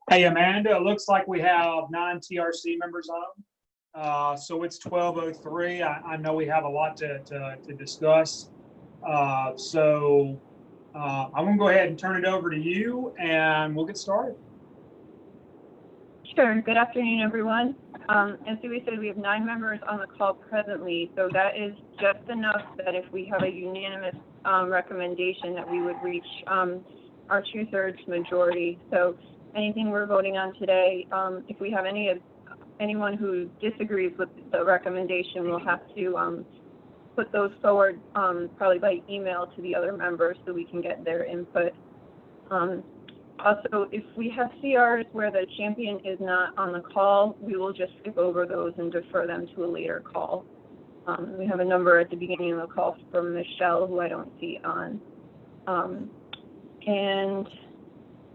Hey, Amanda, it looks like we have 9 TRC members on. So it's 12:03. I know we have a lot to discuss. I'm going to go ahead and turn it over to you, and we'll get started. Sure. Good afternoon, everyone. As we said, we have 9 members on the call presently, so that is just enough that if we have a unanimous recommendation that we would reach our 2/3 majority. So anything we're voting on today, if we have anyone who disagrees with the recommendation, we'll have to put those forward probably by email to the other members so we can get their input. Also, if we have CRs where the champion is not on the call, we will just skip over those and defer them to a later call. We have a number at the beginning of the call from Michelle, who I don't see on. And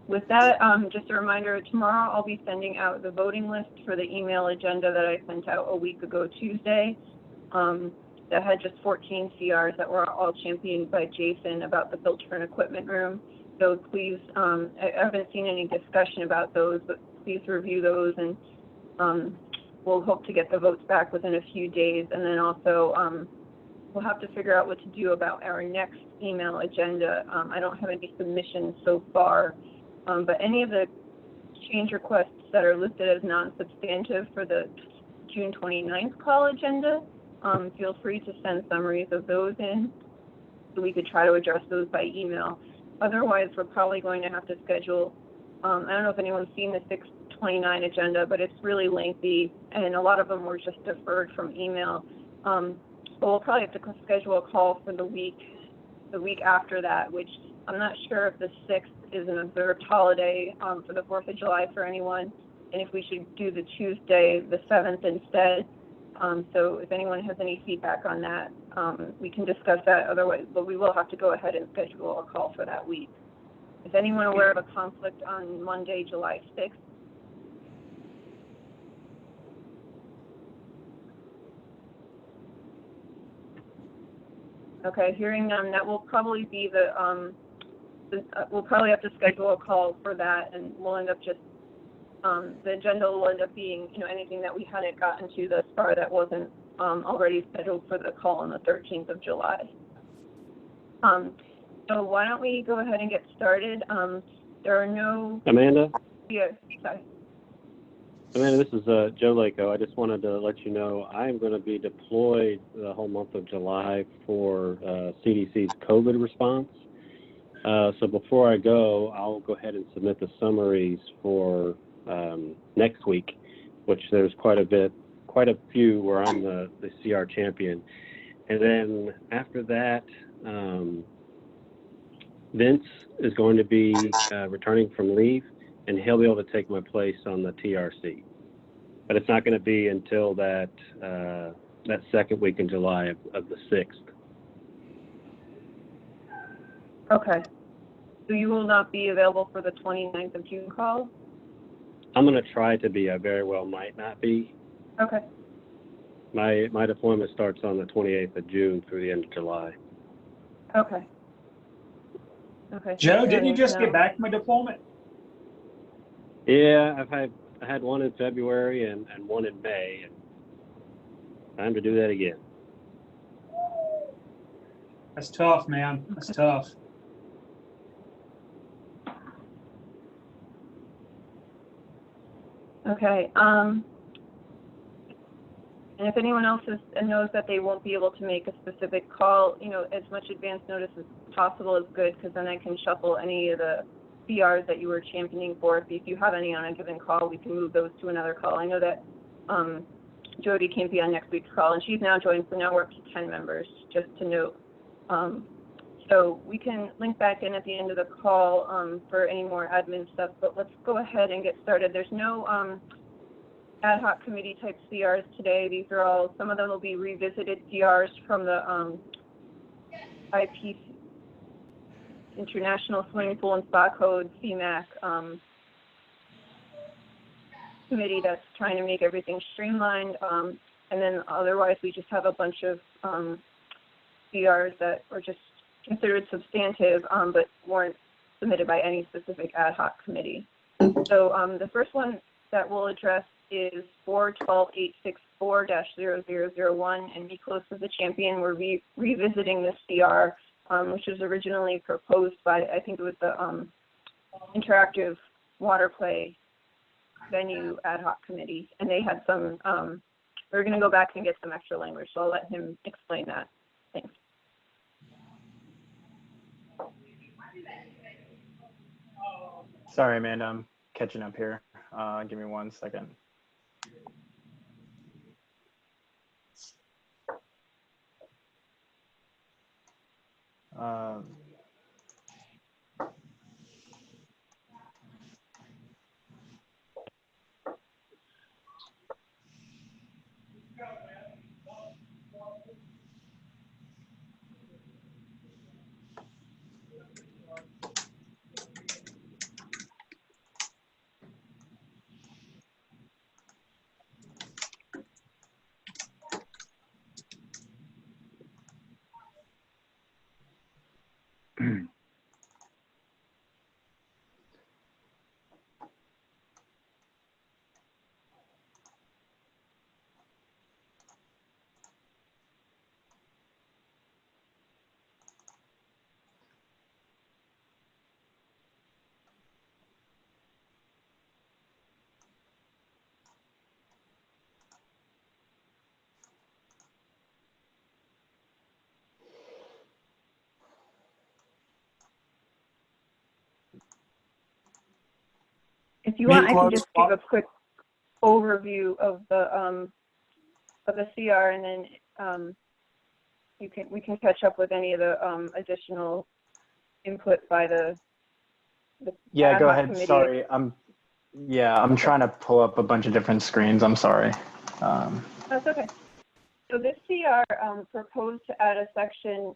with that, just a reminder, tomorrow I'll be sending out the voting list for the email agenda that I sent out a week ago Tuesday that had just 14 CRs that were all championed by Jason about the filter and equipment room. So please, I haven't seen any discussion about those, but please review those, and we'll hope to get the votes back within a few days. And then also, we'll have to figure out what to do about our next email agenda. I don't have any submissions so far, but any of the change requests that are listed as non-substantive for the June 29th call agenda, feel free to send summaries of those in so we could try to address those by email. Otherwise, we're probably going to have to schedule, I don't know if anyone's seen the 6/29 agenda, but it's really lengthy, and a lot of them were just deferred from email. But we'll probably have to schedule a call for the week after that, which I'm not sure if the 6th is an observed holiday for the 4th of July for anyone, and if we should do the Tuesday, the 7th instead. So if anyone has any feedback on that, we can discuss that otherwise, but we will have to go ahead and schedule a call for that week. Is anyone aware of a conflict on Monday, July 6th? Okay, hearing none, that will probably be we'll probably have to schedule a call for that, and we'll end up just the agenda will end up being, anything that we hadn't gotten to thus far that wasn't already scheduled for the call on the 13th of July. So why don't we go ahead and get started? There are no... Amanda? Yeah, sorry. Amanda, this is Joe Lako. I just wanted to let you know I'm going to be deployed the whole month of July for CDC's COVID response. So before I go, I'll go ahead and submit the summaries for next week, which there's quite a few where I'm the CR champion. And then after that, Vince is going to be returning from leave, and he'll be able to take my place on the TRC. But it's not going to be until that second week in July of the 6th. Okay. So you will not be available for the 29th of June call? I'm going to try to be. I very well might not be. Okay. My deployment starts on the 28th of June through the end of July. Okay. Okay. Joe, didn't you just get back from a deployment? Yeah, I had one in February and one in May. And time to do that again. That's tough, man. That's tough. Okay. And if anyone else knows that they won't be able to make a specific call, as much advance notice as possible is good, because then I can shuffle any of the CRs that you were championing for. If you have any on a given call, we can move those to another call. I know that Jody can't be on next week's call, and she's now joined, so now we're up to 10 members, just to note. So we can link back in at the end of the call for any more admin stuff, but let's go ahead and get started. There's no ad hoc committee type CRs today. These are all, some of them will be revisited CRs from the IP International Swimming Pool and Spa Code CMAC committee that's trying to make everything streamlined. And then otherwise we just have a bunch of CRs that are just considered substantive, but weren't submitted by any specific ad hoc committee. So the first one that we'll address is 412864-0001, and Be Close to the Champion. We're revisiting this CR, which was originally proposed by, I think it was the Interactive Water Play Venue Ad Hoc Committee, and they had some, we're going to go back and get some extra language, so I'll let him explain that. Thanks. Sorry, Amanda, I'm catching up here. Give me 1 second. If you want, I can just give a quick overview of the CR, and then we can catch up with any of the additional input by the Yeah, go ad hoc ahead. committee. Sorry, I'm trying to pull up a bunch of different screens. I'm sorry. That's okay. So this CR proposed to add a section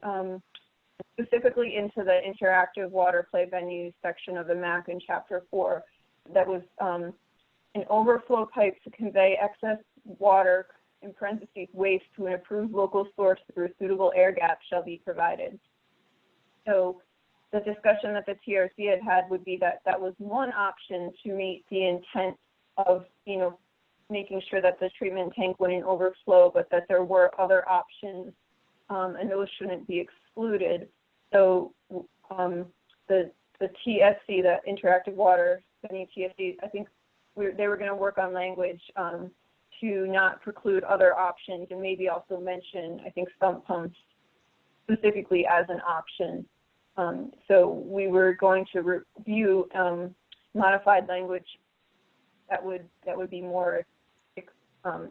specifically into the interactive water play venues section of the MAC in Chapter 4 that was an overflow pipe to convey excess water, in parentheses, waste, to an approved local source through a suitable air gap shall be provided. So the discussion that the TRC had would be that that was one option to meet the intent of, making sure that the treatment tank wouldn't overflow, but that there were other options, and those shouldn't be excluded. So the TSC, the Interactive Water Venue TSC, I think they were going to work on language to not preclude other options, and maybe also mention, I think, sump pumps specifically as an option. So we were going to review modified language that would be more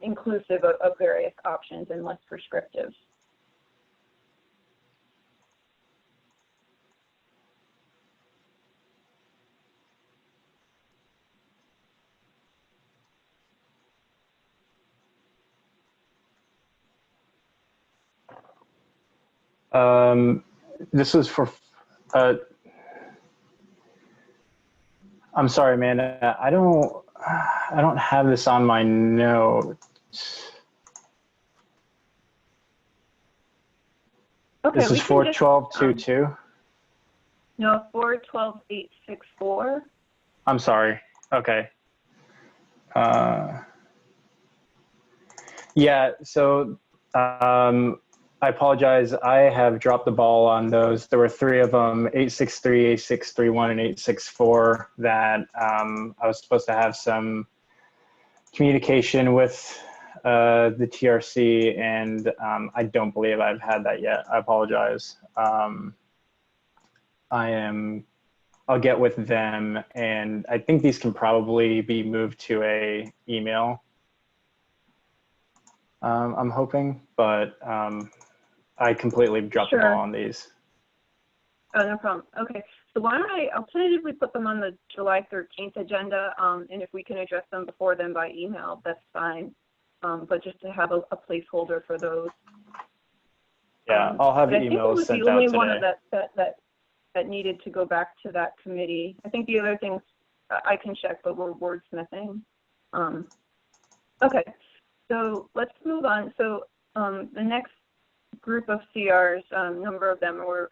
inclusive of various options and less prescriptive. This was for, I'm sorry, Amanda, I don't have this on my notes. Okay, This is 41222. No, 412864. I'm sorry. Okay. Yeah, so I apologize. I have dropped the ball on those. There were 3 of them, 863, 8631, and 864, that I was supposed to have some communication with the TRC, and I don't believe I've had that yet. I apologize. I'll get with them, and I think these can probably be moved to a email. I'm hoping, but I completely dropped the ball on these. Oh, no problem. Okay, so why don't I alternatively put them on the July 13th agenda, and if we can address them before then by email, that's fine. But just to have a placeholder for those. Yeah, I'll have emails sent out today. I think it was the only one that needed to go back to that committee. I think the other things I can check, but we're wordsmithing. Okay, so let's move on. So the next group of CRs, number of them were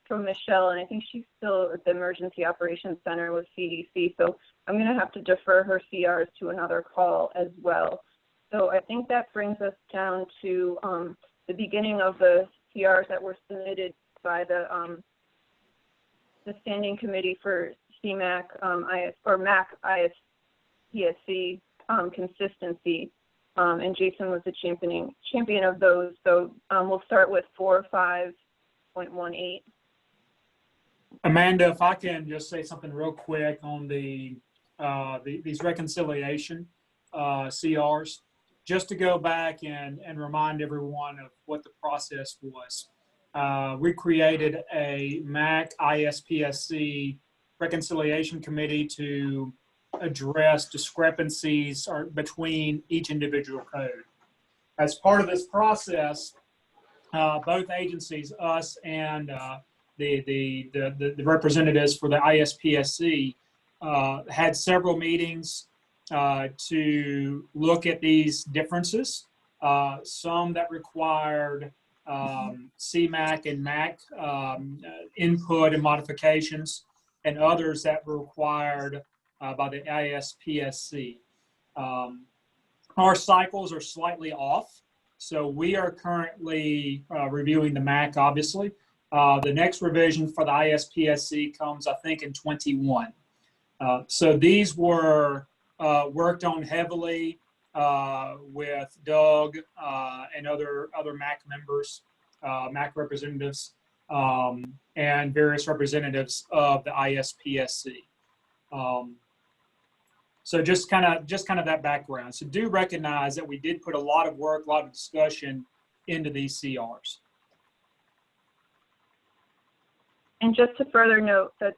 from Michelle, and I think she's still at the Emergency Operations Center with CDC, so I'm going to have to defer her CRs to another call as well. So I think that brings us down to the beginning of the CRs that were submitted by the Standing Committee for CMAC or MAC ISPSC consistency, and Jason was the champion of those. So we'll start with 4.5.18. Amanda, if I can just say something real quick on these reconciliation CRs, just to go back and remind everyone of what the process was. We created a MAC ISPSC reconciliation committee to address discrepancies between each individual code. As part of this process, both agencies, us and the representatives for the ISPSC, had several meetings to look at these differences, some that required CMAC and MAC input and modifications, and others that were required by the ISPSC. Our cycles are slightly off, so we are currently reviewing the MAC, obviously. The next revision for the ISPSC comes, I think, in 21. So these were worked on heavily with Doug and other MAC members, MAC representatives, and various representatives of the ISPSC. So just kind of that background. So do recognize that we did put a lot of work, a lot of discussion into these CRs. And just to further note that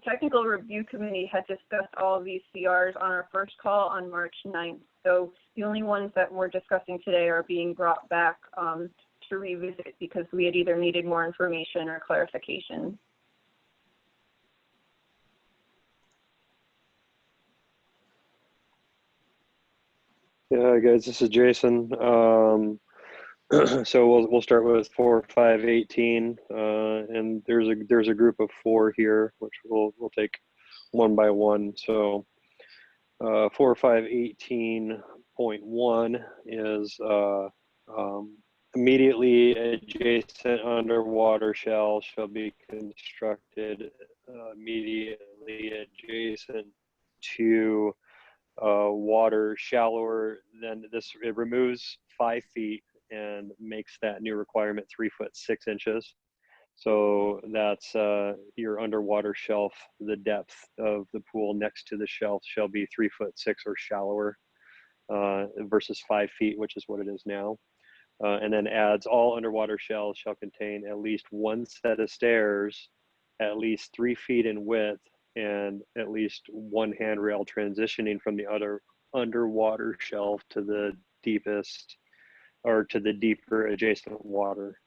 Technical Review Committee had discussed all of these CRs on our first call on March 9th. So the only ones that we're discussing today are being brought back to revisit because we had either needed more information or clarification. Yeah, guys, this is Jason. So we'll start with 4.5.18, and there's a group of 4 here, which we'll take one by one. So 4.5.18.1 is immediately adjacent underwater shells shall be constructed immediately adjacent to water shallower than this. It removes 5 feet and makes that new requirement 3'6". So that's your underwater shelf. The depth of the pool next to the shelf shall be 3'6" or shallower versus 5 feet, which is what it is now. And then adds all underwater shells shall contain at least 1 set of stairs, at least 3 feet in width, and at least 1 handrail transitioning from the other underwater shelf to the deepest or to the deeper adjacent water.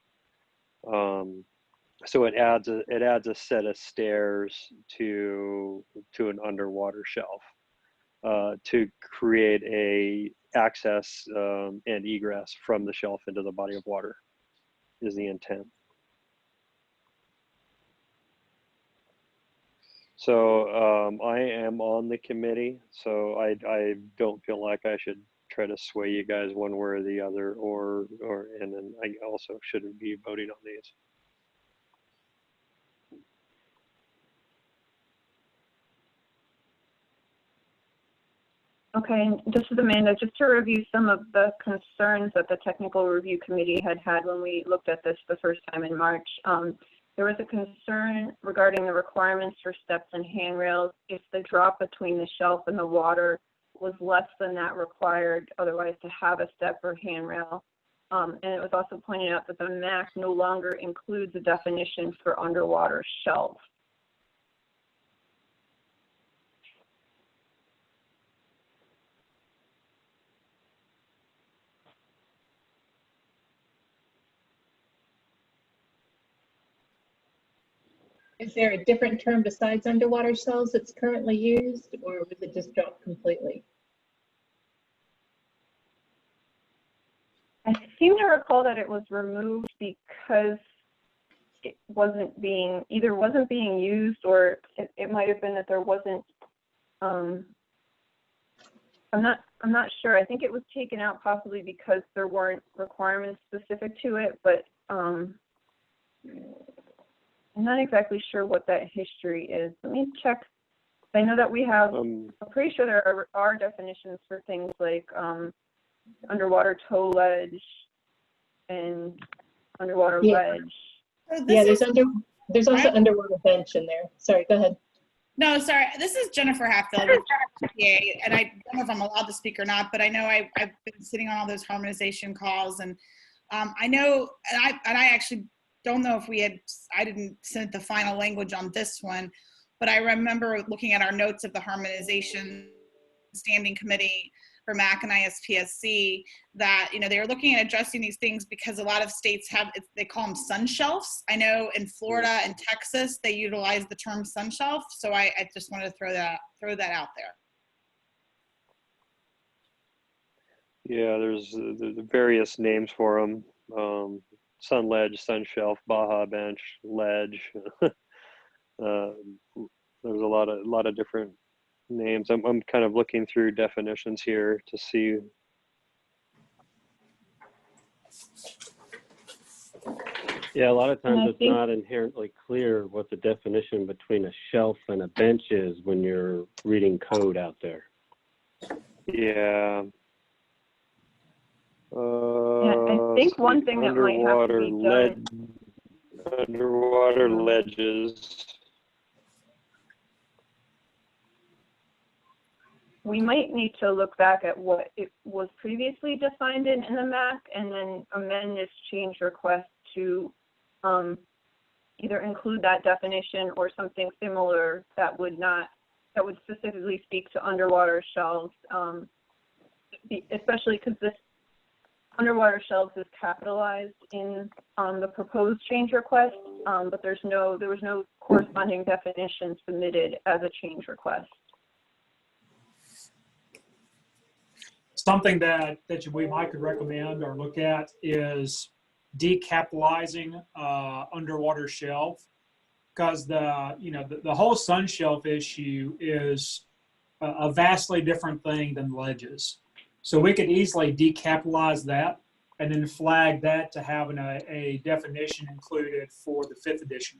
So it adds a set of stairs to an underwater shelf to create a access and egress from the shelf into the body of water is the intent. So I am on the committee, so I don't feel like I should try to sway you guys one way or the other, and then I also shouldn't be voting on these. Okay, and this is Amanda. Just to review some of the concerns that the Technical Review Committee had when we looked at this the first time in March. There was a concern regarding the requirements for steps and handrails if the drop between the shelf and the water was less than that required, otherwise to have a step or handrail. And it was also pointed out that the MAC no longer includes a definition for underwater shelf. Is there a different term besides underwater shells that's currently used, or was it just dropped completely? I seem to recall that it was removed because it wasn't being used, or it might have been that there wasn't, I'm not sure. I think it was taken out possibly because there weren't requirements specific to it, but I'm not exactly sure what that history is. Let me check. I know that we have, I'm pretty sure there are definitions for things like underwater tow ledge and underwater ledge. So there's also underwater bench in there. Sorry, go ahead. No, sorry. This is Jennifer Hatfield with TRC, and I don't know if I'm allowed to speak or not, but I know I've been sitting on all those harmonization calls, and I know, and I actually don't know if I didn't send the final language on this one, but I remember looking at our notes of the harmonization standing committee for MAC and ISPSC that, they were looking at addressing these things because a lot of states they call them sun shelves. I know in Florida and Texas, they utilize the term sun shelf. So I just wanted to throw that out there. Yeah, there's the various names for them. Sun ledge, sun shelf, Baja bench, ledge. There's a lot of different names. I'm kind of looking through definitions here to see. Yeah, a lot of times it's not inherently clear what the definition between a shelf and a bench is when you're reading code out there. Yeah, Yeah. I think one thing that might have to be done. Underwater ledges. We might need to look back at what it was previously defined in the MAC and then amend this change request to either include that definition or something similar that would specifically speak to underwater shelves, especially because this underwater shelves is capitalized in the proposed change request, but there was no corresponding definition submitted as a change request. Something that we might could recommend or look at is decapitalizing underwater shelf, because the whole sun shelf issue is a vastly different thing than ledges. So we could easily decapitalize that and then flag that to having a definition included for the 5th edition.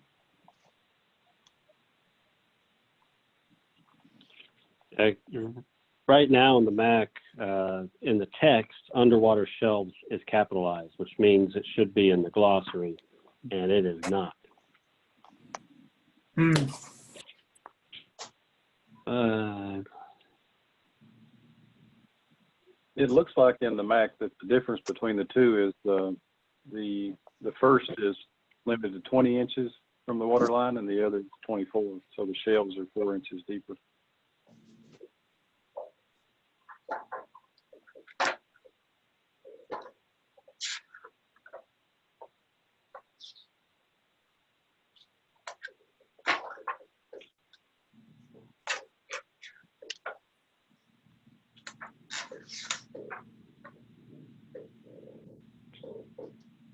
Right now in the MAC, in the text, underwater shelves is capitalized, which means it should be in the glossary, and it is not. It looks like in the MAC that the difference between the two is the first is limited to 20 inches from the water line, and the other is 24. So the shelves are 4 inches deeper.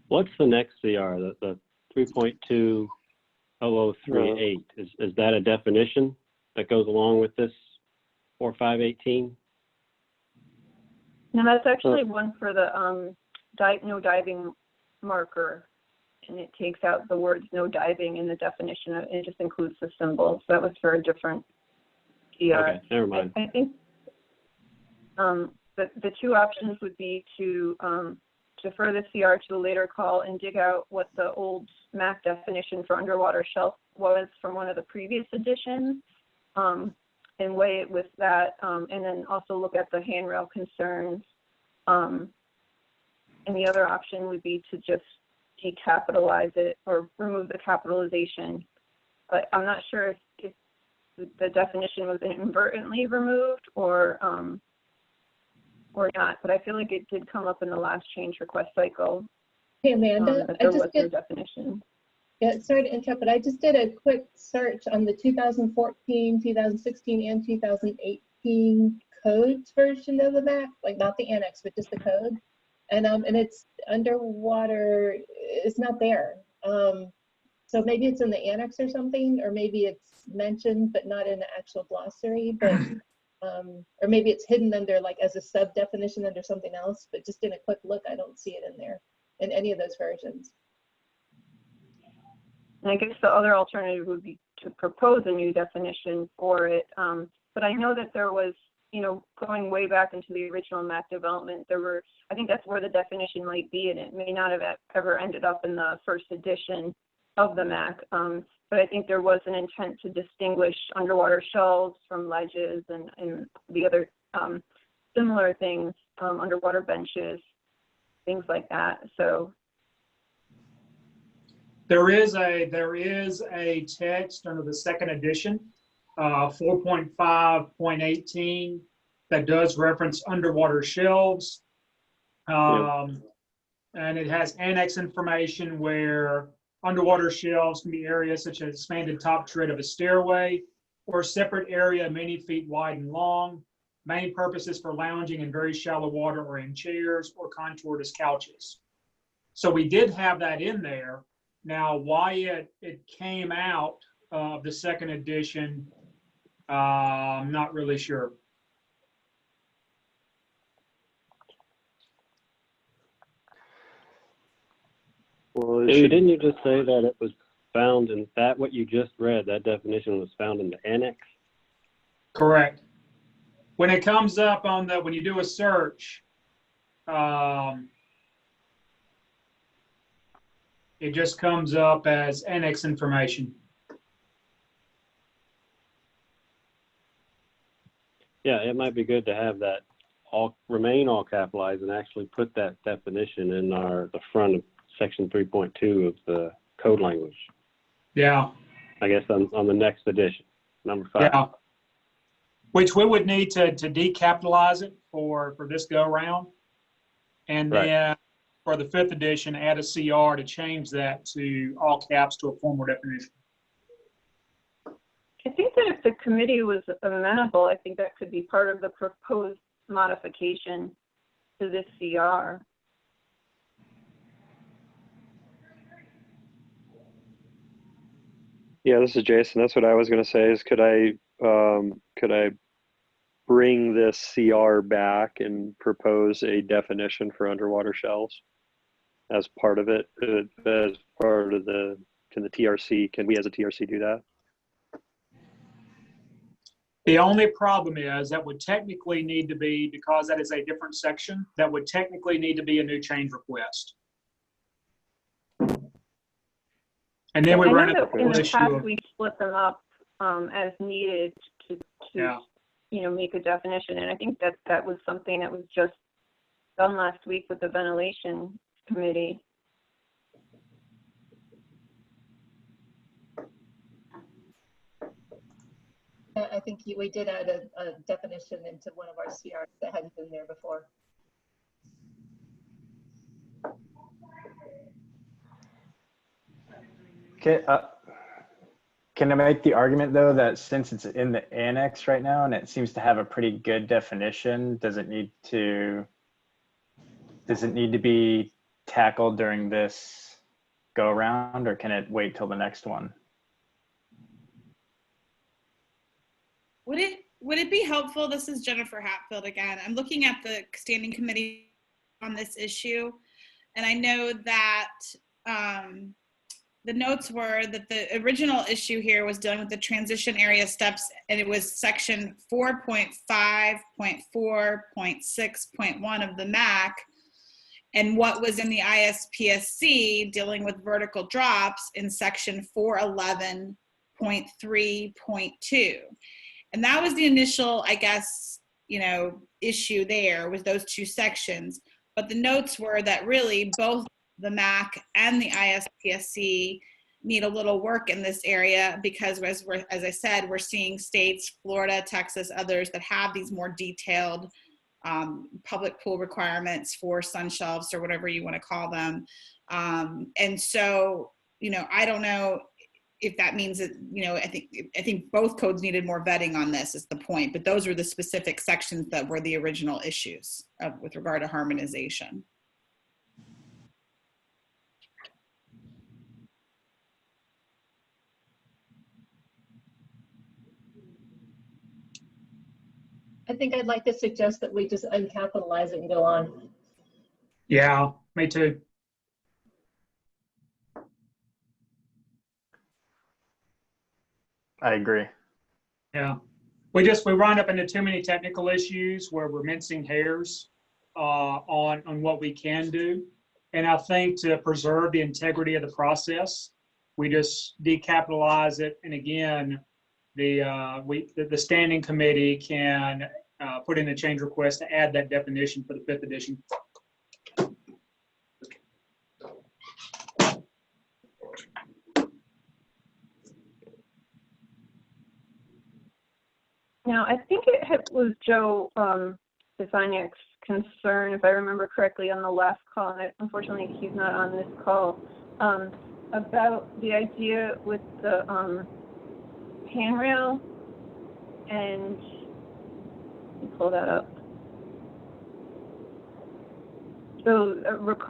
What's the next CR, the 3.20038? Is that a definition that goes along with this 4518? No, that's actually one for the no diving marker, and it takes out the words no diving in the definition. It just includes the symbol. So that was for a different CR. Okay, never mind. I think the two options would be to defer the CR to a later call and dig out what the old MAC definition for underwater shelf was from one of the previous editions, and weigh it with that, and then also look at the handrail concerns. And the other option would be to just decapitalize it or remove the capitalization. But I'm not sure if the definition was inadvertently removed or not, but I feel like it did come up in the last change request cycle. Hey, Amanda, that there was no definition. Yeah, sorry to interrupt, but I just did a quick search on the 2014, 2016, and 2018 codes version of the MAC, like not the annex, but just the code. And it's underwater, it's not there. So maybe it's in the annex or something, or maybe it's mentioned but not in the actual glossary, but or maybe it's hidden under like as a sub definition under something else, but just in a quick look, I don't see it in there in any of those versions. And I guess the other alternative would be to propose a new definition for it. But I know that there was, you know, going way back into the original MAC development, there were, I think that's where the definition might be, and it may not have ever ended up in the first edition of the MAC. But I think there was an intent to distinguish underwater shelves from ledges and the other similar things, underwater benches, things like that. So there is a text under the second edition, 4.5.18, that does reference underwater shelves. And it has annex information where underwater shelves can be areas such as expanded top tread of a stairway or a separate area many feet wide and long. Main purposes for lounging in very shallow water or in chairs or contoured as couches. So we did have that in there. Now, why it came out of the second edition, I'm not really sure. Well, Didn't you just say that it was found in that, what you just read, that definition was found in the annex? Correct. When it comes up on the, when you do a search, it just comes up as annex information. Yeah, it might be good to have that remain all capitalized and actually put that definition in the front of section 3.2 of the code language. Yeah. I guess on the next edition, number 5. Yeah. Which we would need to decapitalize it for this go round. And then for the 5th edition, add a CR to change that to all caps to a formal definition. I think that if the committee was amenable, I think that could be part of the proposed modification to this CR. Yeah, this is Jason. That's what I was going to say is could I bring this CR back and propose a definition for underwater shelves as part of it, as part of can the TRC, can we as a TRC do that? The only problem is that would technically need to be, because that is a different section, that would technically need to be a new change request. And then we I run know into that in the issue past of, we split them up as needed to yeah. you know, make a definition, and I think that was something that was just done last week with the ventilation committee. I think we did add a definition into one of our CRs that hadn't been there before. Okay, can I make the argument though that since it's in the annex right now and it seems to have a pretty good definition, does it need to be tackled during this go around, or can it wait till the next one? Would it be helpful? This is Jennifer Hatfield again. I'm looking at the standing committee on this issue, and I know that the notes were that the original issue here was dealing with the transition area steps, and it was section 4.5.4.6.1 of the MAC, and what was in the ISPSC dealing with vertical drops in section 411.3.2. And that was the initial, I guess, you know, issue there was those two sections. But the notes were that really both the MAC and the ISPSC need a little work in this area because as I said, we're seeing states, Florida, Texas, others that have these more detailed public pool requirements for sun shelves or whatever you want to call them. And so, you know, I don't know if that means that, you know, I think both codes needed more vetting on this is the point, but those were the specific sections that were the original issues with regard to harmonization. I think I'd like to suggest that we just uncapitalize it and go on. Yeah, me too. I agree. Yeah. We run up into too many technical issues where we're mincing hairs on what we can do. And I think to preserve the integrity of the process, we just decapitalize it. And again, the standing committee can put in a change request to add that definition for the 5th edition. Now, I think it was Joe Stefaniak's concern, if I remember correctly, on the last call, and unfortunately he's not on this call, about the idea with the handrail, and let me pull that up. So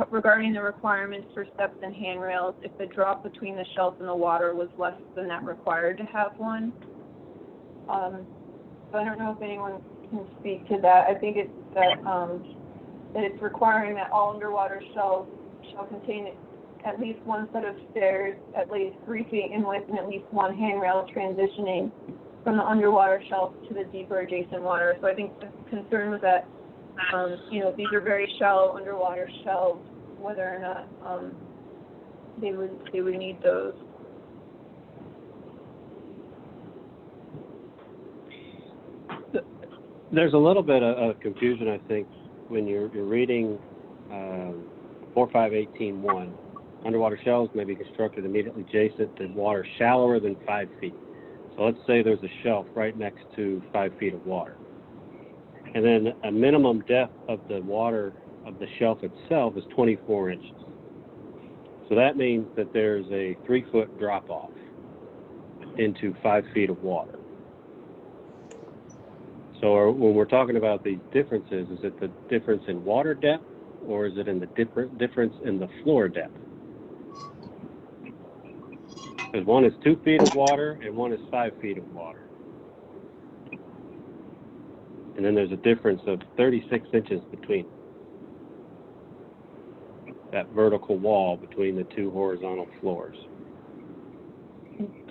regarding the requirements for steps and handrails, if the drop between the shelf and the water was less than that required to have one. So I don't know if anyone can speak to that. I think it's that it's requiring that all underwater shelves shall contain at least one set of stairs, at least 3 feet in width, and at least one handrail transitioning from the underwater shelf to the deeper adjacent water. So I think the concern was that, these are very shallow underwater shelves, whether or not they would need those. There's a little bit of confusion, I think, when you're reading 4518.1. Underwater shelves may be constructed immediately adjacent to water shallower than 5 feet. So let's say there's a shelf right next to 5 feet of water. And then a minimum depth of the water of the shelf itself is 24 inches. So that means that there's a 3-foot drop off into 5 feet of water. So when we're talking about these differences, is it the difference in water depth, or is it in the difference in the floor depth? Because one is 2 feet of water and one is 5 feet of water. And then there's a difference of 36 inches between that vertical wall between the 2 horizontal floors.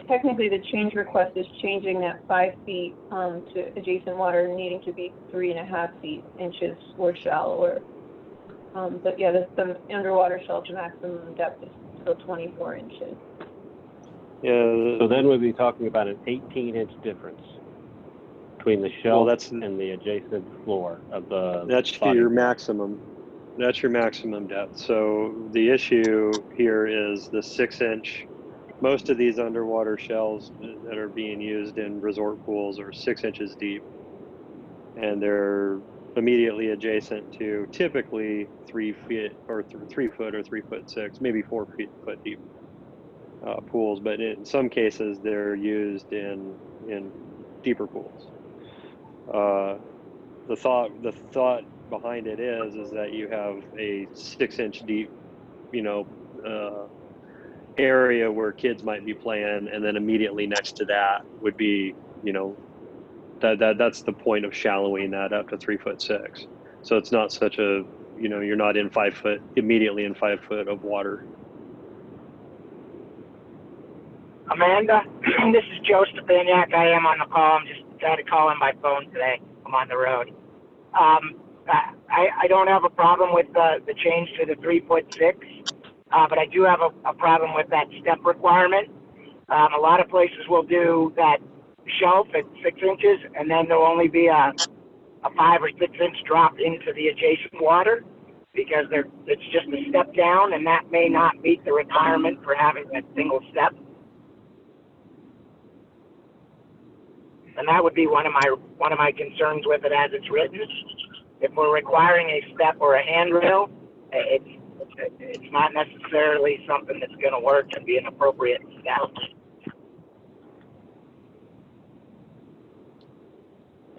Technically, the change request is changing that 5 feet to adjacent water needing to be 3.5 inches or shallower. But yeah, the underwater shelf maximum depth is still 24 inches. Yeah. So then we'd be talking about an 18-inch difference between the shelf and the adjacent floor of the That's your maximum. That's your maximum depth. So the issue here is the 6-inch. Most of these underwater shells that are being used in resort pools are 6 inches deep, and they're immediately adjacent to typically 3 feet or 3 foot or 3'6", maybe 4 foot deep pools. But in some cases, they're used in deeper pools. The thought behind it is that you have a 6-inch deep, area where kids might be playing, and then immediately next to that would be, that's the point of shallowing that up to 3'6". So it's not such a, you're not in 5 foot, immediately in 5 foot of water. Amanda, this is Joe Stefaniak. I am on the call. I'm just trying to call in by phone today. I'm on the road. I don't have a problem with the change to the 3'6". But I do have a problem with that step requirement. A lot of places will do that shelf at 6 inches, and then there'll only be a 5 or 6 inch drop into the adjacent water because it's just a step down, and that may not meet the requirement for having that single step. And that would be one of my concerns with it as it's written. If we're requiring a step or a handrail, it's not necessarily something that's going to work and be an appropriate step.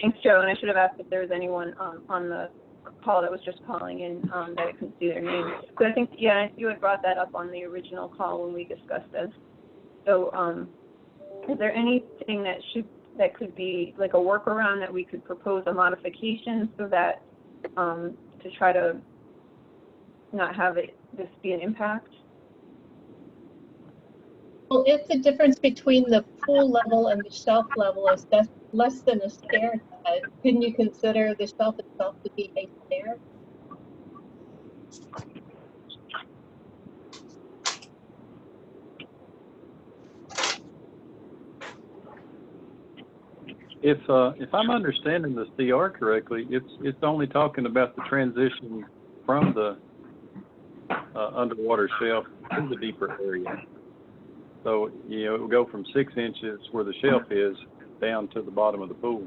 Thanks, Joe. And I should have asked if there was anyone on the call that was just calling in that I couldn't see their name. So I think, yeah, you had brought that up on the original call when we discussed this. So is there anything that should that could be like a workaround that we could propose a modification so that, to try to not have this be an impact? Well, if the difference between the pool level and the shelf level is less than a stair head, couldn't you consider the shelf itself to be a stair? If I'm understanding the CR correctly, it's only talking about the transition from the underwater shelf to the deeper area. So, you know, it will go from 6 inches where the shelf is down to the bottom of the pool.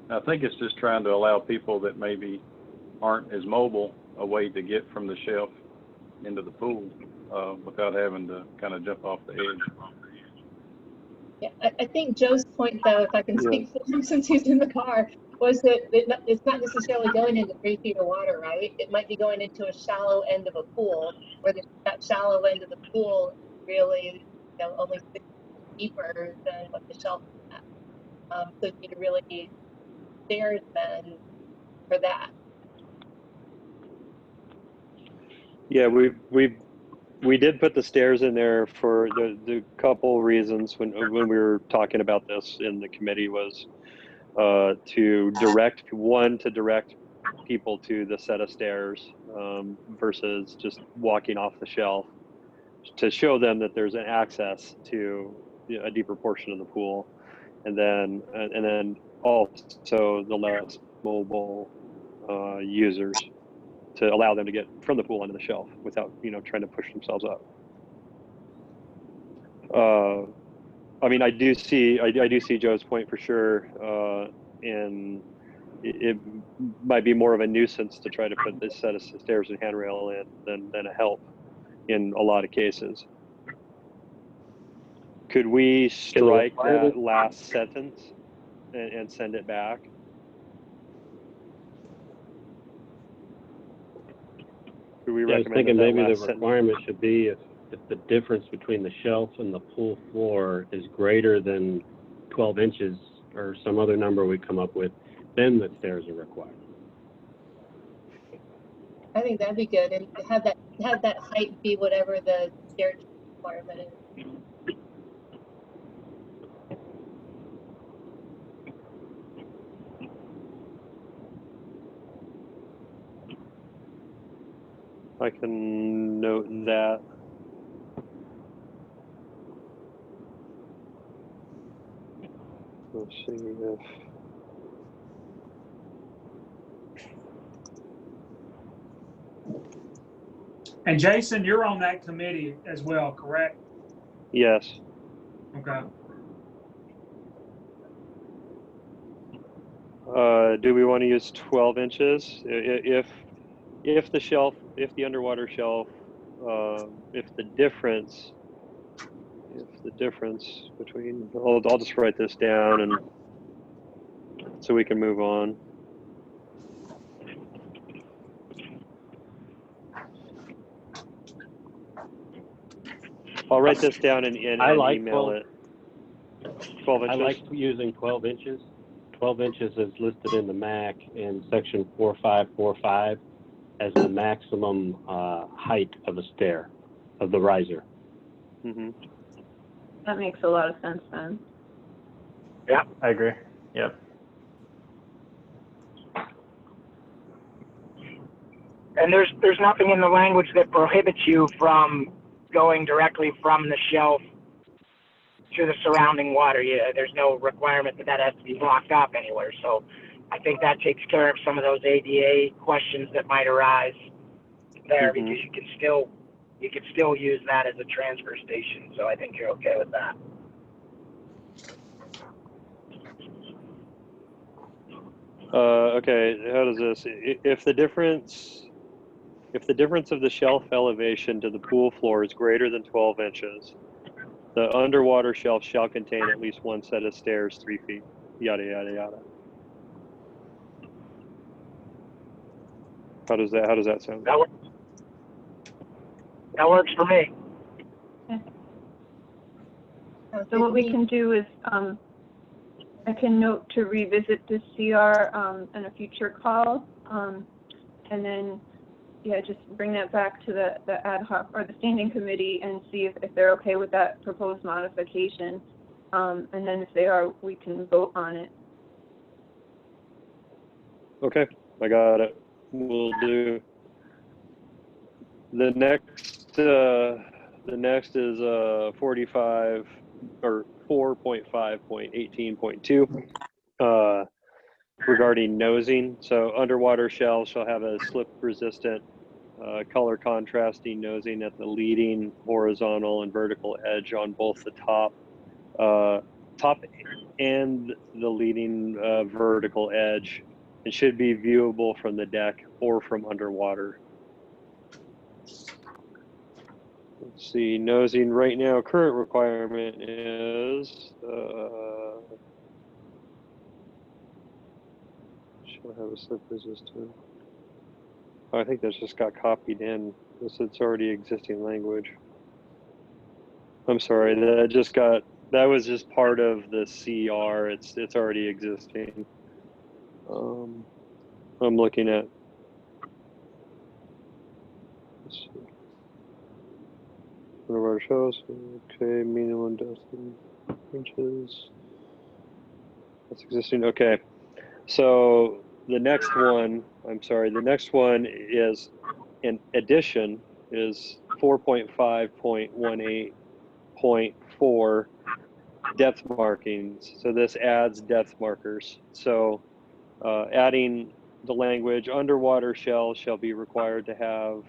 And I think it's just trying to allow people that maybe aren't as mobile a way to get from the shelf into the pool without having to kind of jump off the edge. Yeah, I think Joe's point, though, if I can speak for him since he's in the car, was that it's not necessarily going into 3 feet of water, right? It might be going into a shallow end of a pool, where that shallow end of the pool really, you know, only 6 feet deeper than what the shelf is at. So you really need stairs then for that. Yeah, we did put the stairs in there for the couple reasons when we were talking about this in the committee was to direct people to the set of stairs versus just walking off the shelf, to show them that there's an access to a deeper portion of the pool, and then also the less mobile users, to allow them to get from the pool onto the shelf without, you know, trying to push themselves up. I mean, I do see Joe's point for sure, and it might be more of a nuisance to try to put this set of stairs and handrail in than a help in a lot of cases. Could we strike that last sentence and send it back? Could we Yeah, I was recommend thinking that maybe the last requirement should be if the difference between the shelf and the pool floor is greater than 12 inches or some other number we come up with, then the stairs are required. I think that'd be good, and have that height be whatever the stair requirement is. I can note that. Let's see if And Jason, you're on that committee as well, correct? yes. Okay. Do we want to use 12 inches? If the underwater shelf, if the difference between, I'll just write this down and so we can move on. I'll write this down and email it. 12 inches. I like using 12 inches. 12 inches is listed in the MAC in section 4545 as the maximum height of a stair, of the riser. Mm-hmm. That makes a lot of sense then. Yeah, I agree. Yep. And there's nothing in the language that prohibits you from going directly from the shelf to the surrounding water. There's no requirement that has to be blocked off anywhere. So I think that takes care of some of those ADA questions that might arise there, because you can still use that as a transfer station. So I think you're okay with that. Okay, how does this, if the difference of the shelf elevation to the pool floor is greater than 12 inches, the underwater shelf shall contain at least one set of stairs 3 feet, yada, yada, yada. How does that sound? That works for me. Okay. So what we can do is, I can note to revisit the CR in a future call, and then, yeah, just bring that back to the ad hoc or the standing committee and see if they're okay with that proposed modification. And then if they are, we can vote on it. Okay, I got it. We'll do. The next is 45 or 4.5.18.2 regarding nosing. So underwater shells shall have a slip resistant color contrasting nosing at the leading horizontal and vertical edge on both the top and the leading vertical edge. It should be viewable from the deck or from underwater. Let's see, nosing right now, current requirement is, shall have a slip resistant. Oh, I think that's just got copied in. It's already existing language. I'm sorry, that was just part of the CR. It's already existing. I'm looking at, let's see. Underwater shells, okay, minimum depth inches. That's existing, okay. So the next one, the next one is, in addition, is 4.5.18.4 depth markings. So this adds depth markers. So adding the language, underwater shells shall be required to have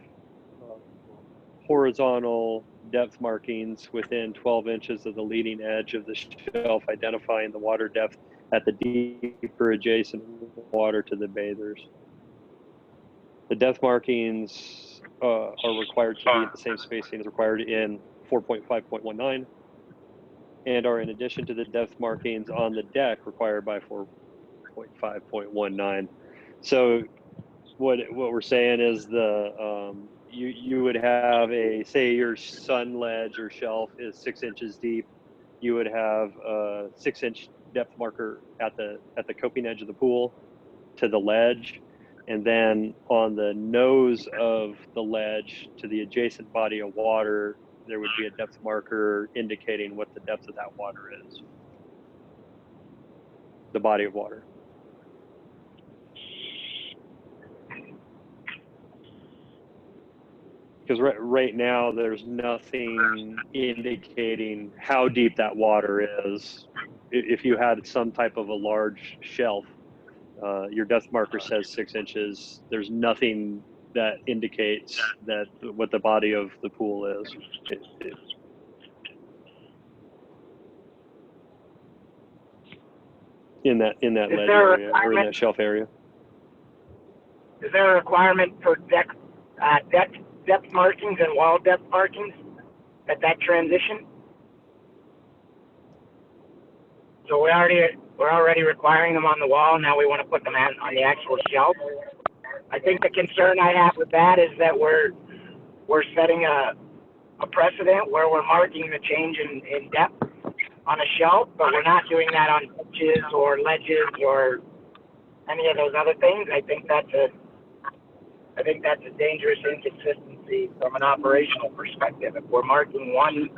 horizontal depth markings within 12 inches of the leading edge of the shelf, identifying the water depth at the deeper adjacent water to the bathers. The depth markings are required to be at the same spacing as required in 4.5.19 and are in addition to the depth markings on the deck required by 4.5.19. So what we're saying is you would have say your sun ledge or shelf is 6 inches deep. You would have a 6-inch depth marker at the coping edge of the pool to the ledge, and then on the nose of the ledge to the adjacent body of water, there would be a depth marker indicating what the depth of that water is. The body of water. Because right now there's nothing indicating how deep that water is. If you had some type of a large shelf, your depth marker says 6 inches. There's nothing that indicates that what the body of the pool is. In that ledge area or in that shelf area. Is there a requirement for depth markings and wall depth markings at that transition? So we're already requiring them on the wall. Now we want to put them on the actual shelf. I think the concern I have with that is that we're setting a precedent where we're marking the change in depth on a shelf, but we're not doing that on ditches or ledges or any of those other things. I think that's a dangerous inconsistency from an operational perspective. If we're marking one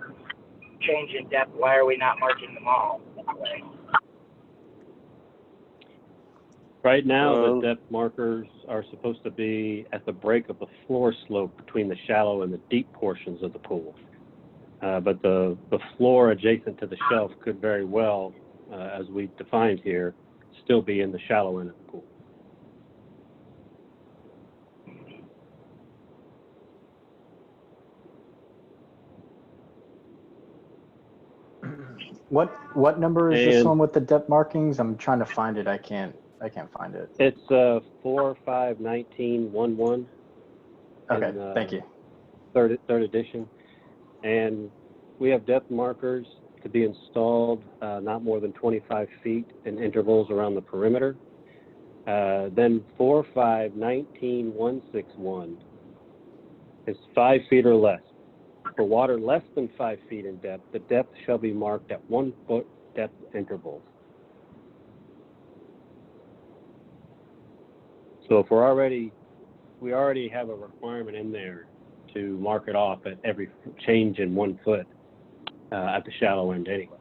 change in depth, why are we not marking them all that way? Right now, the depth markers are supposed to be at the break of the floor slope between the shallow and the deep portions of the pool. But the floor adjacent to the shelf could very well, as we defined here, still be in the shallow end of the pool. What number is this one with the depth markings? I'm trying to find it. I can't find it. It's 4.5.19.11. Okay, thank you. Third edition, and we have depth markers to be installed not more than 25 feet in intervals around the perimeter. Then 4.5.19.161 is 5 feet or less. For water less than 5 feet in depth, the depth shall be marked at 1 foot depth intervals. So if we already have a requirement in there to mark it off at every change in 1 foot at the shallow end anyway.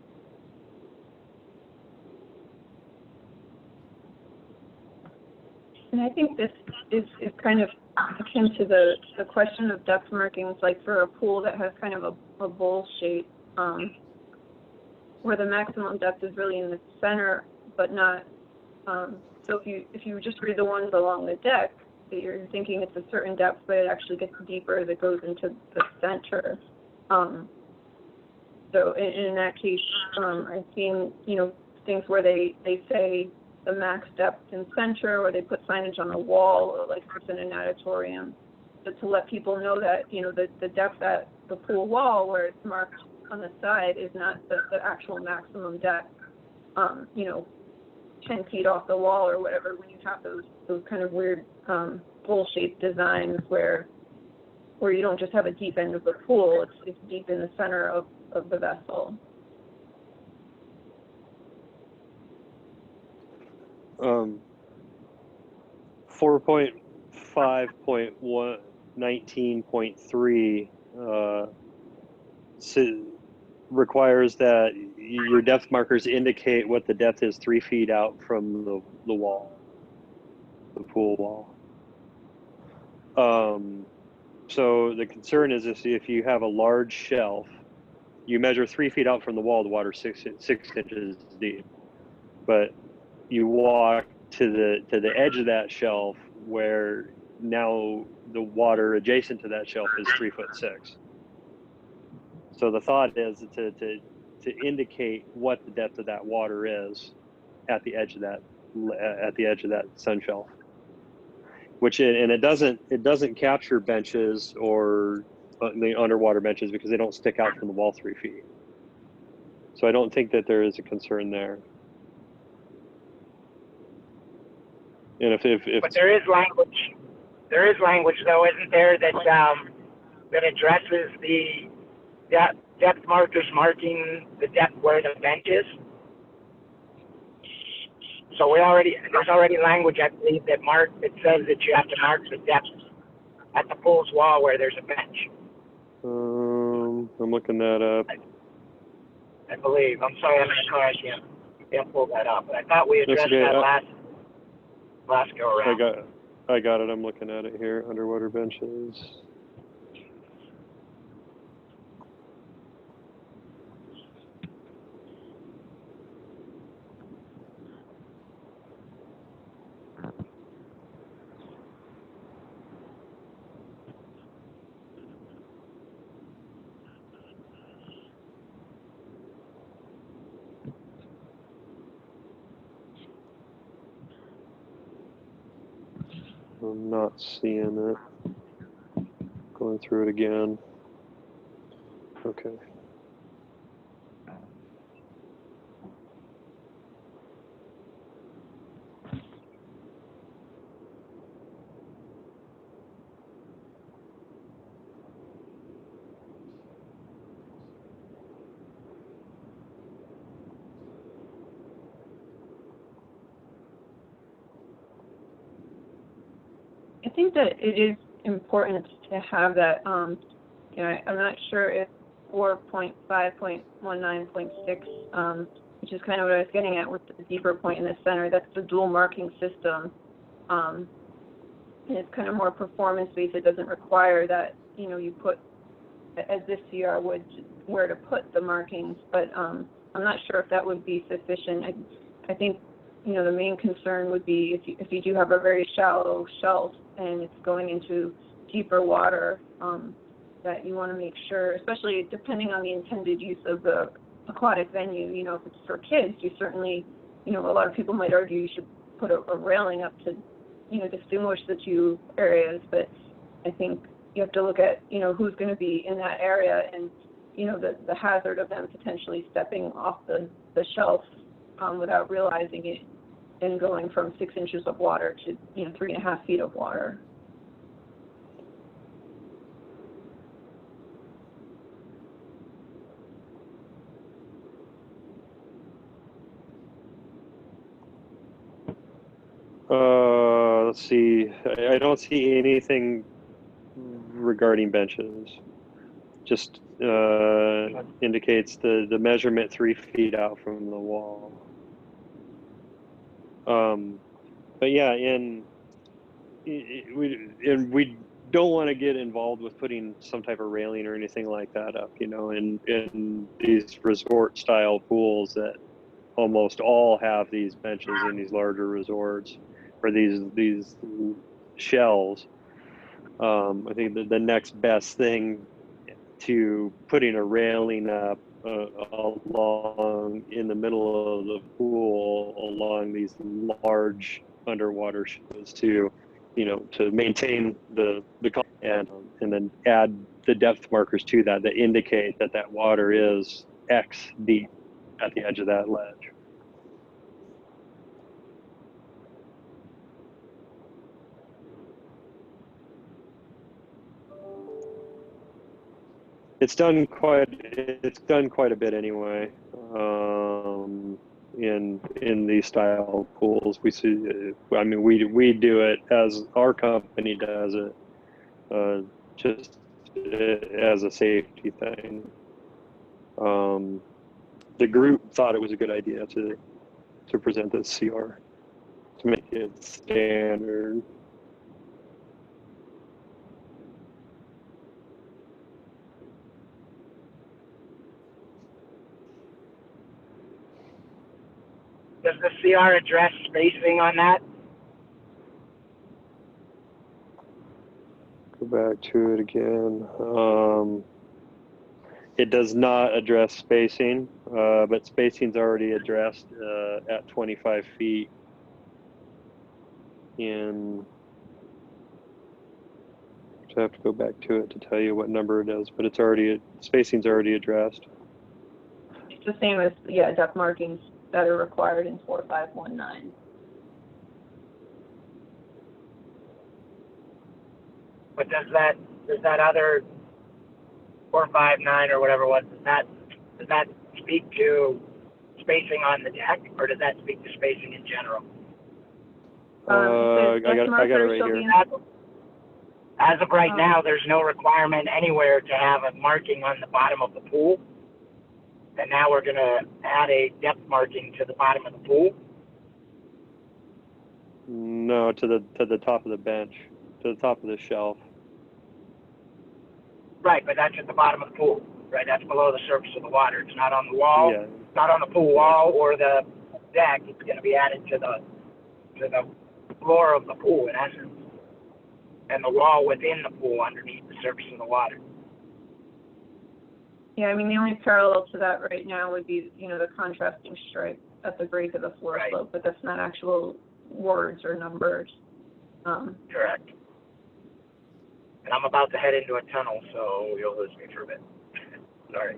And I think this is kind of akin to the question of depth markings, like for a pool that has kind of a bowl shape, where the maximum depth is really in the center, but not, so if you just read the ones along the deck, that you're thinking it's a certain depth, but it actually gets deeper as it goes into the center. So in that case, I've seen, things where they say the max depth in center, or they put signage on the wall, or like it's in a natatorium, to let people know that, the depth at the pool wall where it's marked on the side is not the actual maximum depth, 10 feet off the wall or whatever, when you have those kind of weird bowl-shaped designs where you don't just have a deep end of the pool, it's deep in the center of the vessel. 4.5.19.3 requires that your depth markers indicate what the depth is 3 feet out from the wall, the pool wall. So the concern is if you have a large shelf, you measure 3 feet out from the wall, the water's six inches deep, but you walk to the edge of that shelf where now the water adjacent to that shelf is 3'6". So the thought is to indicate what the depth of that water is at the edge of that sun shelf, it doesn't capture benches or the underwater benches because they don't stick out from the wall 3 feet. So I don't think that there is a concern there. And if but there is language though, isn't there, that addresses the depth markers marking the depth where the bench is? So there's already language, I believe, that says that you have to mark the depth at the pool's wall where there's a bench. I'm looking that up. I believe. I'm sorry, I'm in a car. I can't pull that up. But I thought we addressed that last go around. I got it. I'm looking at it here. Underwater benches. I'm not seeing it. Going through it again. Okay. I think that it is important to have that, I'm not sure if 4.5.19.6, which is kind of what I was getting at with the deeper point in the center, that's the dual marking system. And it's kind of more performance-based. It doesn't require that, you put, as this CR would, where to put the markings, but I'm not sure if that would be sufficient. I think, the main concern would be if you do have a very shallow shelf and it's going into deeper water, that you want to make sure, especially depending on the intended use of the aquatic venue, if it's for kids, you certainly, a lot of people might argue you should put a railing up to, distinguish the two areas, but I think you have to look at, who's going to be in that area and, the hazard of them potentially stepping off the shelf without realizing it and going from 6 inches of water to, 3.5 feet of water. Let's see. I don't see anything regarding benches. Just indicates the measurement 3 feet out from the wall. But yeah, we don't want to get involved with putting some type of railing or anything like that up, you know, in these resort style pools that almost all have these benches in these larger resorts or these shells. I think the next best thing to putting a railing up along in the middle of the pool along these large underwater shells to, you know, to maintain the and then add the depth markers to that indicate that that water is X deep at the edge of that ledge. It's done quite a bit anyway. In these style pools, we see. I mean, we do it as our company does it, just as a safety thing. The group thought it was a good idea to present this CR to make it standard. Does the CR address spacing on that? Go back to it again. It does not address spacing, but spacing's already addressed at 25 feet. I have to go back to it to tell you what number it is, but spacing's already addressed. It's the same as, yeah, depth markings that are required in 4519. But does that other 459 or whatever it was, does that speak to spacing on the deck, or does that speak to spacing in general? I got it right here. As of right now, there's no requirement anywhere to have a marking on the bottom of the pool. And now we're going to add a depth marking to the bottom of the pool. No, to the top of the bench, to the top of the shelf. Right, but that's at the bottom of the pool, right? That's below the surface of the water. It's not on the wall. Yeah. It's not on the pool wall or the deck. It's going to be added to the floor of the pool, in essence, and the wall within the pool underneath the surface of the water. Yeah, I mean, the only parallel to that right now would be, you know, the contrasting stripe at the break of the floor Right. slope, but that's not actual words or numbers. Correct. And I'm about to head into a tunnel, so you'll lose me for a bit. Sorry.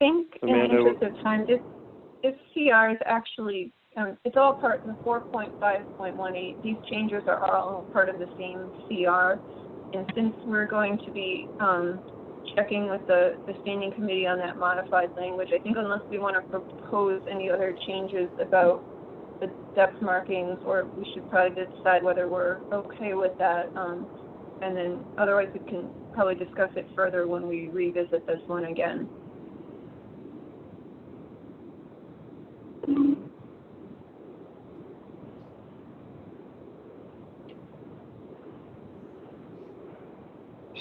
I think in the Amanda, interest of time, this CR is actually, it's all part of the 4.5.18. These changes are all part of the same CR. And since we're going to be checking with the standing committee on that modified language, I think unless we want to propose any other changes about the depth markings, or we should probably decide whether we're okay with that. And then otherwise we can probably discuss it further when we revisit this one again.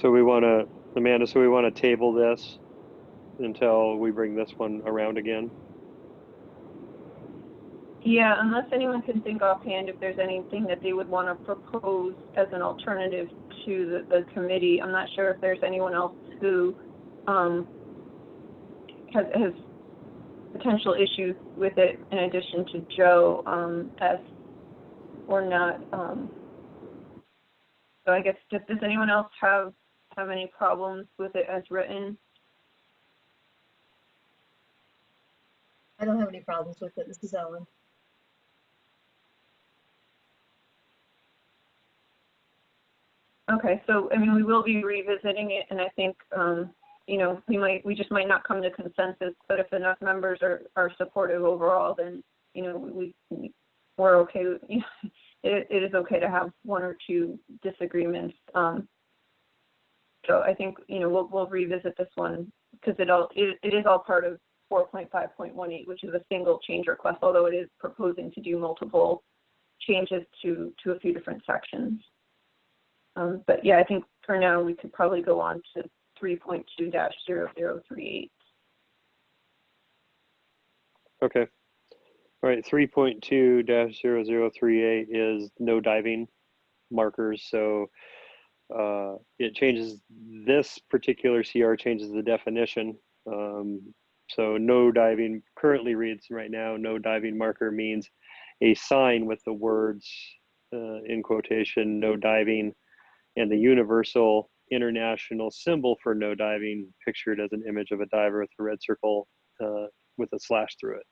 So we want to, Amanda, table this until we bring this one around again? Yeah, unless anyone can think offhand if there's anything that they would want to propose as an alternative to the committee. I'm not sure if there's anyone else who has potential issues with it in addition to Joe, as or not. So I guess, does anyone else have any problems with it as written? I don't have any problems with it. This is Ellen. Okay, so I mean, we will be revisiting it, and I think you know, we just might not come to consensus, but if enough members are supportive overall, then you know we're okay. You know, it is okay to have one or two disagreements. So I think, you know, we'll revisit this one because it is all part of 4.5.18, which is a single change request, although it is proposing to do multiple changes to a few different sections. But yeah, I think for now we could probably go on to 3.2-0038. Okay. All right, 3.2-0038 is no diving markers. So it changes, this particular CR changes the definition. So no diving currently reads right now, no diving marker means a sign with the words in quotation, no diving, and the universal international symbol for no diving pictured as an image of a diver with a red circle with a slash through it.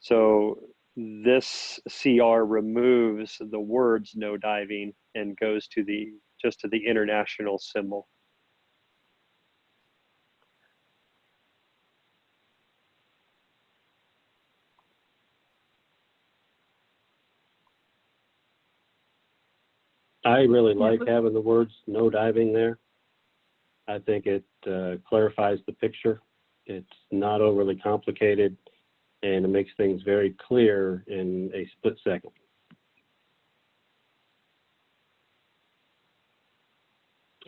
So this CR removes the words no diving and goes to just to the international symbol. I really like having the words no diving there. I think it clarifies the picture. It's not overly complicated, and it makes things very clear in a split second.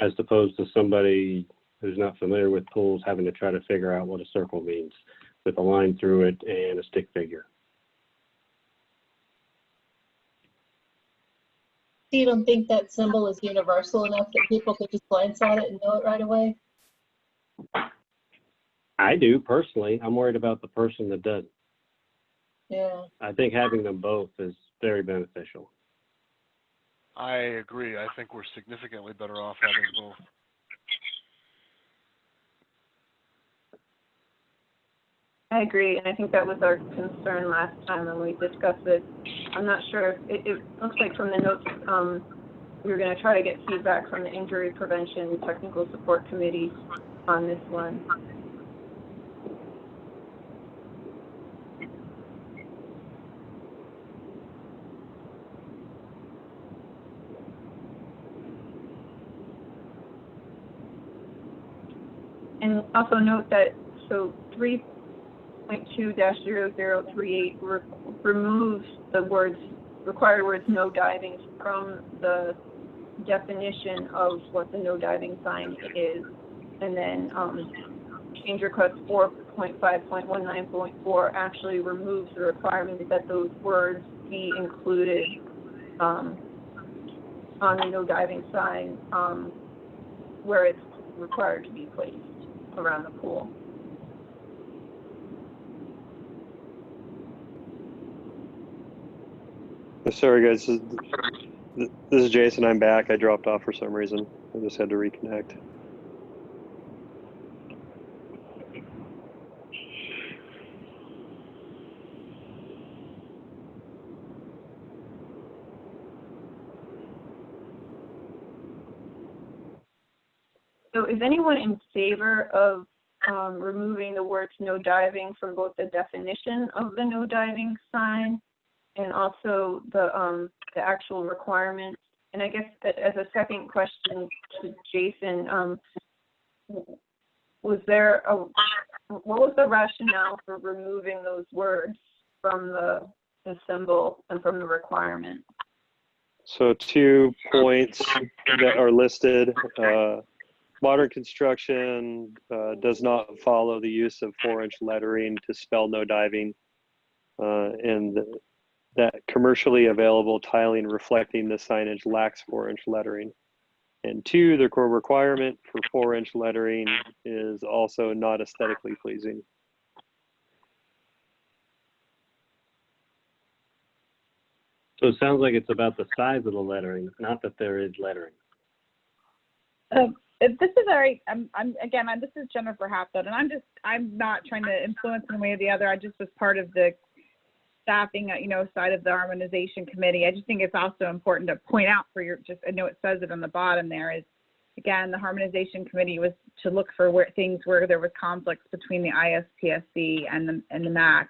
As opposed to somebody who's not familiar with pools having to try to figure out what a circle means with a line through it and a stick figure. So you don't think that symbol is universal enough that people could just glance at it and know it right away? I do personally. I'm worried about the person that doesn't. Yeah. I think having them both is very beneficial. I agree. I think we're significantly better off having both. I agree, and I think that was our concern last time when we discussed it. I'm not sure. It looks like from the notes, we were going to try to get feedback from the Injury Prevention Technical Support Committee on this one. And also note that, so 3.2-0038 removes the required words no diving from the definition of what the no diving sign is. And then change request 4.5.19.4 actually removes the requirement that those words be included on the no diving sign where it's required to be placed around the pool. Sorry guys, this is Jason. I'm back. I dropped off for some reason. I just had to reconnect. So is anyone in favor of removing the words no diving from both the definition of the no diving sign and also the actual requirement? And I guess as a second question to Jason, what was the rationale for removing those words from the symbol and from the requirement? So 2 points that are listed. Modern construction does not follow the use of 4-inch lettering to spell no diving. and that commercially available tiling reflecting the signage lacks 4-inch lettering. And 2, the core requirement for 4-inch lettering is also not aesthetically pleasing. So it sounds like it's about the size of the lettering, not that there is lettering. If this is all right, this is Jennifer Hatfield, and I'm not trying to influence one way or the other. I just was part of the staffing, side of the harmonization committee. I just think it's also important to point out I know it says it on the bottom there is, again, the harmonization committee was to look for where there was conflicts between the ISPSC and the MAC.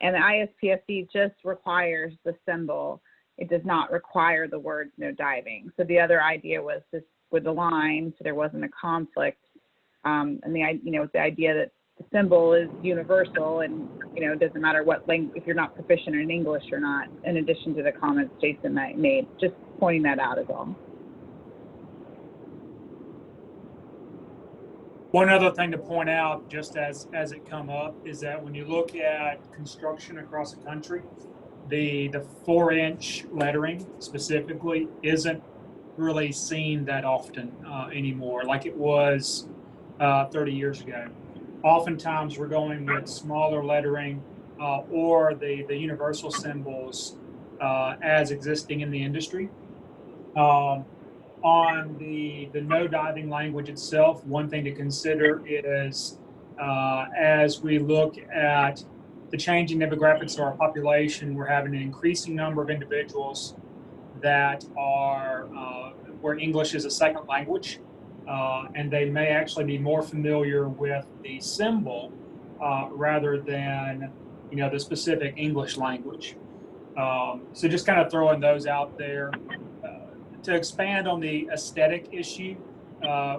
And the ISPSC just requires the symbol. It does not require the words no diving. So the other idea was this with the line, so there wasn't a conflict. And the idea that the symbol is universal and, it doesn't matter what language, if you're not proficient in English or not, in addition to the comments Jason made, just pointing that out is all. One other thing to point out, just as it come up, is that when you look at construction across the country, the 4-inch lettering specifically isn't really seen that often anymore, like it was 30 years ago. Oftentimes we're going with smaller lettering or the universal symbols as existing in the industry. On the no diving language itself, one thing to consider is as we look at the changing demographics of our population, we're having an increasing number of individuals that are where English is a second language, and they may actually be more familiar with the symbol rather than the specific English language. So just kind of throwing those out there. To expand on the aesthetic issue,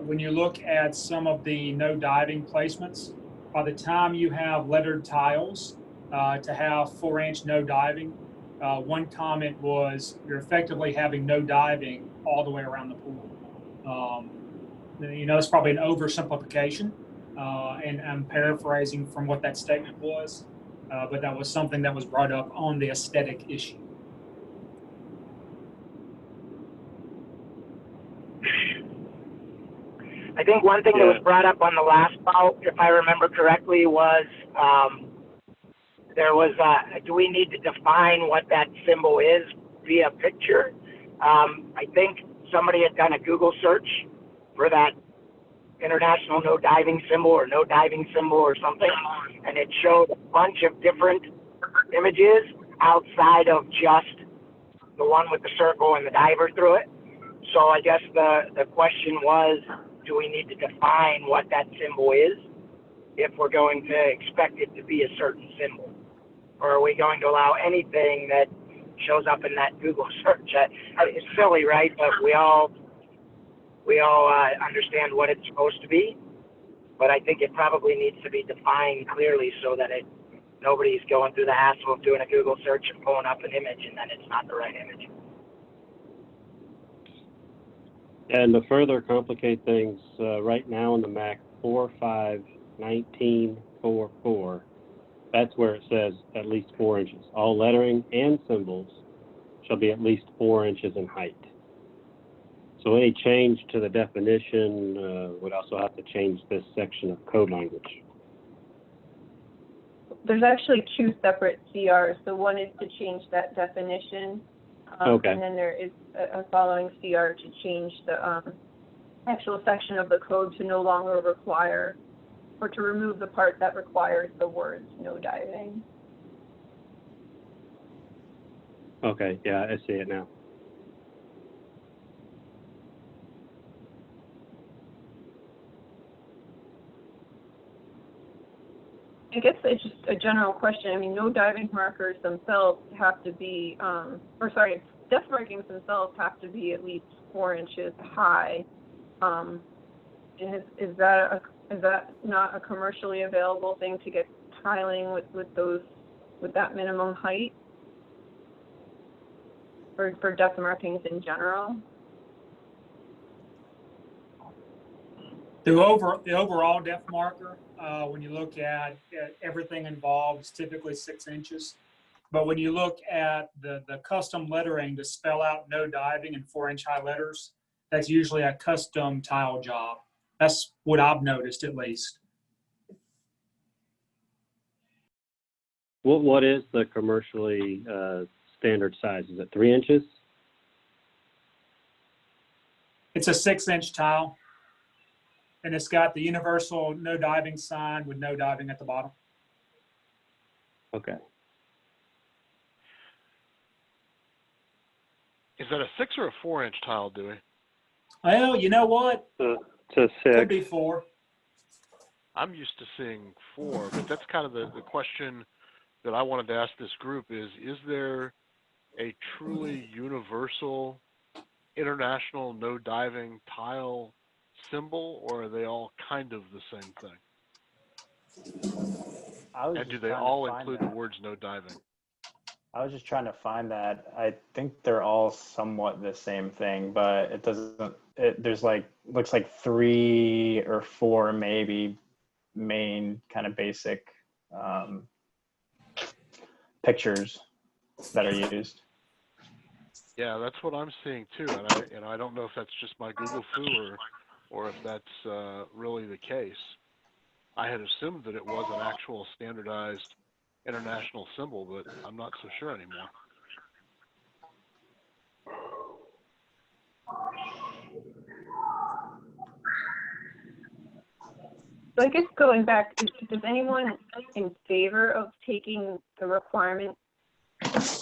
when you look at some of the no diving placements, by the time you have lettered tiles to have 4-inch no diving, one comment was you're effectively having no diving all the way around the pool. It's probably an oversimplification, and I'm paraphrasing from what that statement was, but that was something that was brought up on the aesthetic issue. I think one thing that was brought up on the last call, if I remember correctly, was do we need to define what that symbol is via picture? I think somebody had done a Google search for that international no diving symbol or no diving symbol or something, and it showed a bunch of different images outside of just the one with the circle and the diver through it. So I guess the question was, do we need to define what that symbol is if we're going to expect it to be a certain symbol? Or are we going to allow anything that shows up in that Google search? It's silly, right? But we all understand what it's supposed to be. But I think it probably needs to be defined clearly so that nobody's going through the hassle of doing a Google search and pulling up an image and then it's not the right image. And to further complicate things, right now in the MAC 451944, that's where it says at least 4 inches. All lettering and symbols shall be at least 4 inches in height. So any change to the definition would also have to change this section of code language. There's actually 2 separate CRs. So one is to change that definition. Okay. And then there is a following CR to change the actual section of the code to no longer require, or to remove the part that requires the words no diving. Okay, yeah, I see it now. I guess it's just a general question. I mean, no diving markers themselves have to be, depth markings themselves have to be at least 4 inches high. Is that not a commercially available thing to get tiling with that minimum height for depth markings in general? The overall depth marker, when you look at everything involved, is typically 6 inches. But when you look at the custom lettering to spell out no diving in 4-inch high letters, that's usually a custom tile job. That's what I've noticed, at least. What is the commercially standard size? Is it 3 inches? It's a 6-inch tile, and it's got the universal no diving sign with no diving at the bottom. Okay. Is that a 6 or a 4-inch tile, Dewey? Well, you know what? It's a Could 6. be 4. I'm used to seeing 4, but that's kind of the question that I wanted to ask this group is there a truly universal international no diving tile symbol, or are they all kind of the same thing? And do they all include the words no diving? I was just trying to find that. I think they're all somewhat the same thing, but it doesn't, there's like, looks like 3 or 4 maybe main kind of basic pictures that are used. Yeah, that's what I'm seeing too, and I don't know if that's just my Google foo or if that's really the case. I had assumed that it was an actual standardized international symbol, but I'm not so sure anymore. So I guess going back, is anyone in favor of taking the requirement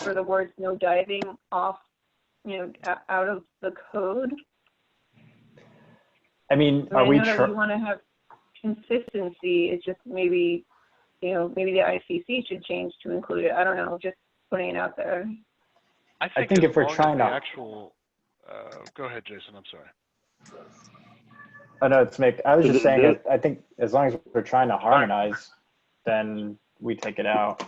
for the words no diving off, out of the code? I mean, I know that we want to have consistency. It's just maybe, maybe the ICC should change to include it. I don't know, just putting it out there. I think if we're trying to go ahead, Jason. I'm sorry. Oh no, it's Mick. I was just saying. I think as long as we're trying to harmonize, then we take it out.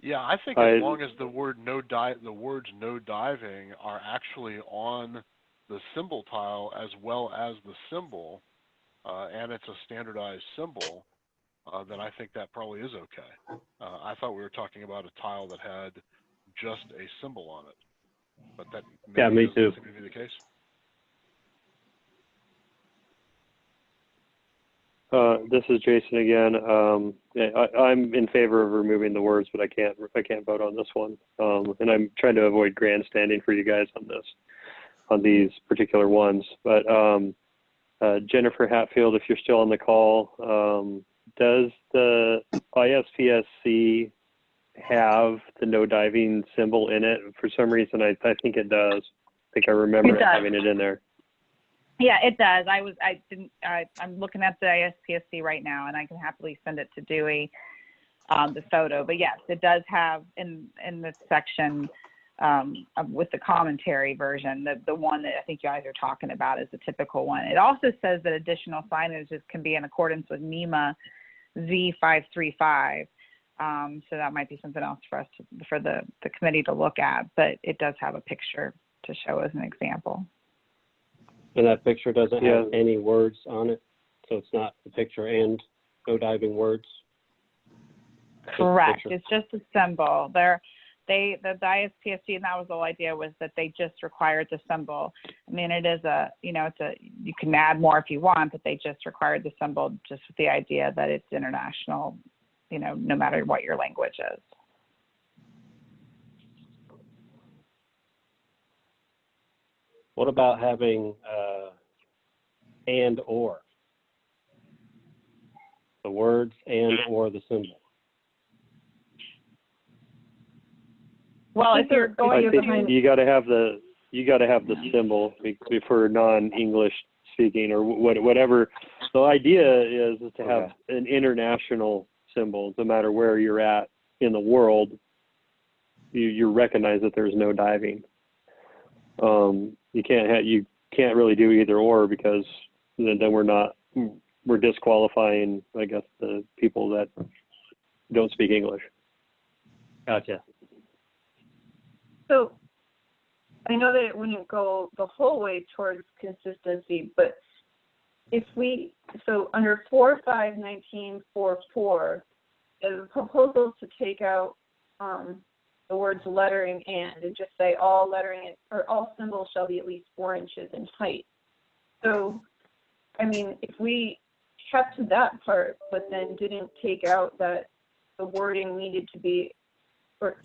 Yeah, I think as long as the words no diving are actually on the symbol tile as well as the symbol, and it's a standardized symbol, then I think that probably is okay. I thought we were talking about a tile that had just a symbol on it, but that maybe doesn't seem to be the case. This is Jason again. I'm in favor of removing the words, but I can't vote on this one. And I'm trying to avoid grandstanding for you guys on these particular ones. But Jennifer Hatfield, if you're still on the call, does the ISPSC have the no diving symbol in it? For some reason, I think it does. I think I remember having it in there. Yeah, it does. I'm looking at the ISPSC right now, and I can happily send it to Dewey, the photo. But yes, it does have in this section with the commentary version, the one that I think you guys are talking about is the typical one. It also says that additional signages can be in accordance with NEMA Z535. So that might be something else for the committee to look at. But it does have a picture to show as an example. And that picture doesn't have any words on it, so it's not the picture and no diving words. Correct. It's just a symbol. The ISPSC, and that was the whole idea, was that they just required the symbol. I mean, it is you can add more if you want, but they just required the symbol just with the idea that it's international, no matter what your language is. What about having and or? The words and or the symbol. Well, if you're going behind, you got to have the symbol for non-English speaking or whatever. The idea is to have an international symbol, no matter where you're at in the world. You recognize that there's no diving. You can't really do either or, because then we're disqualifying, I guess, the people that don't speak English. Gotcha. So I know that it wouldn't go the whole way towards consistency, but so under 451944, a proposal to take out the words lettering and just say all lettering or all symbols shall be at least 4 inches in height. So, I mean, if we kept to that part, but then didn't take out that the wording needed to be, or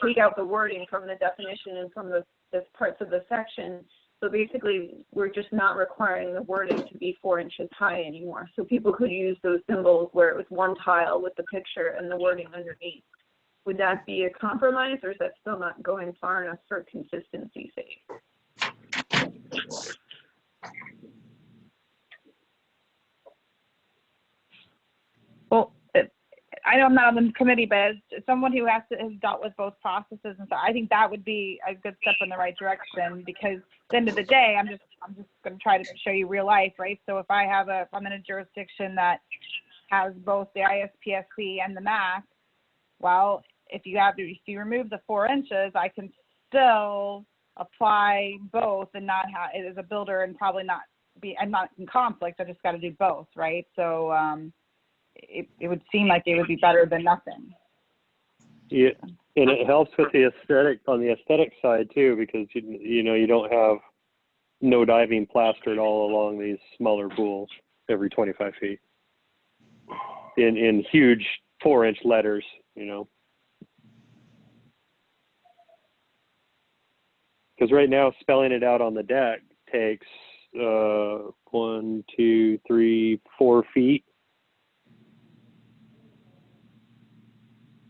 take out the wording from the definition and from the parts of the section. So basically, we're just not requiring the wording to be 4 inches high anymore. So people could use those symbols where it was one tile with the picture and the wording underneath. Would that be a compromise, or is that still not going far enough for consistency's sake? Well, I know I'm not on the committee, but as someone who has dealt with both processes and so, I think that would be a good step in the right direction, because at the end of the day, I'm just going to try to show you real life, right? So if I'm in a jurisdiction that has both the ISPSC and the MAC, well, if you remove the 4 inches, I can still apply both and not have it as a builder and probably not be, I'm not in conflict. I just got to do both, right? So it would seem like it would be better than nothing. Yeah, and it helps with the aesthetic on the aesthetic side too, because you don't have no diving plastered all along these smaller pools every 25 feet in huge 4-inch letters, Because right now, spelling it out on the deck takes 1, 2, 3, 4 feet.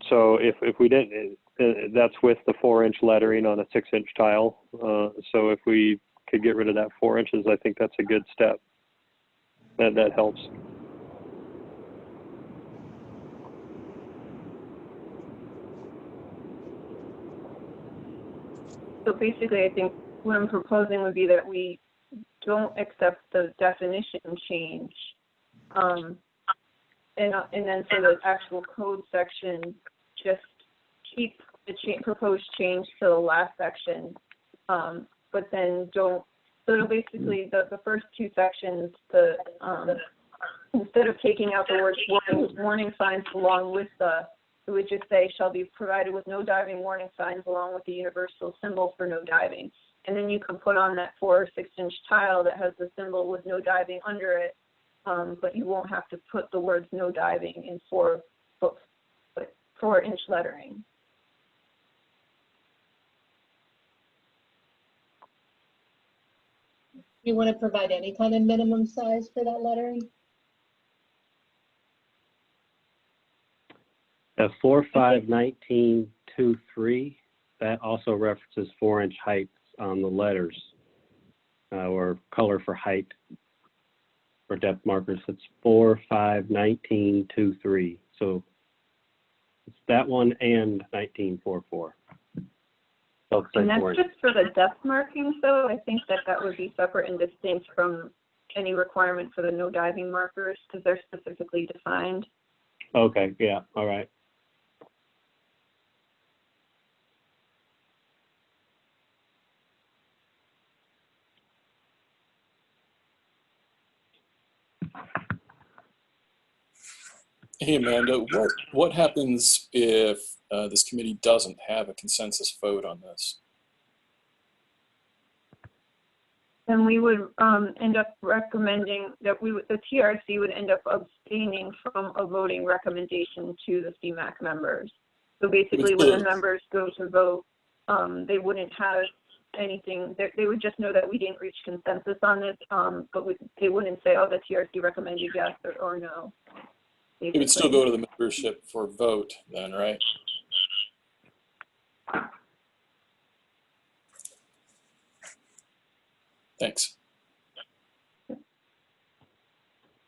So if we didn't, that's with the 4-inch lettering on a 6-inch tile. So if we could get rid of that 4 inches, I think that's a good step. That helps. So basically, I think what I'm proposing would be that we don't accept the definition change. And then for the actual code section, just keep the proposed change to the last section, but then don't. So basically, the first 2 sections, instead of taking out the words warning signs along with it would just say shall be provided with no diving warning signs along with the universal symbol for no diving. And then you can put on that 4 or 6-inch tile that has the symbol with no diving under it, but you won't have to put the words no diving in 4-inch lettering. You want to provide any kind of minimum size for that lettering? 451923, that also references 4-inch heights on the letters, or color for height for depth markers. It's 451923. So it's that one and 1944. And that's just for the depth markings, though. I think that would be separate and distinct from any requirement for the no diving markers, because they're specifically defined. Okay, yeah, all right. Hey, Amanda, what happens if this committee doesn't have a consensus vote on this? Then we would end up recommending that the TRC would end up abstaining from a voting recommendation to the CMAC members. So basically, when the members go to vote, they wouldn't have anything. They would just know that we didn't reach consensus on this, but they wouldn't say, oh, the TRC recommended yes or no. It would still go to the membership for vote then, right? Thanks.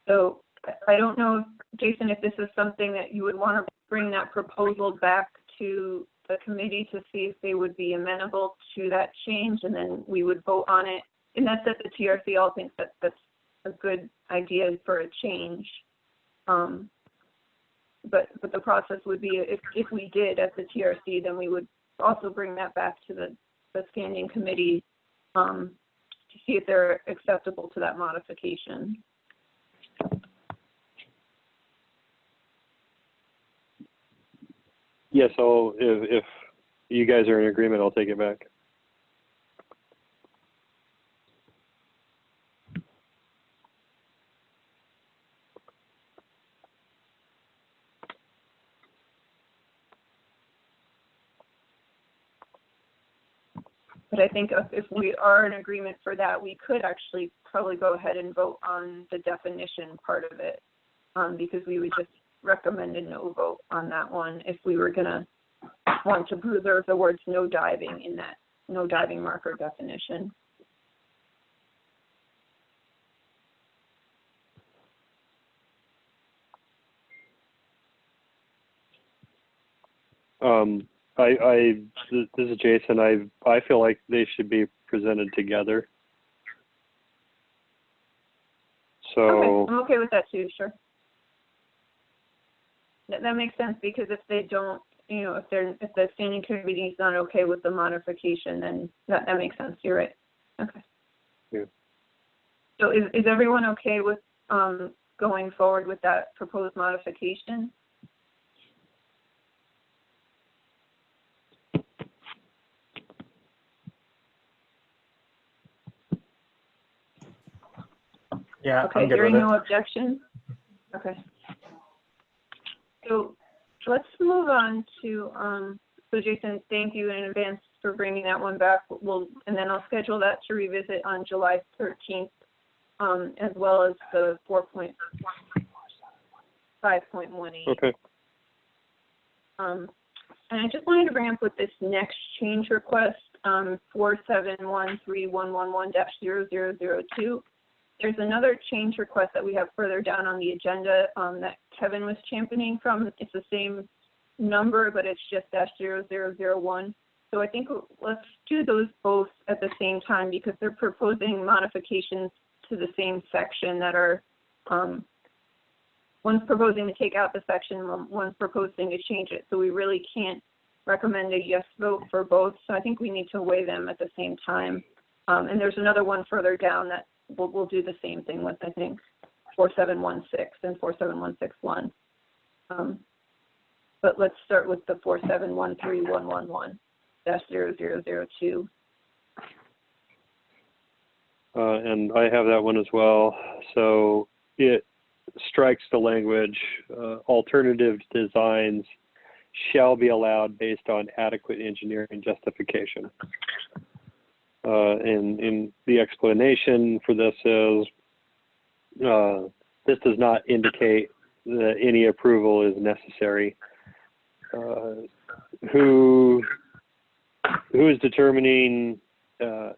So I don't know, Jason, if this is something that you would want to bring that proposal back to the committee to see if they would be amenable to that change, and then we would vote on it. And that's that the TRC all thinks that that's a good idea for a change. But the process would be if we did at the TRC, then we would also bring that back to the standing committee to see if they're acceptable to that modification. Yes, if you guys are in agreement, I'll take it back. But I think if we are in agreement for that, we could actually probably go ahead and vote on the definition part of it, because we would just recommend a no vote on that one if we were going to want to preserve the words no diving in that no diving marker definition. This is Jason. I feel like they should be presented together. So Okay, I'm okay with that too, sure. That makes sense, because if they don't, you know, if the standing committee is not okay with the modification, then that makes sense. You're right. Okay. Yeah. So is everyone okay with going forward with that proposed modification? Yeah, Okay, I'm good hearing with it. no objections. Okay. So let's move on to, so Jason, thank you in advance for bringing that one back. And then I'll schedule that to revisit on July 13th, as well as the 4.5.18. okay. And I just wanted to bring up with this next change request, 4713111-0002. There's another change request that we have further down on the agenda that Kevin was championing from. It's the same number, but it's just -0001. So I think let's do those both at the same time, because they're proposing modifications to the same section that are, one's proposing to take out the section, one's proposing to change it. So we really can't recommend a yes vote for both. So I think we need to weigh them at the same time. And there's another one further down that we'll do the same thing with, I think, 4716 and 47161. But let's start with the 4713111-0002. And I have that one as well. So it strikes the language, alternative designs shall be allowed based on adequate engineering justification. And the explanation for this is, this does not indicate that any approval is necessary. Who is determining that,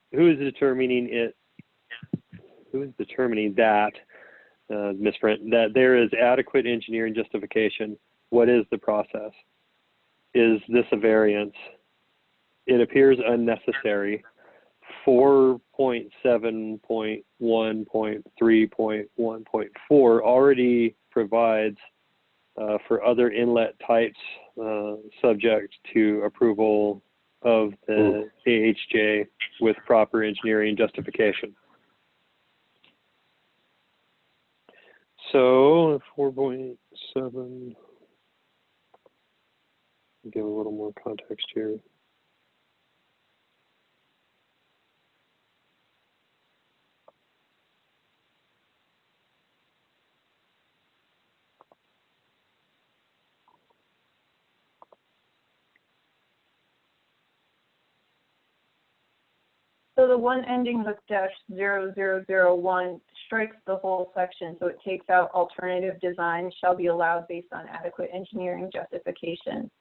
Ms. Brent, that there is adequate engineering justification? What is the process? Is this a variance? It appears unnecessary. 4.7.1.3.1.4 already provides for other inlet types subject to approval of the AHJ with proper engineering justification. So 4.7, give a little more context here. So the one ending with -0001 strikes the whole section, so it takes out alternative design shall be allowed based on adequate engineering justification.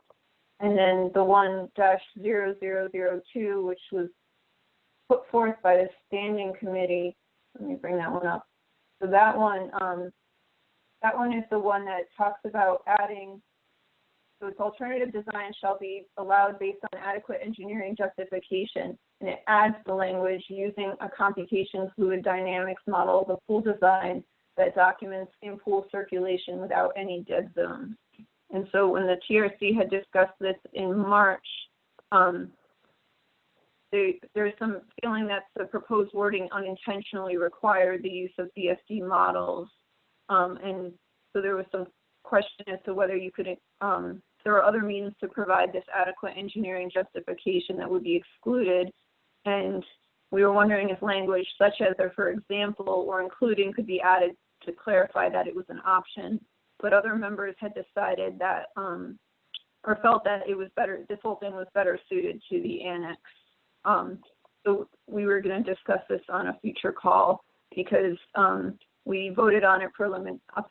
And then the one -0002, which was put forth by the standing committee, let me bring that one up. So that one is the one that talks about adding, so it's alternative design shall be allowed based on adequate engineering justification. And it adds the language using a computation fluid dynamics model of the pool design that documents in-pool circulation without any dead zones. And so when the TRC had discussed this in March, there's some feeling that the proposed wording unintentionally required the use of BSD models. And so there was some question as to whether you could there are other means to provide this adequate engineering justification that would be excluded. And we were wondering if language such as, or for example, or including could be added to clarify that it was an option. But other members had decided that, or felt that it was better, this whole thing was better suited to the annex. So we were going to discuss this on a future call because we voted on it,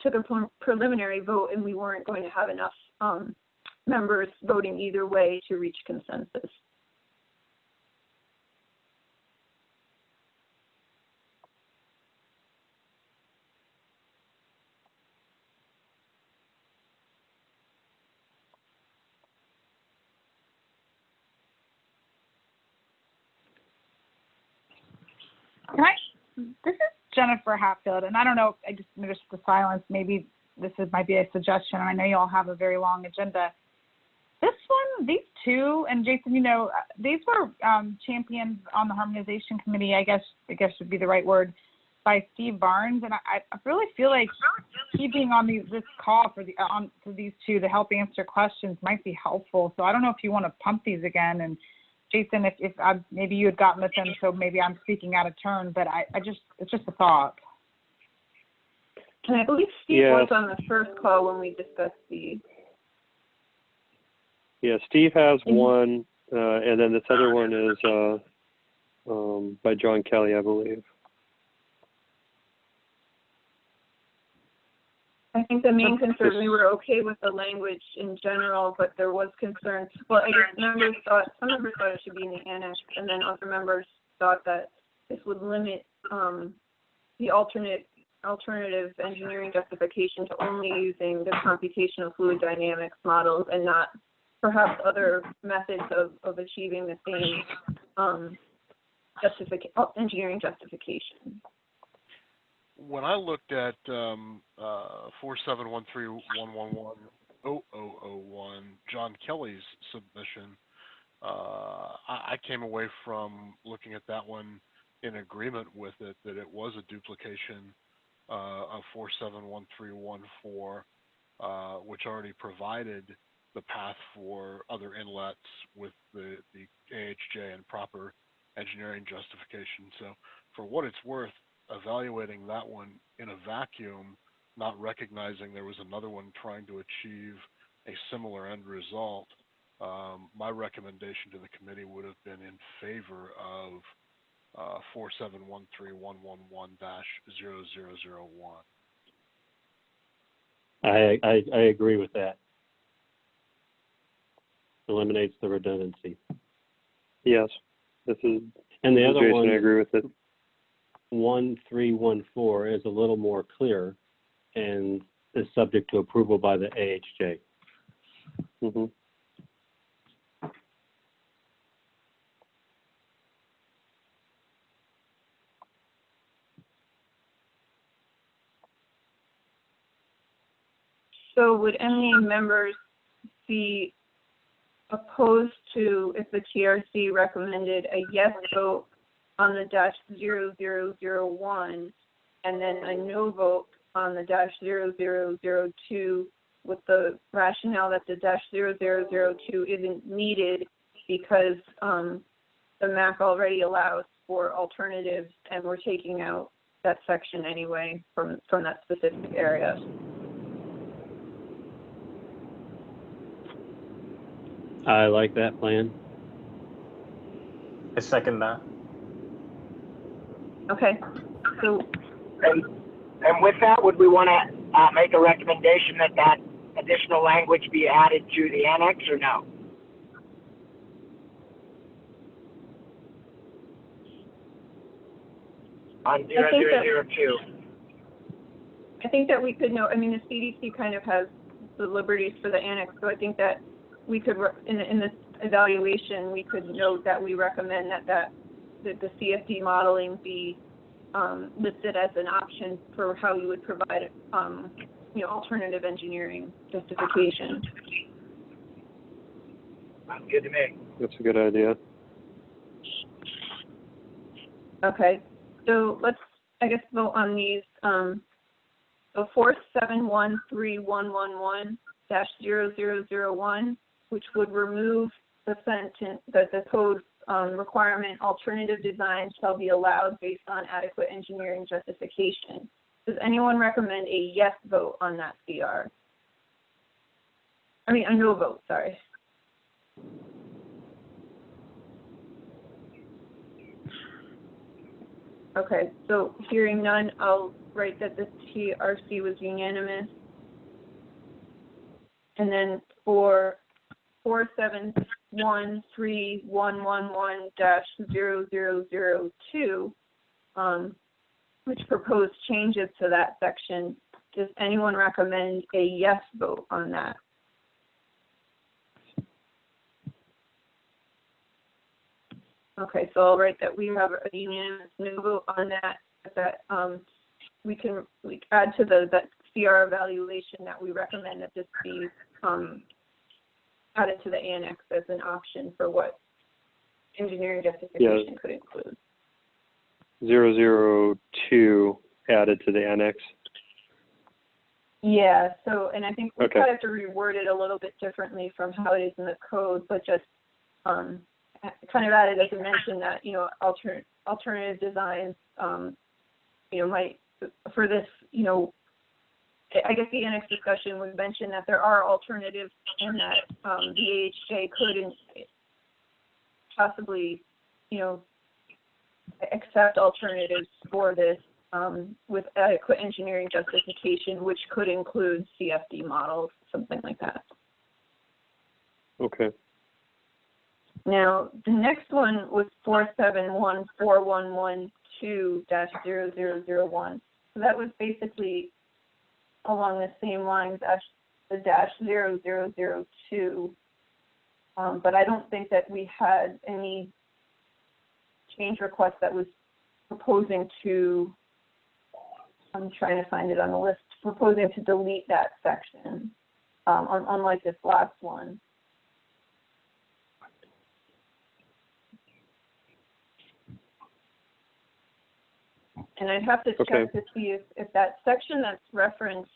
took a preliminary vote, and we weren't going to have enough members voting either way to reach consensus. This is Jennifer Hatfield, and I don't know, I just noticed the silence. Maybe might be a suggestion. I know you all have a very long agenda. This one, these two, and Jason, these were championed on the harmonization committee, I guess would be the right word, by Steve Barnes, and I really feel like he being on this call for these two to help answer questions might be helpful. So I don't know if you want to pump these again, and Jason, if maybe you had gotten with them, so maybe I'm speaking out of turn, but it's just a thought. And I believe Steve was on the first call when we discussed these. Yeah, Steve has one, and then this other one is by John Kelly, I believe. I think the main concern, we were okay with the language in general, but there was concern. Well, I guess some members thought it should be in the annex, and then other members thought that this would limit the alternative engineering justification to only using the computational fluid dynamics models and not perhaps other methods of achieving the same engineering justification. When I looked at 471311100001, John Kelly's submission, I came away from looking at that one in agreement with it, that it was a duplication of 471314, which already provided the path for other inlets with the AHJ and proper engineering justification. So for what it's worth, evaluating that one in a vacuum, not recognizing there was another one trying to achieve a similar end result, my recommendation to the committee would have been in favor of 47131111-0001. I agree with that. Eliminates the redundancy. Yes, this is. And the other Jason, one, I agree with it. 1314 is a little more clear and is subject to approval by the AHJ. Mm-hmm. So would any members be opposed to if the TRC recommended a yes vote on the -0001 and then a no vote on the -0002 with the rationale that the -0002 isn't needed because the MAC already allows for alternatives and we're taking out that section anyway from that specific area? I like that plan. I second that. Okay, so. And with that, would we want to make a recommendation that additional language be added to the annex or no? On 0002. I think that we could know, I mean, the CDC kind of has the liberties for the annex, so I think that we could, in this evaluation, we could note that we recommend that the CFD modeling be listed as an option for how you would provide, alternative engineering justification. Sounds good to me. That's a good idea. Okay, so let's, I guess, vote on these. So 47131111, -0001, which would remove the sentence that the code requirement alternative design shall be allowed based on adequate engineering justification. Does anyone recommend a yes vote on that CR? I mean, a no vote, sorry. Okay, so hearing none, I'll write that the TRC was unanimous. And then for 4713111-0002, which proposed changes to that section, does anyone recommend a yes vote on that? Okay, so I'll write that we have a unanimous no vote on that. We add to the CR evaluation that we recommend that this be added to the annex as an option for what engineering justification could include. 002 added to the annex. Yeah, so, and I think we probably have to reword it a little bit differently from how it is in the code, but just kind of added as a mention that, you know, alternative designs, you know, might, for this, you know, I guess the annex discussion would mention that there are alternatives and that the AHJ could possibly, you know, accept alternatives for this with adequate engineering justification, which could include CFD models, something like that. Okay. Now, the next one was 4714112-0001. So that was basically along the same lines as the -0002. But I don't think that we had any change request that was proposing to, I'm trying to find it on the list, proposing to delete that section, unlike this last one. And I'd have to check to see if that section that's referenced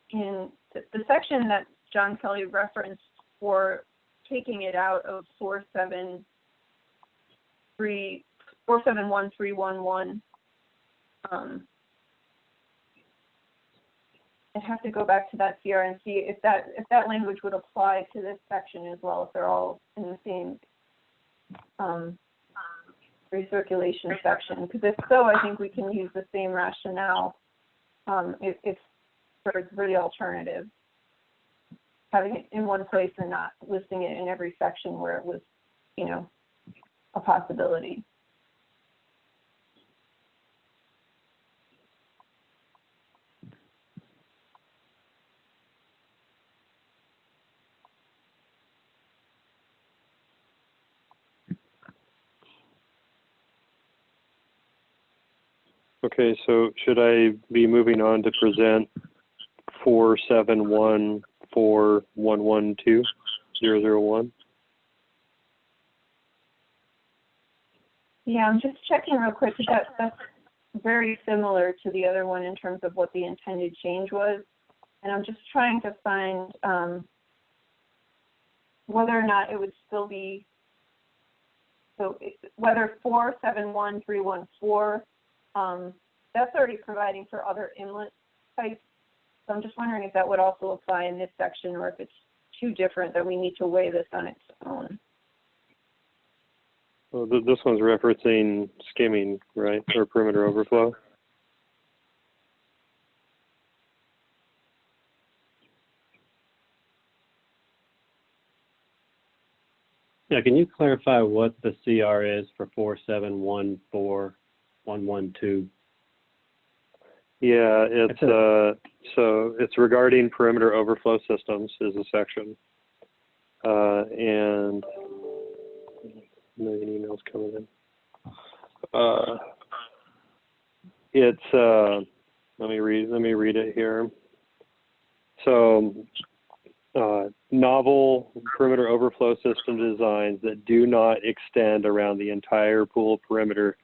in the section that John Kelly referenced for taking it out of 471.311. I'd have to go back to that CR and see if that language would apply to this section as well, if they're all in the same recirculation section. Because if so, I think we can use the same rationale if for the alternative, having it in one place and not listing it in every section where it was, you know, a possibility. Okay, so should I be moving on to present 4714112-001? Yeah, I'm just checking real quick. That's very similar to the other one in terms of what the intended change was. And I'm just trying to find whether or not it would still be, so whether 471.314, that's already providing for other inlet types. So I'm just wondering if that would also apply in this section or if it's too different that we need to weigh this on its own. Well, this one's referencing skimming, right, or perimeter overflow? Yeah, can you clarify what the CR is for 4714112? Yeah, it's so it's regarding perimeter overflow systems is a section, and a million emails coming in. It's let me read it here. So novel perimeter overflow system designs that do not extend around the entire pool perimeter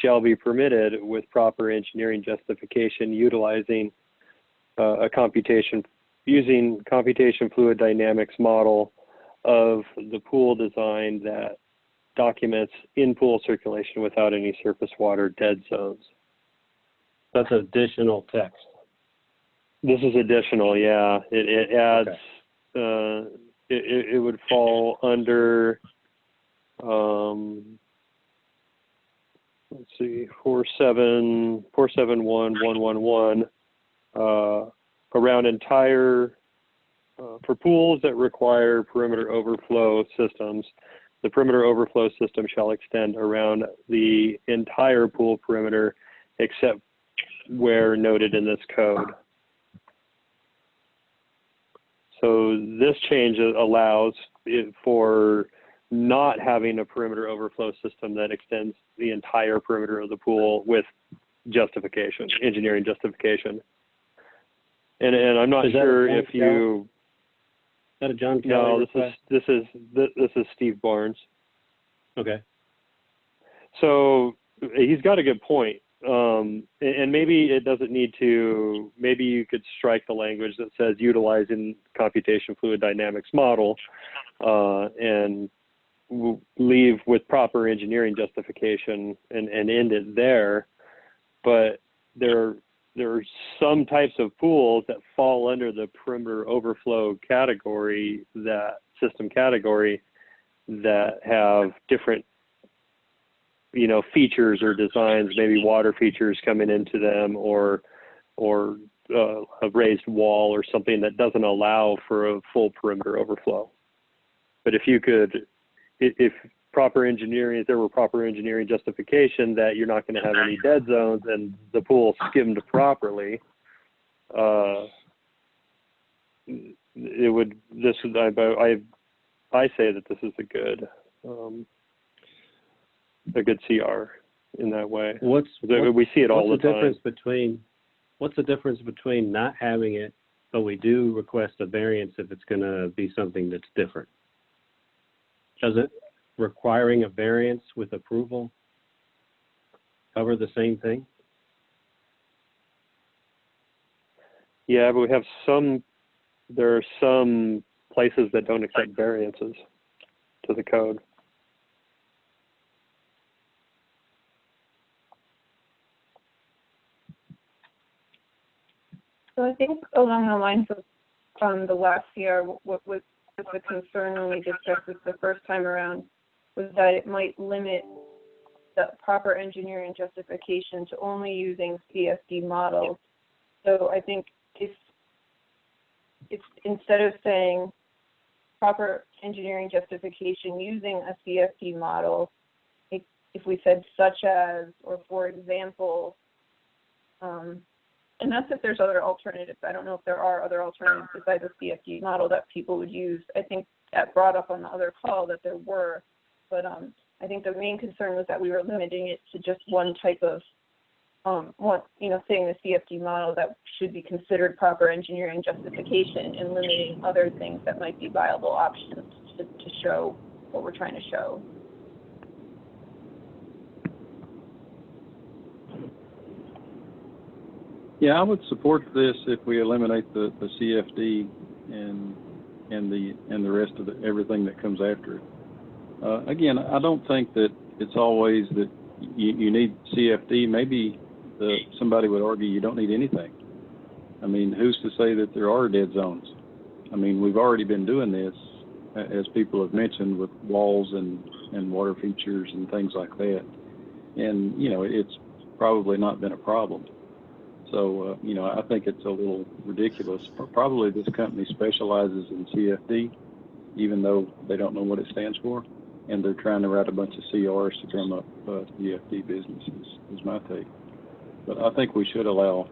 shall be permitted with proper engineering justification utilizing a computation using computation fluid dynamics model of the pool design that documents in-pool circulation without any surface water dead zones. That's additional text. This is additional, yeah. It adds, okay. It would fall under, let's see, 4711111, around entire, for pools that require perimeter overflow systems, the perimeter overflow system shall extend around the entire pool perimeter except where noted in this code. So this change allows it for not having a perimeter overflow system that extends the entire perimeter of the pool with justification, engineering justification. And I'm not sure if you. Is that a John Kelly? No, this is Steve Barnes. Okay. So he's got a good point. And maybe it doesn't need to, maybe you could strike the language that says utilizing computation fluid dynamics model and leave with proper engineering justification and end it there. But there are some types of pools that fall under the perimeter overflow category, that system category, that have different features or designs, maybe water features coming into them, or a raised wall or something that doesn't allow for a full perimeter overflow. But if proper engineering, if there were proper engineering justification that you're not going to have any dead zones and the pool skimmed properly, it would. I say that this is a good CR in that way. We see it all the time. What's the difference between not having it, but we do request a variance if it's going to be something that's different? Does it requiring a variance with approval cover the same thing? Yeah, but there are some places that don't accept variances to the code. So I think along the lines of from the last year, what was the concern when we discussed this the first time around was that it might limit the proper engineering justification to only using CFD models. So I think if instead of saying proper engineering justification using a CFD model, if we said such as, or for example, and that's if there's other alternatives. I don't know if there are other alternatives besides the CFD model that people would use. I think that brought up on the other call that there were, but I think the main concern was that we were limiting it to just one type of, saying the CFD model that should be considered proper engineering justification and limiting other things that might be viable options to show what we're trying to show. Yeah, I would support this if we eliminate the CFD and the rest of everything that comes after it. Again, I don't think that it's always that you need CFD. Maybe somebody would argue you don't need anything. I mean, who's to say that there are dead zones? I mean, we've already been doing this, as people have mentioned, with walls and water features and things like that. And, it's probably not been a problem. So, I think it's a little ridiculous. Probably this company specializes in CFD, even though they don't know what it stands for. And they're trying to write a bunch of CRs to drum up CFD businesses, is my take. But I think we should allow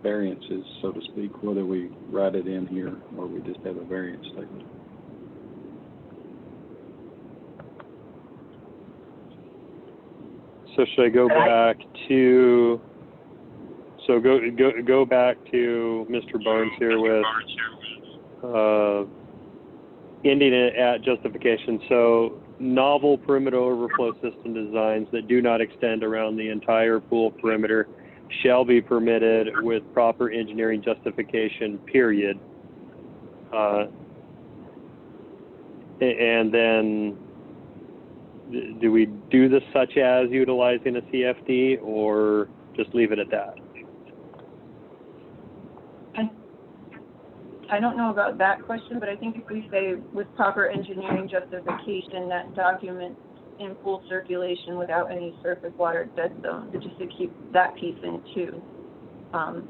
variances, so to speak, whether we write it in here or we just have a variance statement. So should I go back to? So go back to Mr. Barnes here with ending it at justification. So novel perimeter overflow system designs that do not extend around the entire pool perimeter shall be permitted with proper engineering justification, period. And then do we do the such as utilizing a CFD or just leave it at that? I don't know about that question, but I think if we say with proper engineering justification, that document in full circulation without any surface water dead zone, just to keep that piece in too.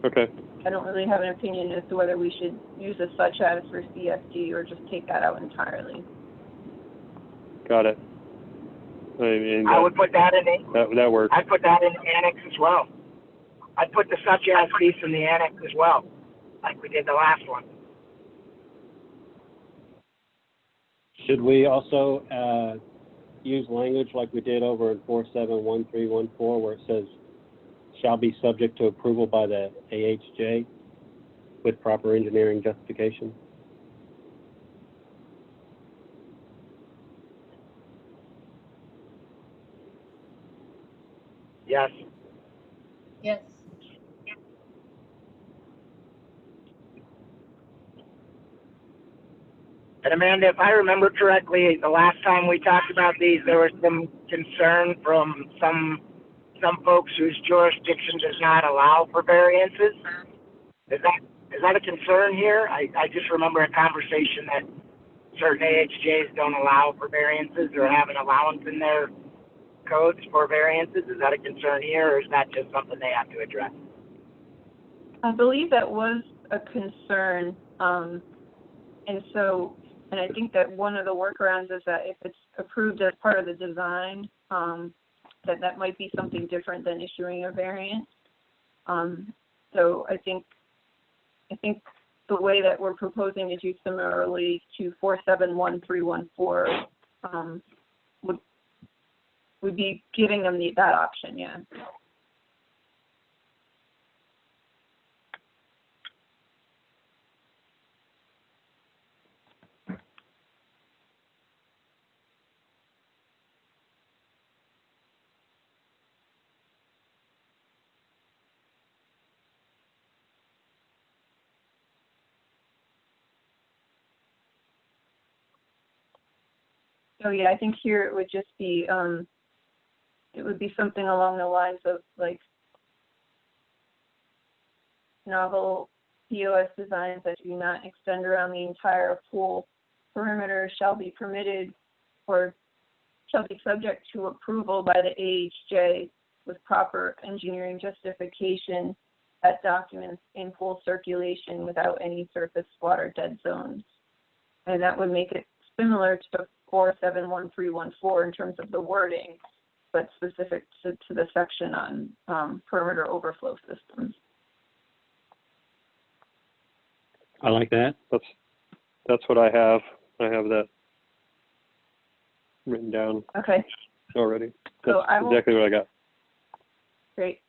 Okay. I don't really have an opinion as to whether we should use a such as for CFD or just take that out entirely. Got it. I mean, I would put that in that works. I'd put that in the annex as well. I'd put the such as piece in the annex as well, like we did the last one. Should we also use language like we did over in 471314 where it says shall be subject to approval by the AHJ with proper engineering justification? Yes. Yes. And Amanda, if I remember correctly, the last time we talked about these, there was some concern from some folks whose jurisdiction does not allow for variances. Is that a concern here? I just remember a conversation that certain AHJs don't allow for variances or have an allowance in their codes for variances. Is that a concern here, or is that just something they have to address? I believe that was a concern, and I think that one of the workarounds is that if it's approved as part of the design, that might be something different than issuing a variance. So I think the way that we're proposing to do similarly to 471314 would be giving them that option, yeah. So yeah, I think here it would just be it would be something along the lines of like novel POS designs that do not extend around the entire pool perimeter shall be permitted or shall be subject to approval by the AHJ with proper engineering justification that documents in full circulation without any surface water dead zones. And that would make it similar to 471314 in terms of the wording, but specific to the section on perimeter overflow systems. I like that. That's what I have. I have that written down. Okay. Already. So That's exactly what I got. Great.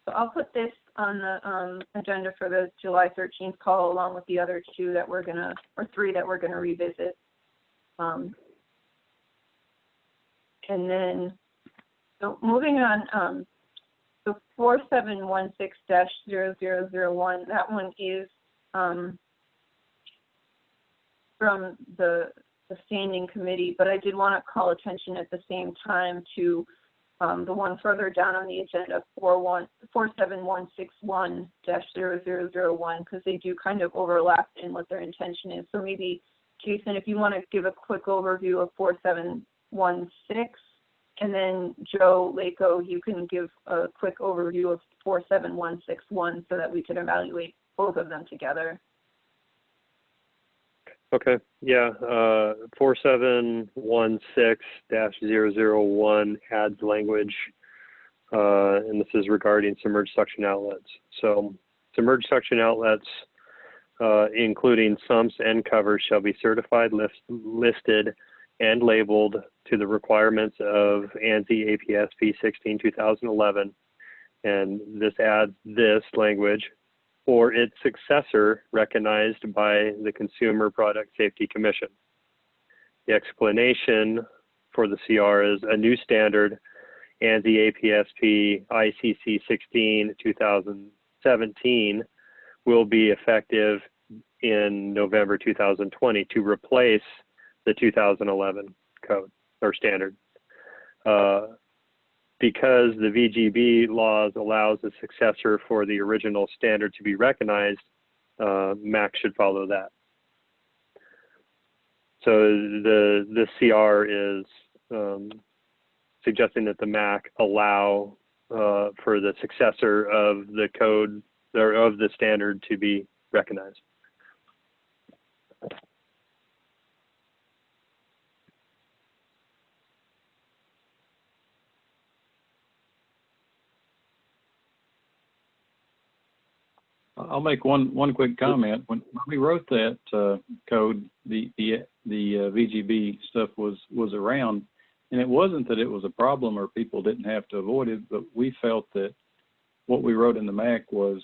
So I'll put this on the agenda for the July 13th call, along with the other two that we're gonna, or three that we're gonna revisit. And then, so moving on, so 4716-0001, that one is from the standing committee, but I did want to call attention at the same time to the one further down on the agenda, 47161-0001, because they do kind of overlap in what their intention is. So maybe, Jason, if you want to give a quick overview of 4716, and then Joe Lako, you can give a quick overview of 47161 so that we can evaluate both of them together. Okay, yeah, 4716-001 adds language, and this is regarding submerged suction outlets. So submerged suction outlets, including sumps and covers, shall be certified, listed, and labeled to the requirements of ANSI APS P16-2011. And this adds this language, or its successor recognized by the Consumer Product Safety Commission. The explanation for the CR is a new standard ANSI APSP ICC 16 2017 will be effective in November 2020 to replace the 2011 code or standard. Because the VGB laws allows a successor for the original standard to be recognized, MAC should follow that. So the CR is suggesting that the MAC allow for the successor of the code or of the standard to be recognized. I'll make one quick comment. When we wrote that code, the VGB stuff was around, and it wasn't that it was a problem or people didn't have to avoid it, but we felt that what we wrote in the MAC was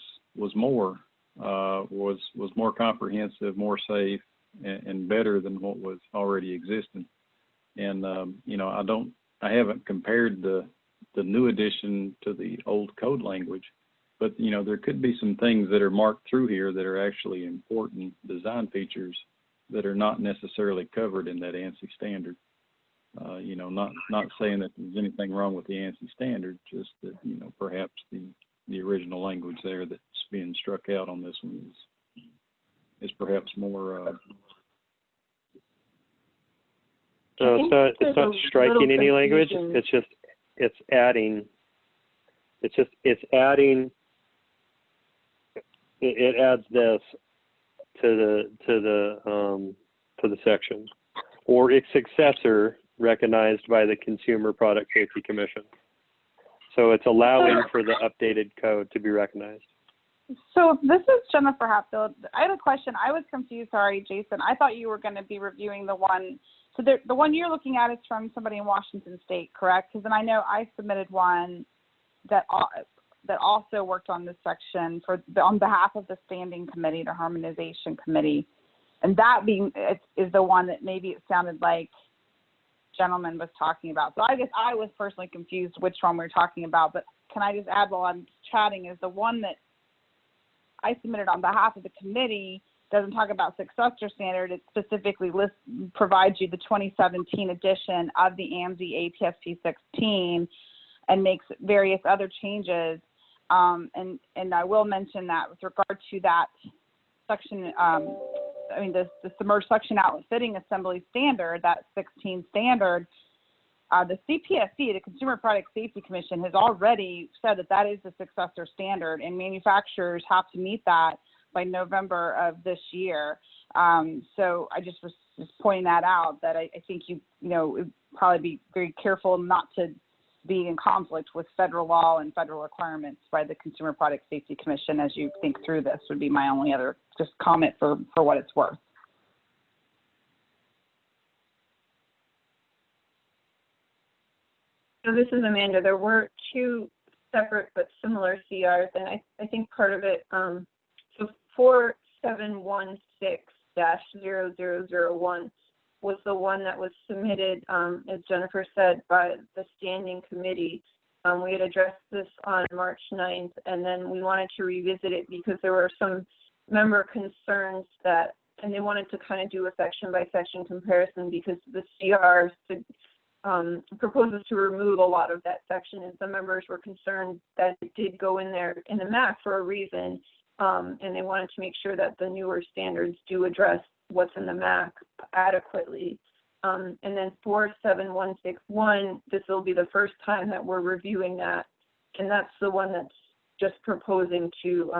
more comprehensive, more safe, and better than what was already existing. And you know, I haven't compared the new edition to the old code language. But, you know, there could be some things that are marked through here that are actually important design features that are not necessarily covered in that ANSI standard. You know, not saying that there's anything wrong with the ANSI standard, just that, you know, perhaps the original language there that's being struck out on this one is perhaps more. No, it's not striking any language. It's adding. It adds this to the section, or its successor recognized by the Consumer Product Safety Commission. So it's allowing for the updated code to be recognized. So this is Jennifer Hatfield. I had a question. I was confused. Sorry, Jason. I thought you were going to be reviewing the one. So the one you're looking at is from somebody in Washington State, correct? Because then I know I submitted one that also worked on this section on behalf of the standing committee, the harmonization committee, and that is the one that maybe it sounded like gentleman was talking about. So I guess I was personally confused which one we're talking about. But can I just add while I'm chatting is the one that I submitted on behalf of the committee doesn't talk about successor standard. It specifically provides you the 2017 edition of the ANSI APSP 16 and makes various other changes. And I will mention that with regard to that section, the submerged suction outlet fitting assembly standard, that 16 standard, the CPSC, the Consumer Product Safety Commission, has already said that is the successor standard, and manufacturers have to meet that by November of this year. So I just was pointing that out, that I think you would probably be very careful not to be in conflict with federal law and federal requirements by the Consumer Product Safety Commission as you think through this, would be my only other just comment for what it's worth. So this is Amanda. There were two separate but similar CRs, and I think part of it, so 4716-0001 was the one that was submitted, as Jennifer said, by the standing committee. We had addressed this on March 9th, and then we wanted to revisit it because there were some member concerns and they wanted to kind of do a section by section comparison because the CR proposes to remove a lot of that section, and some members were concerned that it did go in there in the MAC for a reason, and they wanted to make sure that the newer standards do address what's in the MAC adequately. And then 47161, this will be the first time that we're reviewing that, and that's the one that's just proposing to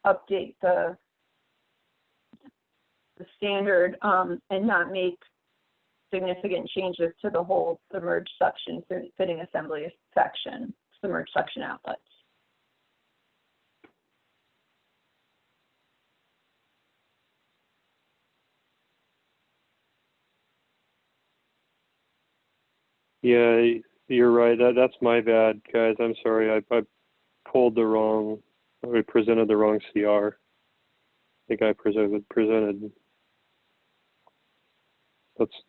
update the standard and not make significant changes to the whole submerged suction fitting assembly section, submerged suction outlets. Yeah, you're right. That's my bad, guys. I'm sorry. I presented the wrong CR. I think I presented.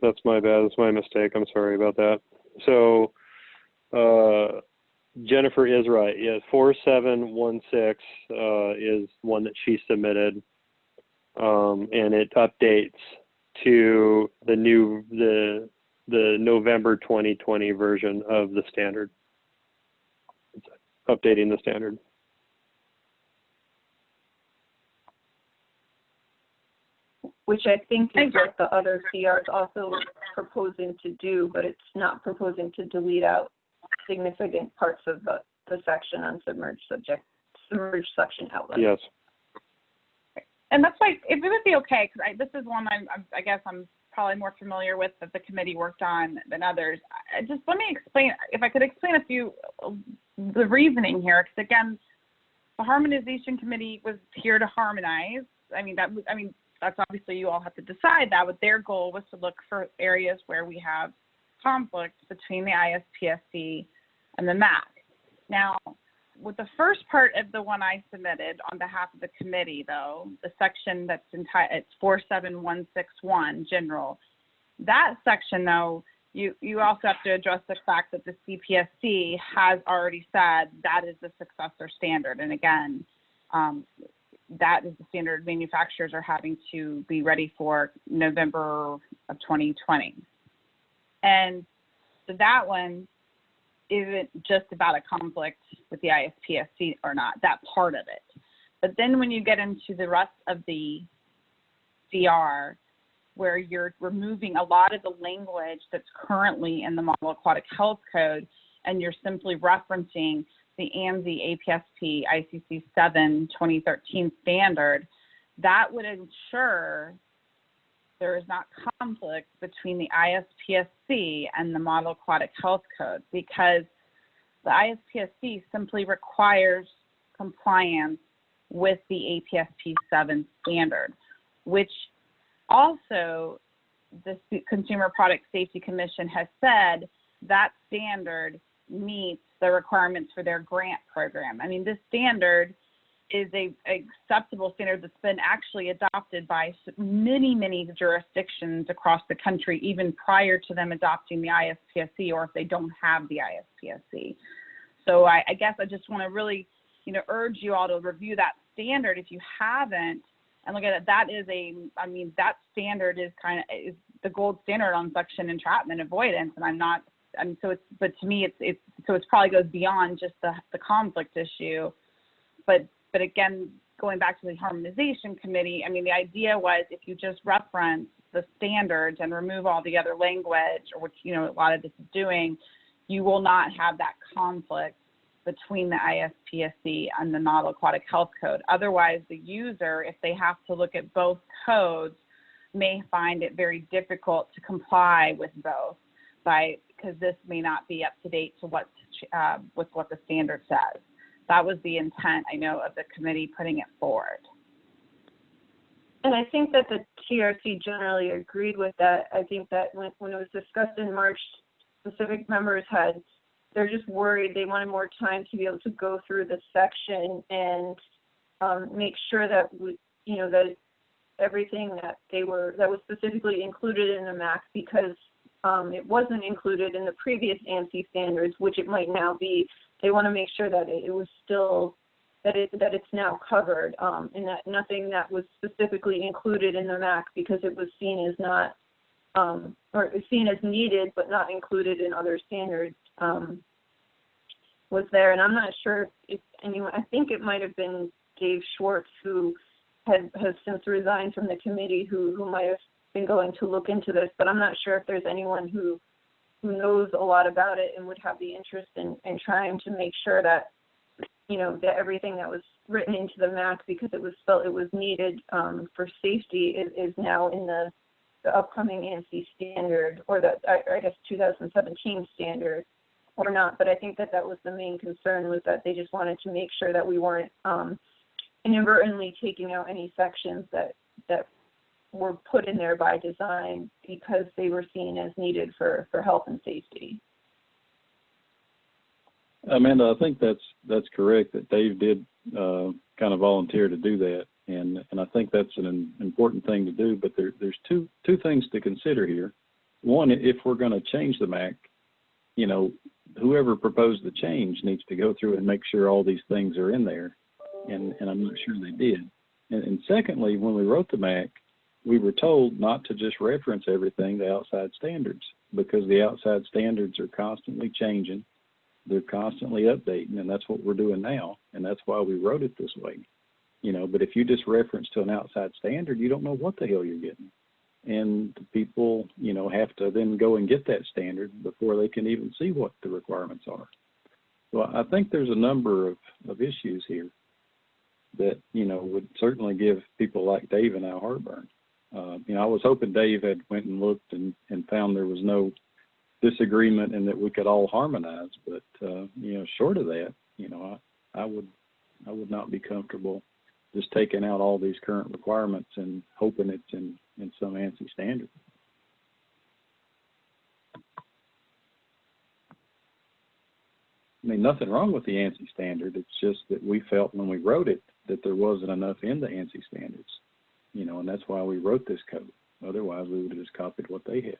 That's my bad. That's my mistake. I'm sorry about that. So Jennifer is right. Yes, 4716 is one that she submitted, and it updates to the November 2020 version of the standard. It's updating the standard. Which I think is what the other CR is also proposing to do, but it's not proposing to delete out significant parts of the section on submerged suction outlet. Yes. And that's why, if it would be okay, because this is one I guess I'm probably more familiar with that the committee worked on than others. Just let me explain, if I could explain a few, the reasoning here, because again, the harmonization committee was here to harmonize. That's obviously you all have to decide that, but their goal was to look for areas where we have conflict between the ISPSC and the MAC. Now, with the first part of the one I submitted on behalf of the committee, though, the section that's it's 47161 general, that section, though, you also have to address the fact that the CPSC has already said that is the successor standard. And again, that is the standard manufacturers are having to be ready for November of 2020. And so that one isn't just about a conflict with the ISPSC or not, that part of it. But then when you get into the rest of the CR, where you're removing a lot of the language that's currently in the Model Aquatic Health Code, and you're simply referencing the ANSI APSP ICC 7 2013 standard, that would ensure there is not conflict between the ISPSC and the Model Aquatic Health Code, because the ISPSC simply requires compliance with the APSP 7 standard, which also the Consumer Product Safety Commission has said that standard meets the requirements for their grant program. I mean, this standard is a acceptable standard that's been actually adopted by many, many jurisdictions across the country, even prior to them adopting the ISPSC, or if they don't have the ISPSC. So I guess I just want to really, urge you all to review that standard if you haven't, and look at it. That is that standard is is the gold standard on suction entrapment avoidance, and but to me, it probably goes beyond just the conflict issue. But again, going back to the harmonization committee, the idea was if you just reference the standards and remove all the other language, or which, a lot of this is doing, you will not have that conflict between the ISPSC and the Model Aquatic Health Code. Otherwise, the user, if they have to look at both codes, may find it very difficult to comply with both, because this may not be up to date to with what the standard says. That was the intent, I know, of the committee putting it forward. And I think that the TRC generally agreed with that. I think that when it was discussed in March, specific members they're just worried. They wanted more time to be able to go through the section and make sure that that everything that was specifically included in the MAC, because it wasn't included in the previous ANSI standards, which it might now be. They want to make sure that it was still, that it's now covered, and that nothing that was specifically included in the MAC, because it was seen as not, or seen as needed but not included in other standards, was there. And I'm not sure if anyone, I think it might have been Dave Schwartz, who has since resigned from the committee, who might have been going to look into this, but I'm not sure if there's anyone who knows a lot about it and would have the interest in trying to make sure that, that everything that was written into the MAC, because it was felt it was needed for safety, is now in the upcoming ANSI standard, or I guess 2017 standard, or not. But I think that was the main concern, was that they just wanted to make sure that we weren't inadvertently taking out any sections that were put in there by design, because they were seen as needed for health and safety. Amanda, I think that's correct, that Dave did kind of volunteer to do that, and I think that's an important thing to do. But there's two things to consider here. One, if we're going to change the MAC, you know, whoever proposed the change needs to go through and make sure all these things are in there. And I'm not sure they did. And secondly, when we wrote the MAC, we were told not to just reference everything to outside standards, because the outside standards are constantly changing. They're constantly updating, and that's what we're doing now. And that's why we wrote it this way. You know, but if you just reference to an outside standard, you don't know what the hell you're getting. And people, you know, have to then go and get that standard before they can even see what the requirements are. So I think there's a number of issues here that, you know, would certainly give people like Dave and I heartburn. You know, I was hoping Dave had went and looked and found there was no disagreement and that we could all harmonize. But, you know, short of that, you know, I would not be comfortable just taking out all these current requirements and hoping it's in some ANSI standard. I mean, nothing wrong with the ANSI standard. It's just that we felt when we wrote it that there wasn't enough in the ANSI standards, you know, and that's why we wrote this code. Otherwise, we would have just copied what they had.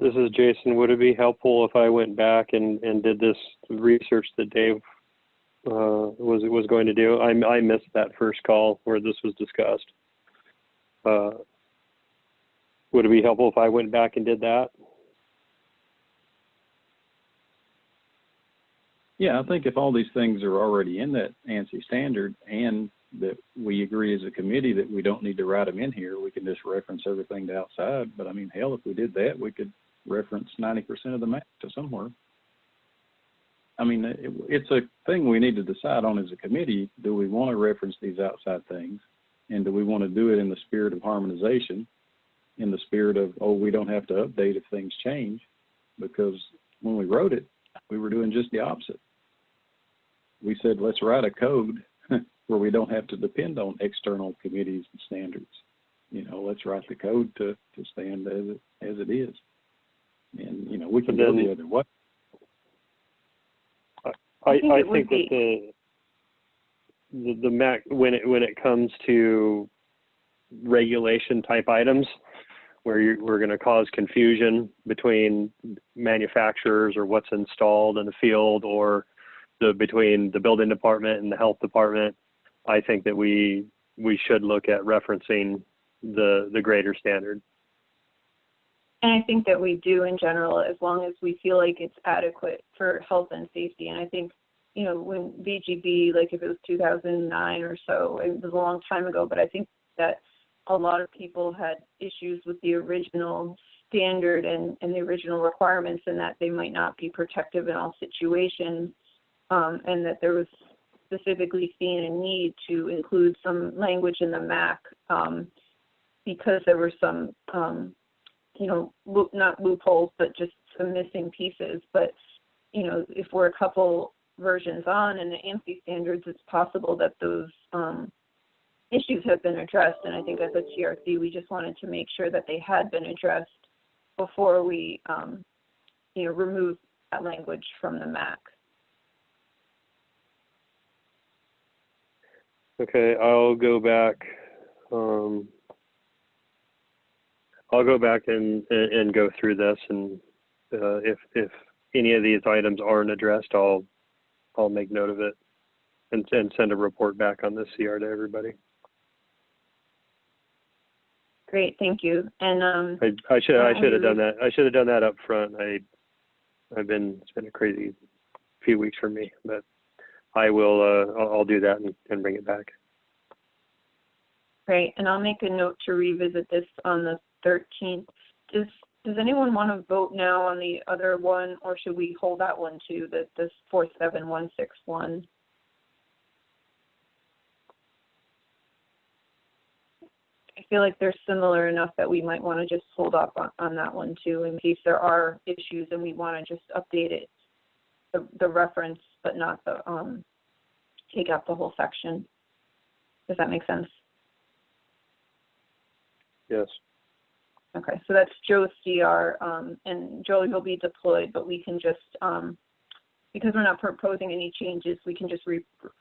This is Jason. Would it be helpful if I went back and did this research that Dave was going to do? I missed that first call where this was discussed. Would it be helpful if I went back and did that? Yeah, I think if all these things are already in that ANSI standard and that we agree as a committee that we don't need to write them in here, we can just reference everything to outside. But I mean, hell, if we did that, we could reference 90% of the map to somewhere. I mean, it's a thing we need to decide on as a committee. Do we want to reference these outside things? And do we want to do it in the spirit of harmonization, in the spirit of, oh, we don't have to update if things change? Because when we wrote it, we were doing just the opposite. We said, let's write a code where we don't have to depend on external committees and standards. You know, let's write the code to stand as it is. And, you know, we can go the other way. I think that the MAC, when it comes to regulation type items where we're going to cause confusion between manufacturers or what's installed in the field, or between the building department and the health department, I think that we should look at referencing the greater standard. And I think that we do in general, as long as we feel like it's adequate for health and safety. And I think, you know, when VGB, like if it was 2009 or so, it was a long time ago, but I think that a lot of people had issues with the original standard and the original requirements, and that they might not be protective in all situations, and that there was specifically seen a need to include some language in the MAC because there were some you know, not loopholes, but just some missing pieces. But, you know, if we're a couple versions on in the ANSI standards, it's possible that those issues have been addressed. And I think as a TRC, we just wanted to make sure that they had been addressed before we, you know, remove that language from the MAC. Okay, I'll go back. I'll go back and go through this, and if any of these items aren't addressed, I'll make note of it and send a report back on this CR to everybody. Great, thank you. And I should have done that. I should have done that up front. It's been a crazy few weeks for me, but I will. I'll do that and bring it back. Great, and I'll make a note to revisit this on the 13th. Does anyone want to vote now on the other one, or should we hold that one too, this 47161? I feel like they're similar enough that we might want to just hold up on that one too, in case there are issues and we want to just update it, the reference, but not the take out the whole section. Does that make sense? Yes. Okay, so that's Joe's CR, and Joe, you'll be deployed, but we can just, because we're not proposing any changes, we can just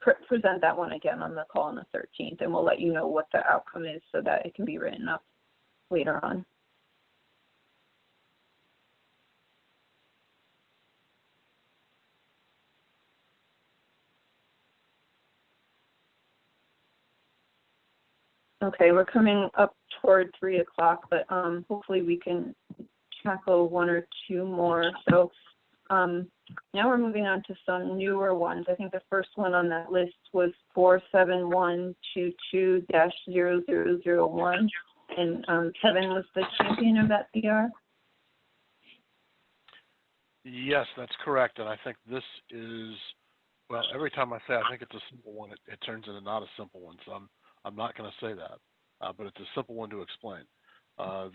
present that one again on the call on the 13th, and we'll let you know what the outcome is so that it can be written up later on. Okay, we're coming up toward 3 o'clock, but hopefully we can tackle one or two more. So now we're moving on to some newer ones. I think the first one on that list was 47122-0001, and Kevin was the champion of that CR. Yes, that's correct. And I think this is, well, every time I say I think it's a simple one, it turns into not a simple one. So I'm not going to say that, but it's a simple one to explain.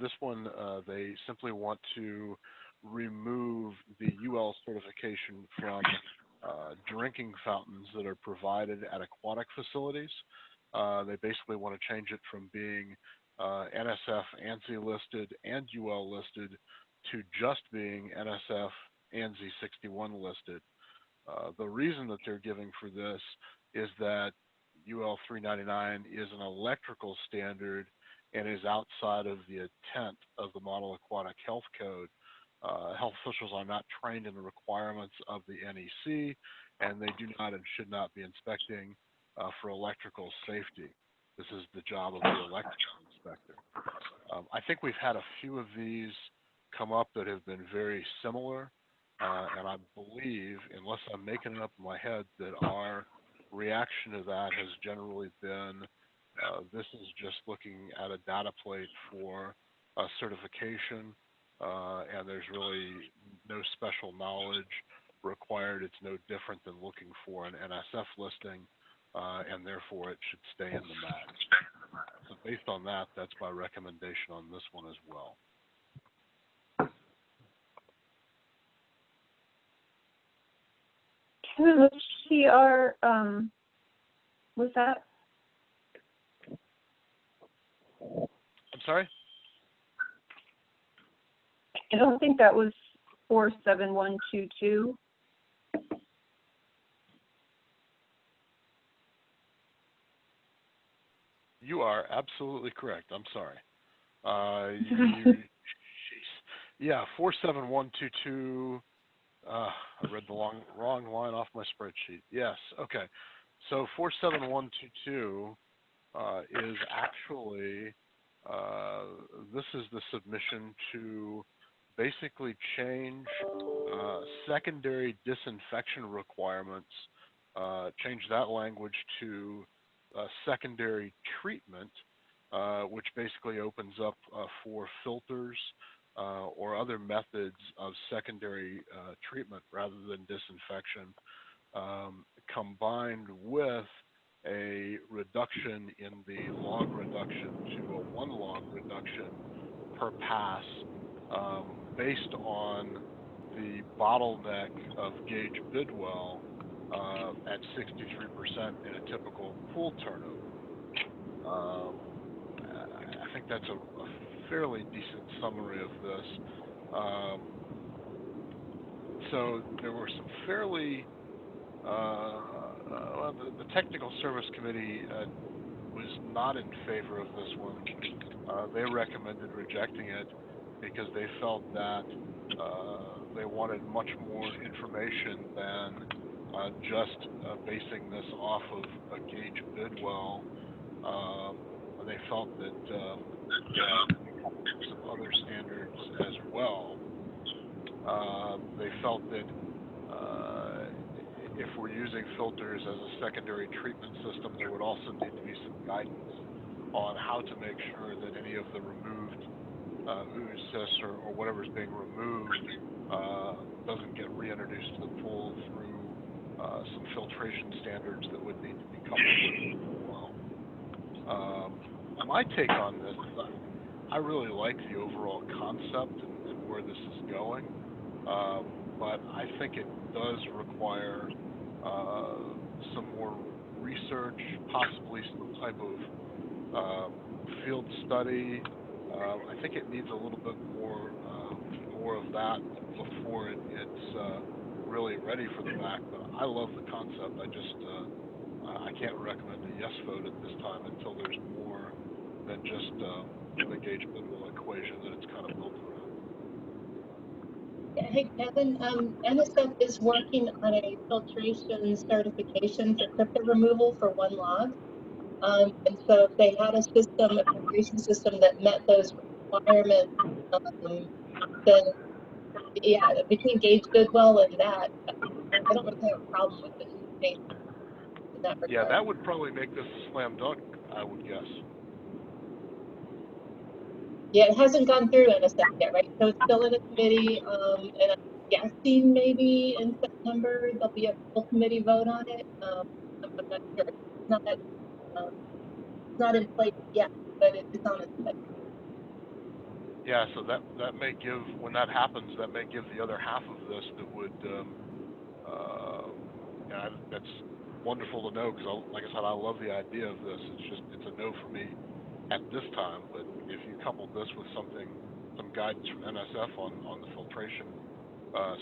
This one, they simply want to remove the UL certification from drinking fountains that are provided at aquatic facilities. They basically want to change it from being NSF, ANSI listed, and UL listed to just being NSF, ANSI 61 listed. The reason that they're giving for this is that UL 399 is an electrical standard and is outside of the intent of the Model Aquatic Health Code. Health officials are not trained in the requirements of the NEC, and they do not and should not be inspecting for electrical safety. This is the job of the electrical inspector. I think we've had a few of these come up that have been very similar, and I believe, unless I'm making it up in my head, that our reaction to that has generally been, this is just looking at a data plate for a certification, and there's really no special knowledge required. It's no different than looking for an NSF listing, and therefore it should stay in the MAC. So based on that, that's my recommendation on this one as well. Which CR was that? I'm sorry? I don't think that was 47122. You are absolutely correct. I'm sorry. Yeah, 47122. I read the wrong line off my spreadsheet. Yes. Okay. So 47122 is actually this is the submission to basically change secondary disinfection requirements. Change that language to secondary treatment, which basically opens up for filters or other methods of secondary treatment rather than disinfection, combined with a reduction in the log reduction to a 1 log reduction per pass based on the bottleneck of gauge bidwell at 63% in a typical pool turnover. I think that's a fairly decent summary of this. So there were some fairly, well, the Technical Service Committee was not in favor of this one. They recommended rejecting it because they felt that they wanted much more information than just basing this off of a gauge bidwell. They felt that some other standards as well. They felt that if we're using filters as a secondary treatment system, there would also need to be some guidance on how to make sure that any of the removed ooze, cysts, or whatever's being removed doesn't get reintroduced to the pool through some filtration standards that would need to be coupled with it as well. My take on this is I really like the overall concept and where this is going, but I think it does require some more research, possibly some type of field study I think it needs a little bit more of that before it's really ready for the MAC. But I love the concept. I can't recommend a yes vote at this time until there's more than just the gauge Bidwell equation that it's kind of built around. Hey, Kevin, NSF is working on a filtration certification for crypto removal for one log. And so if they had a system, a filtration system that met those requirements, then yeah, between Gauge Bidwell and that, I don't really have a problem with it in that regard. Yeah, that would probably make this a slam dunk, I would guess. Yeah, it hasn't gone through NSF yet, right? So it's still in a committee, and I'm guessing maybe in September there'll be a full committee vote on it. I'm not sure. It's not in place yet, but it's on its way. Yeah, so that may give, when that happens, that may give the other half of this that would, yeah, that's wonderful to know, because like I said, I love the idea of this. It's a no for me at this time, but if you couple this with some guidance from NSF on the filtration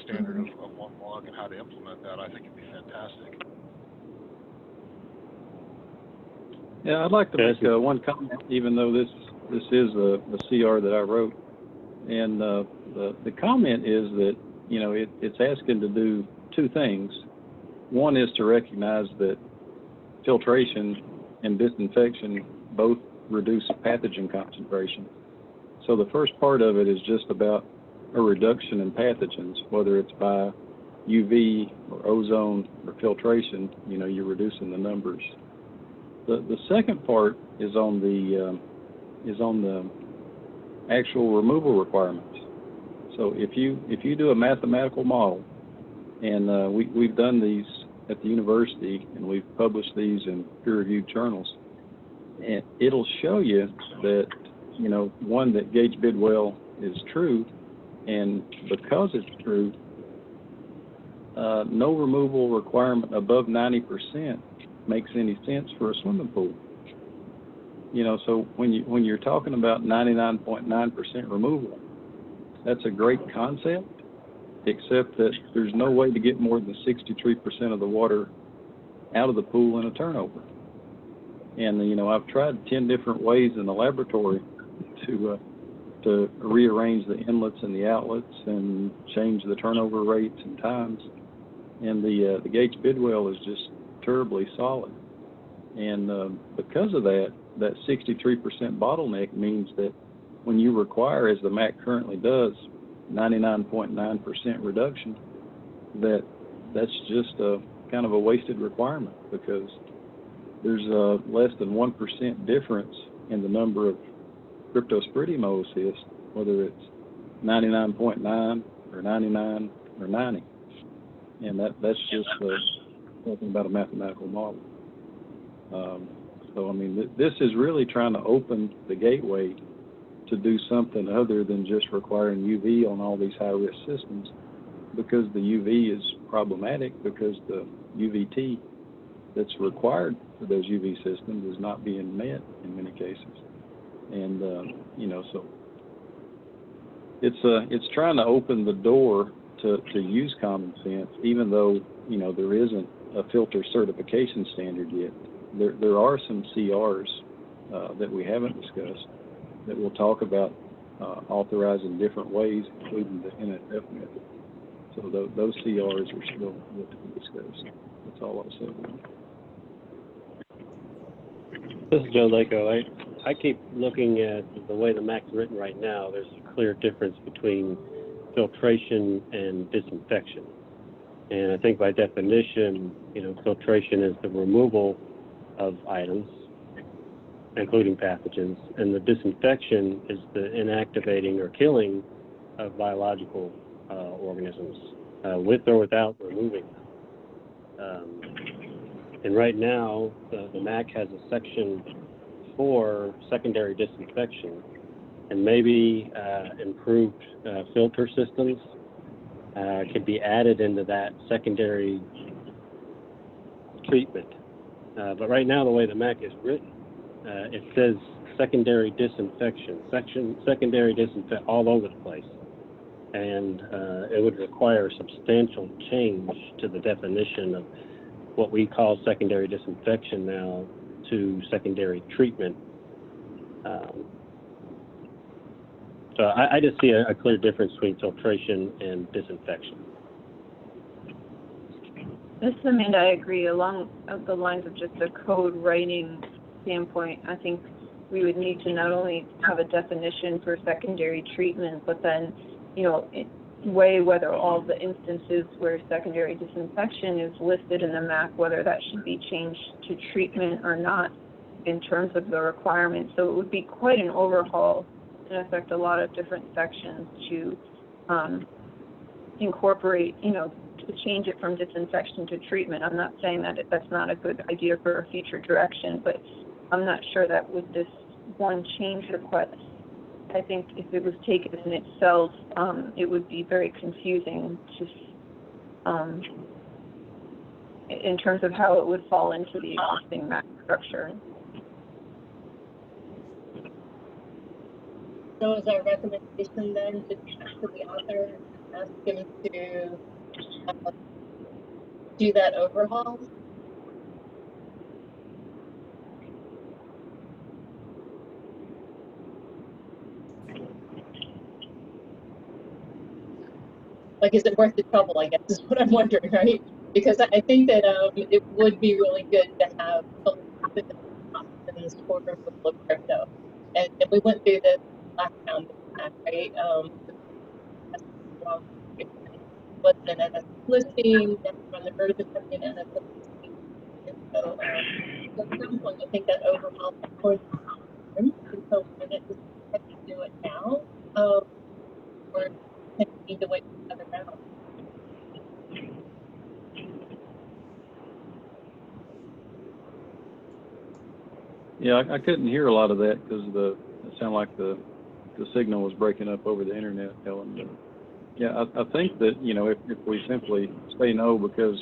standard of one log and how to implement that, I think it'd be fantastic. Yeah, I'd like to make one comment, even though this is the CR that I wrote, and the comment is that, you know, it's asking to do two things. One is to recognize that filtration and disinfection both reduce pathogen concentration. So the first part of it is just about a reduction in pathogens, whether it's by UV or ozone or filtration. You know, you're reducing the numbers. The second part is on the actual removal requirements. So if you do a mathematical model, and we've done these at the university, and we've published these in peer-reviewed journals, and it'll show you that, you know, one, that Gauge Bidwell is true, and because it's true, no removal requirement above 90% makes any sense for a swimming pool. You know, so when you're talking about 99.9% removal, that's a great concept, except that there's no way to get more than 63% of the water out of the pool in a turnover. And, you know, I've tried 10 different ways in the laboratory to rearrange the inlets and the outlets and change the turnover rates and times. And the Gauge Bidwell is just terribly solid. And because of that 63% bottleneck means that when you require, as the MAC currently does, 99.9% reduction, that's just a kind of a wasted requirement, because there's a less than 1% difference in the number of cryptosporidium oocysts, whether it's 99.9 or 99 or 90. And that's just talking about a mathematical model. So, I mean, this is really trying to open the gateway to do something other than just requiring UV on all these high-risk systems, because the UV is problematic, because the UVT that's required for those UV systems is not being met in many cases. And, you know, so it's trying to open the door to use common sense, even though, you know, there isn't a filter certification standard yet. There are some CRs that we haven't discussed that will talk about authorizing different ways, including the NSF method. So those CRs are still yet to be discussed. That's all I'll say. This is Joe Lako. I keep looking at the way the MAC's written right now. There's a clear difference between filtration and disinfection. And I think by definition, you know, filtration is the removal of items, including pathogens, and the disinfection is the inactivating or killing of biological organisms, with or without removing them. And right now, the MAC has a section for secondary disinfection, and maybe improved filter systems could be added into that secondary treatment. But right now, the way the MAC is written, it says secondary disinfection, secondary disinfect all over the place. And it would require a substantial change to the definition of what we call secondary disinfection now to secondary treatment. So I just see a clear difference between filtration and disinfection. This is Amanda. I agree. Along the lines of just a code writing standpoint, I think we would need to not only have a definition for secondary treatment, but then, you know, weigh whether all the instances where secondary disinfection is listed in the MAC, whether that should be changed to treatment or not in terms of the requirements. So it would be quite an overhaul and affect a lot of different sections to incorporate, you know, to change it from disinfection to treatment. I'm not saying that that's not a good idea for a future direction, but I'm not sure that with this one change request, I think if it was taken in itself, it would be very confusing in terms of how it would fall into the existing MAC structure. So is our recommendation then to ask the author, ask him to do that overhaul? Like, is it worth the trouble, I guess, is what I'm wondering, right? Because I think that it would be really good to have in this courtroom with crypto. And we went through this last round, right? Was an NS listing, on the verge of becoming an NS listing. And so at some point, I think that overhaul for and so when it just have to do it now, or need to wait for another round. Yeah, I couldn't hear a lot of that because it sounded like the signal was breaking up over the internet, Helen. But yeah, I think that, you know, if we simply say no because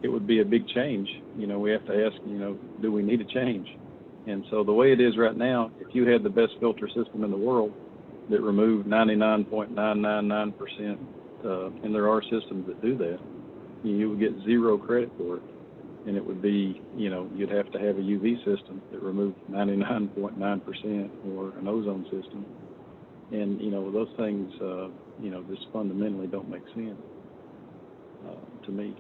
it would be a big change, you know, we have to ask, you know, do we need a change? And so the way it is right now, if you had the best filter system in the world that removed 99.999%, and there are systems that do that, you would get zero credit for it. And it would be, you know, you'd have to have a UV system that removed 99.9% or an ozone system. And, you know, those things, you know, just fundamentally don't make sense to me.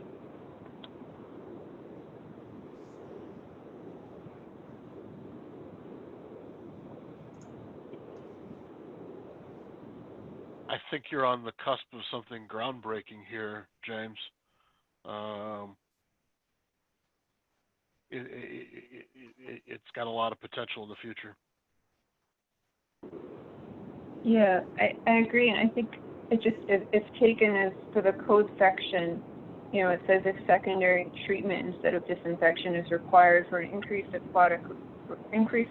I think you're on the cusp of something groundbreaking here, James. It's got a lot of potential in the future. Yeah, I agree, and I think it just if taken as for the code section, you know, it says if secondary treatment instead of disinfection is required for an increased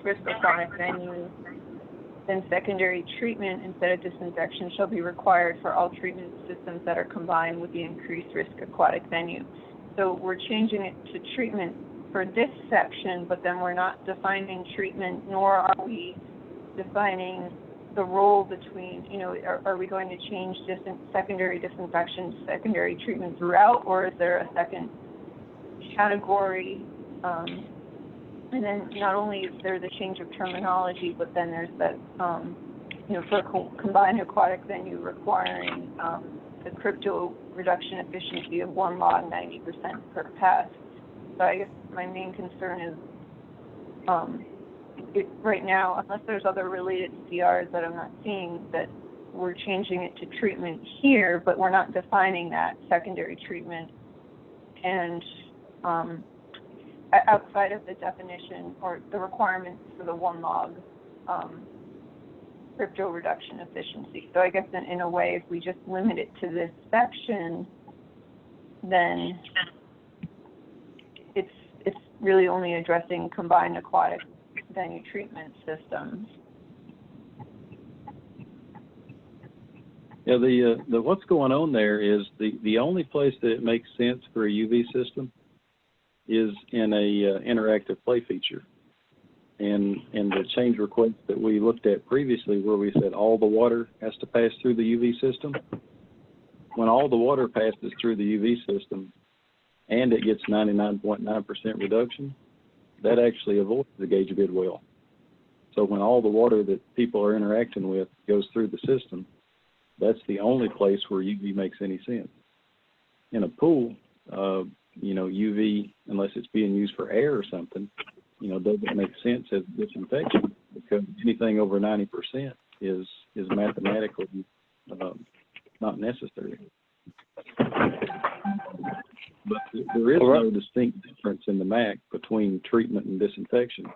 risk aquatic venue, then secondary treatment instead of disinfection shall be required for all treatment systems that are combined with the increased risk aquatic venue. So we're changing it to treatment for this section, but then we're not defining treatment, nor are we defining the role between, you know, are we going to change secondary disinfection to secondary treatment throughout, or is there a second category? And then not only is there the change of terminology, but then there's that, you know, for a combined aquatic venue requiring the crypto reduction efficiency of 1 log 90% per pass. So I guess my main concern is right now, unless there's other related CRs that I'm not seeing, that we're changing it to treatment here, but we're not defining that secondary treatment. And outside of the definition or the requirements for the 1 log crypto reduction efficiency. So I guess in a way, if we just limit it to this section, then it's really only addressing combined aquatic venue treatment systems. Yeah, the what's going on there is the only place that it makes sense for a UV system is in a interactive play feature. And the change request that we looked at previously, where we said all the water has to pass through the UV system, when all the water passes through the UV system and it gets 99.9% reduction, that actually avoids the gauge bid well. So when all the water that people are interacting with goes through the system, that's the only place where UV makes any sense. In a pool, UV, unless it's being used for air or something, doesn't make sense as disinfection, because anything over 90% is mathematically not necessary. But there is no distinct difference in the MAC between treatment and disinfection,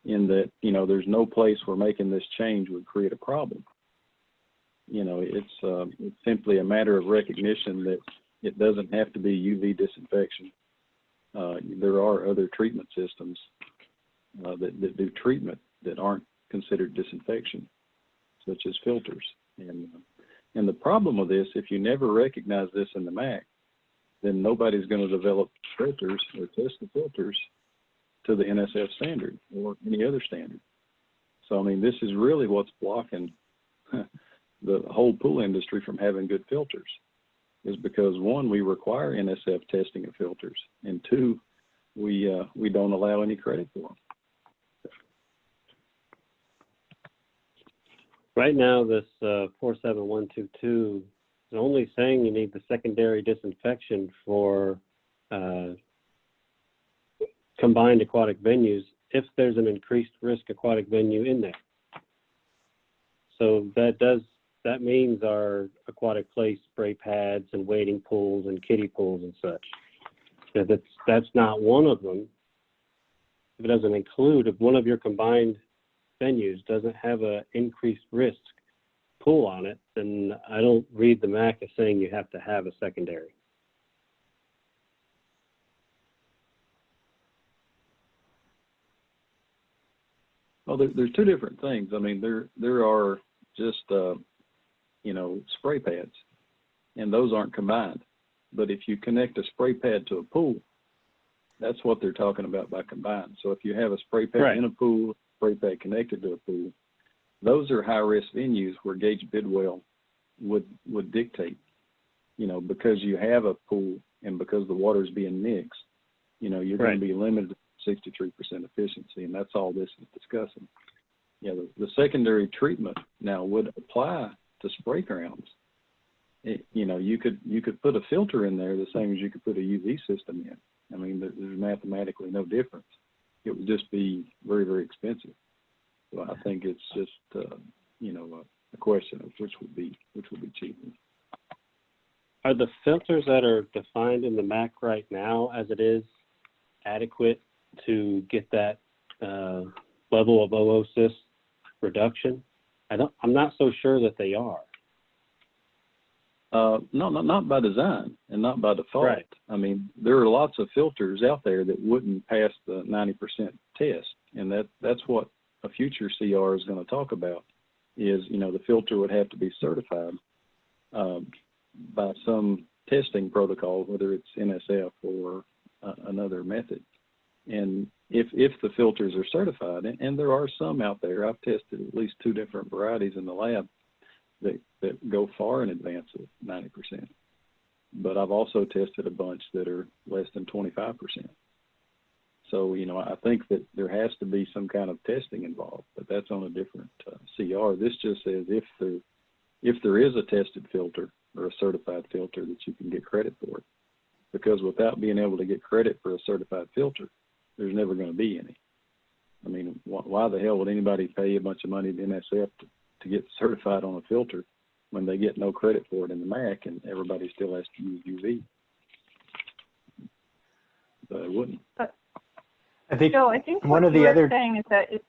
in that, there's no place where making this change would create a problem. It's simply a matter of recognition that it doesn't have to be UV disinfection. There are other treatment systems that do treatment that aren't considered disinfection, such as filters. And the problem with this, if you never recognize this in the MAC, then nobody's going to develop filters or test the filters to the NSF standard or any other standard. So, this is really what's blocking the whole pool industry from having good filters, is because, one, we require NSF testing of filters, and two, we don't allow any credit for them. Right now, this 47122 is only saying you need the secondary disinfection for combined aquatic venues if there's an increased risk aquatic venue in there. So that means our aquatic place spray pads and wading pools and kiddie pools and such. So that's not one of them. If it doesn't include, if one of your combined venues doesn't have an increased risk pool on it, then I don't read the MAC as saying you have to have a secondary. Well, there's two different things. There are just spray pads, and those aren't combined. But if you connect a spray pad to a pool, that's what they're talking about by combined. So if you have a spray pad in a pool, spray pad connected to a pool, those are high-risk venues where gauge bidwell would dictate, because you have a pool and because the water is being mixed, you're going to be limited to 63% efficiency, and that's all this is discussing. The secondary treatment now would apply to spray grounds. You could put a filter in there the same as you could put a UV system in. There's mathematically no difference. It would just be very, very expensive. So I think it's just a question of which would be cheaper. Are the filters that are defined in the MAC right now, as it is, adequate to get that level of oocyst reduction? I'm not so sure that they are. No, not by design and not by default. Right. There are lots of filters out there that wouldn't pass the 90% test, and that's what a future CR is going to talk about. Is the filter would have to be certified by some testing protocol, whether it's NSF or another method. And if the filters are certified, and there are some out there, I've tested at least 2 different varieties in the lab that go far in advance of 90%. But I've also tested a bunch that are less than 25%. So, I think that there has to be some kind of testing involved, but that's on a different CR. This just says if there is a tested filter or a certified filter, that you can get credit for it. Because without being able to get credit for a certified filter, there's never going to be any. Why the hell would anybody pay a bunch of money to NSF to get certified on a filter when they get no credit for it in the MAC and everybody still has to use UV? But it wouldn't. I think one of the other saying is that it's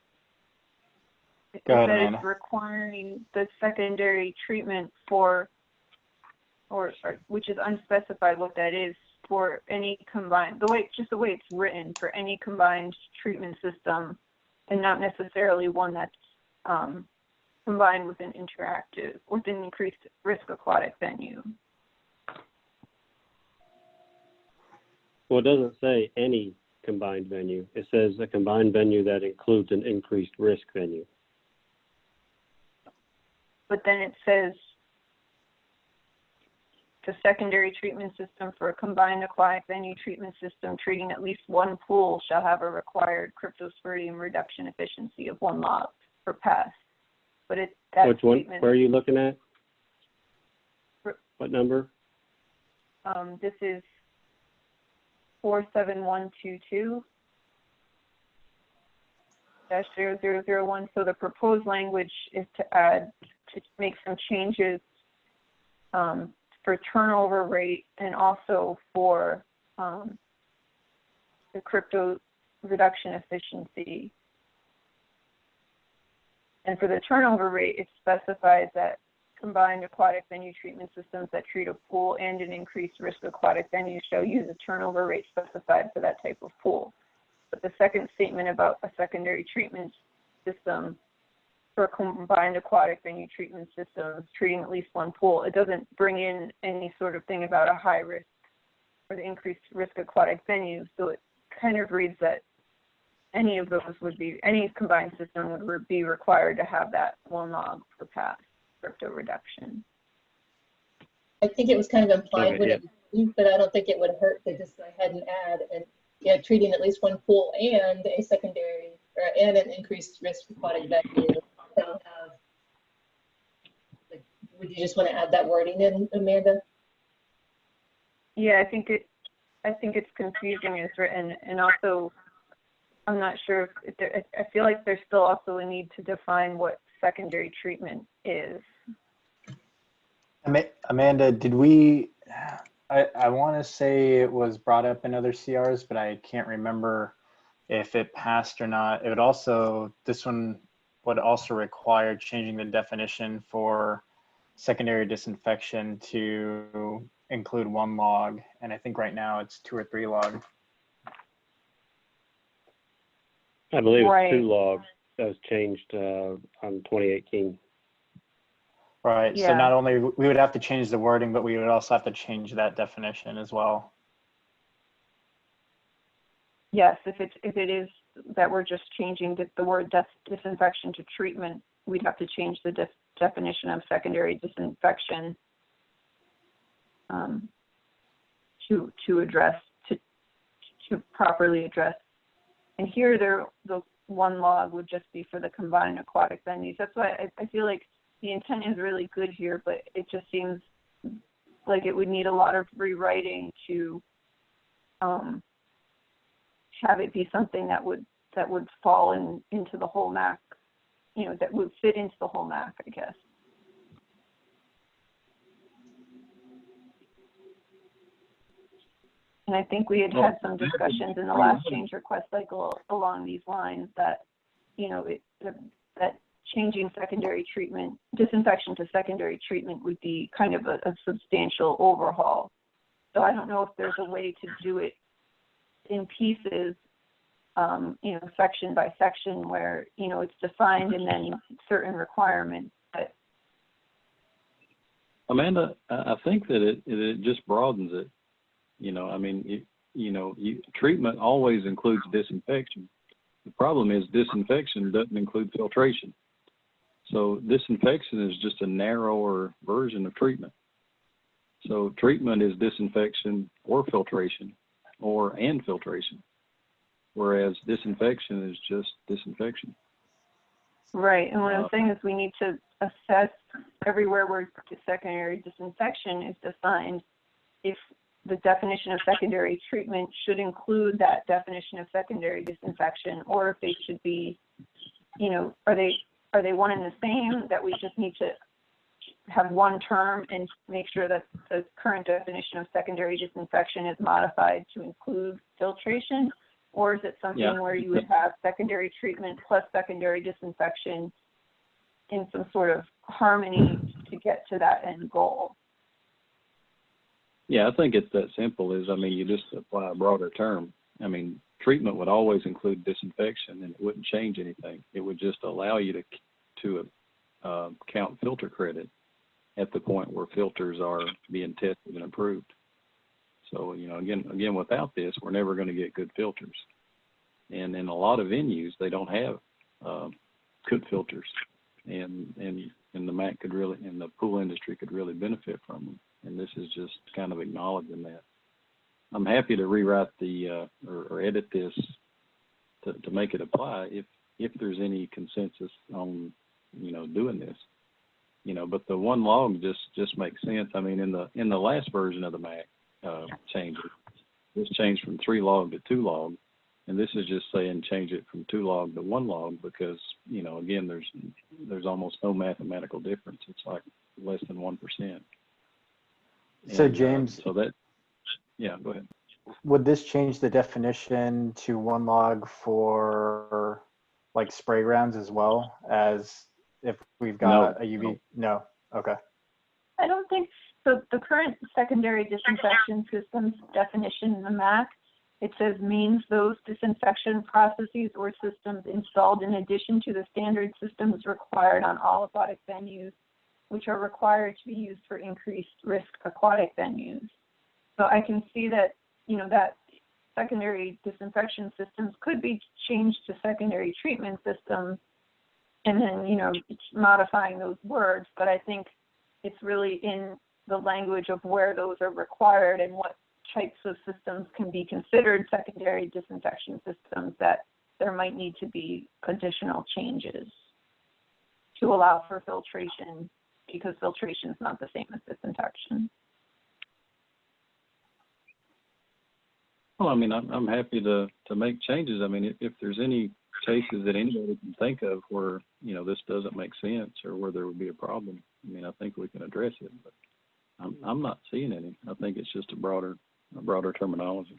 Amanda. It's requiring the secondary treatment for, or which is unspecified what that is, for any combined, the way it's written, for any combined treatment system, and not necessarily one that's combined with an increased risk aquatic venue. Well, it doesn't say any combined venue. It says a combined venue that includes an increased risk venue. But then it says the secondary treatment system for a combined aquatic venue treatment system treating at least one pool shall have a required cryptosporidium reduction efficiency of 1 log per pass. But that Which one? statement, Where are you looking at? What number? this is 47122 -0001. So the proposed language is to make some changes for turnover rate and also for the crypto reduction efficiency. And for the turnover rate, it specifies that combined aquatic venue treatment systems that treat a pool and an increased risk aquatic venue shall use a turnover rate specified for that type of pool. But the second statement about a secondary treatment system for combined aquatic venue treatment systems treating at least one pool, it doesn't bring in any sort of thing about a high risk or the increased risk aquatic venue. So it kind of reads that any of those would be, any combined system would be required to have that 1 log per pass crypto reduction. I think it was kind of implied Okay, when yeah. it was used, but I don't think it would hurt to just go ahead and add, and yeah, treating at least one pool and a secondary and an increased risk aquatic venue. So, like, would you just want to add that wording in, Amanda? Yeah, I think it's confusing as written, and also I'm not sure if there, I feel like there's still also a need to define what secondary treatment is. Amanda, did we, I want to say it was brought up in other CRs, but I can't remember if it passed or not. It would also, this one would also require changing the definition for secondary disinfection to include 1 log. And I think right now it's 2 or 3 log. I believe Right. it's 2 logs. That was changed on 2018. Right. Yeah. So not only we would have to change the wording, but we would also have to change that definition as well. Yes, if it is that we're just changing the word disinfection to treatment, we'd have to change the definition of secondary disinfection to address, to properly address. And here the 1 log would just be for the combined aquatic venues. That's why I feel like the intent is really good here, but it just seems like it would need a lot of rewriting to have it be something that would fall into the whole MAC, you know, that would fit into the whole MAC, I guess. And I think we had some discussions in the last change request cycle along these lines that, you know, that changing secondary treatment, disinfection to secondary treatment would be kind of a substantial overhaul. So I don't know if there's a way to do it in pieces, you know, section by section where, you know, it's defined and then certain requirements. But Amanda, I think that it just broadens it. You know, I mean, treatment always includes disinfection. The problem is disinfection doesn't include filtration. So disinfection is just a narrower version of treatment. So treatment is disinfection or filtration and filtration, whereas disinfection is just disinfection. Right, and what I'm saying is we need to assess everywhere where secondary disinfection is defined if the definition of secondary treatment should include that definition of secondary disinfection, or if they should be, you know, are they one and the same, that we just need to have one term and make sure that the current definition of secondary disinfection is modified to include filtration? Or is it something where you would have secondary treatment plus secondary disinfection in some sort of harmony to get to that end goal? Yeah, I think it's that simple. I mean, you just apply a broader term. I mean, treatment would always include disinfection, and it wouldn't change anything. It would just allow you to count filter credit at the point where filters are being tested and approved. So, you know, again, without this, we're never going to get good filters. And in a lot of venues, they don't have good filters, and the MAC could really, and the pool industry could really benefit from them. And this is just kind of acknowledging that. I'm happy to rewrite the or edit this to make it apply if there's any consensus on doing this. But the one log just makes sense. I mean, in the last version of the MAC change, this changed from 3 log to 2 log, and this is just saying change it from 2 log to 1 log because again there's almost no mathematical difference. It's like less than 1%. So And, James, yeah, go ahead. would this change the definition to 1 log for like spray grounds as well as if we've got a UV? No. Okay. I don't think so. The current secondary disinfection systems definition in the MAC, it says means those disinfection processes or systems installed in addition to the standard systems required on all aquatic venues, which are required to be used for increased risk aquatic venues. So I can see that, that secondary disinfection systems could be changed to secondary treatment systems and then, modifying those words. But I think it's really in the language of where those are required and what types of systems can be considered secondary disinfection systems that there might need to be additional changes to allow for filtration, because filtration is not the same as disinfection. Well, I mean, I'm happy to make changes. I mean, if there's any cases that anybody can think of where, this doesn't make sense or where there would be a problem, I mean, I think we can address it, but I'm not seeing any. I think it's just a broader terminology.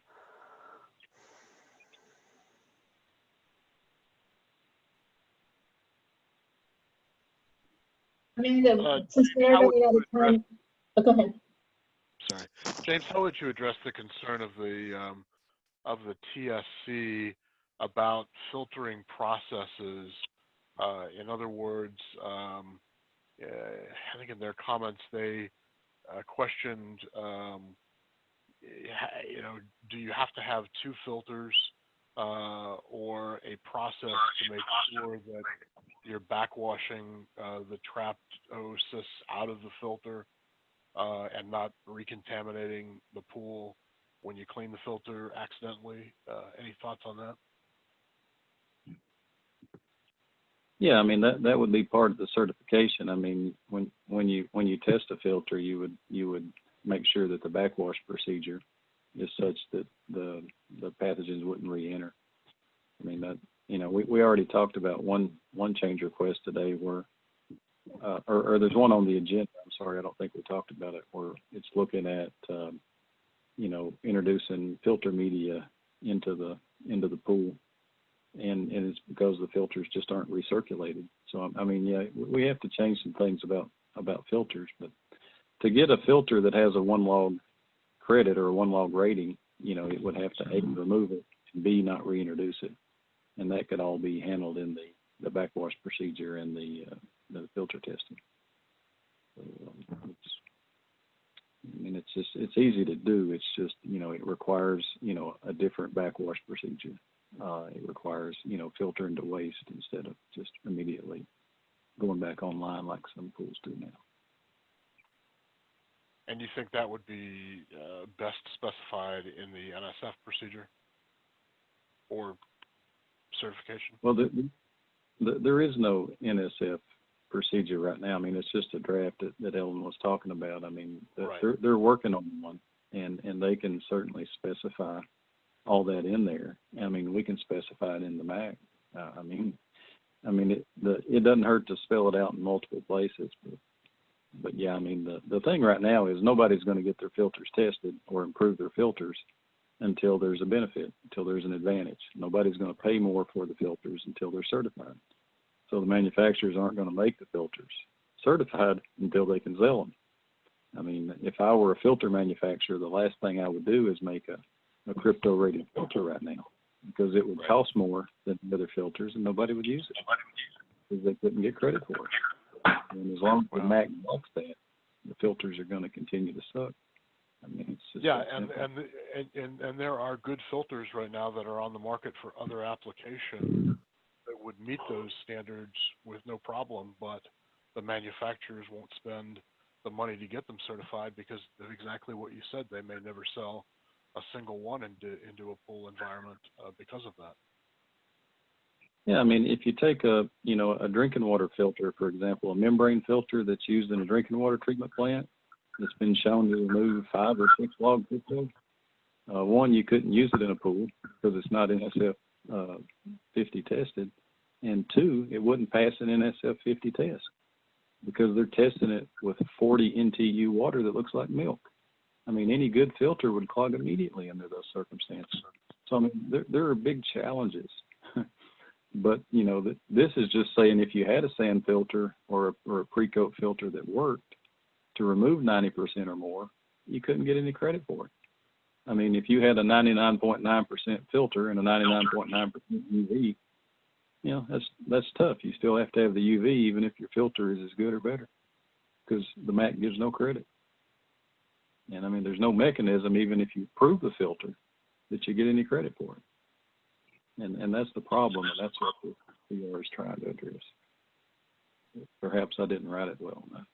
Since we're running out of time, go ahead. Sorry, James. How would you address the concern of the TSC about filtering processes? In other words, I think in their comments they questioned, do you have to have 2 filters or a process to make sure that you're backwashing the trapped oocysts out of the filter and not recontaminating the pool when you clean the filter accidentally? Any thoughts on that? Yeah, I mean that would be part of the certification. I mean, when you test a filter, you would make sure that the backwash procedure is such that the pathogens wouldn't re-enter. I mean that we already talked about one change request today where or there's one on the agenda. I'm sorry, I don't think we talked about it, where it's looking at introducing filter media into the pool. And it's because the filters just aren't recirculated. So, I mean, yeah, we have to change some things about filters. But to get a filter that has a 1 log credit or a 1 log rating, it would have to A, remove it, and B, not reintroduce it. And that could all be handled in the backwash procedure and the filter testing. So, it's easy to do. It's just, it requires, a different backwash procedure. It requires, filtering to waste instead of just immediately going back online like some pools do now. And you think that would be best specified in the NSF procedure or certification? Well, there is no NSF procedure right now. I mean, it's just a draft that Ellen was talking about. I mean, they're working on one, and they can certainly specify all that in there. I mean, we can specify it in the MAC. I mean, it doesn't hurt to spell it out in multiple places. But yeah, I mean, the thing right now is nobody's going to get their filters tested or improve their filters until there's a benefit, until there's an advantage. Nobody's going to pay more for the filters until they're certified. So the manufacturers aren't going to make the filters certified until they can sell them. I mean, if I were a filter manufacturer, the last thing I would do is make a crypto rated filter right now, because it would cost more than the other filters and nobody would use it because they couldn't get credit for it. And as long as the MAC blocks that, the filters are going to continue to suck. I mean, it's just And there are good filters right now that are on the market for other applications that would meet those standards with no problem, but the manufacturers won't spend the money to get them certified because of exactly what you said. They may never sell a single one into a pool environment because of that. Yeah, I mean, if you take a drinking water filter, for example, a membrane filter that's used in a drinking water treatment plant that's been shown to remove 5 or 6 log fructose, one, you couldn't use it in a pool because it's not NSF 50 tested, and 2, it wouldn't pass an NSF 50 test because they're testing it with 40 NTU water that looks like milk. I mean, any good filter would clog immediately under those circumstances. So, I mean, there are big challenges. But, this is just saying if you had a sand filter or a pre-coat filter that worked to remove 90% or more, you couldn't get any credit for it. I mean, if you had a 99.9% filter and a 99.9% UV, that's tough. You still have to have the UV even if your filter is as good or better because the MAC gives no credit. And, I mean, there's no mechanism, even if you prove the filter, that you get any credit for it. And that's the problem, and that's what the CR is trying to address. Perhaps I didn't write it well enough.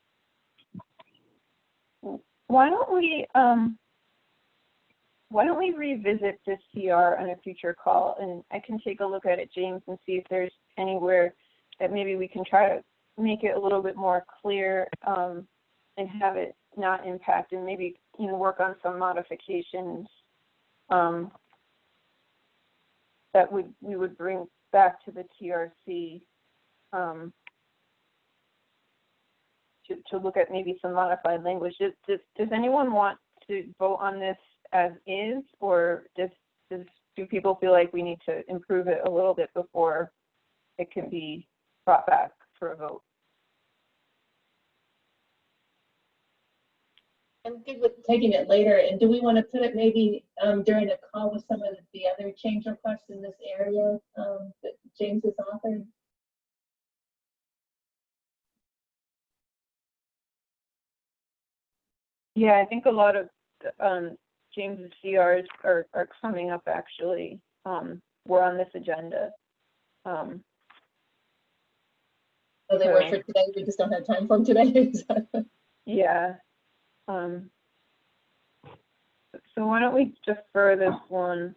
Why don't we revisit this CR on a future call, and I can take a look at it, James, and see if there's anywhere that maybe we can try to make it a little bit more clear and have it not impact, and maybe work on some modifications that we would bring back to the TRC to look at maybe some modified language. Does anyone want to vote on this as is, or do people feel like we need to improve it a little bit before it can be brought back for a vote? I'm good with taking it later. And do we want to put it maybe during a call with some of the other change requests in this area that James has authored? Yeah, I think a lot of James's CRs are coming up actually. We're on this agenda. So they were for today, we just don't have time for them today. Yeah. So why don't we defer this one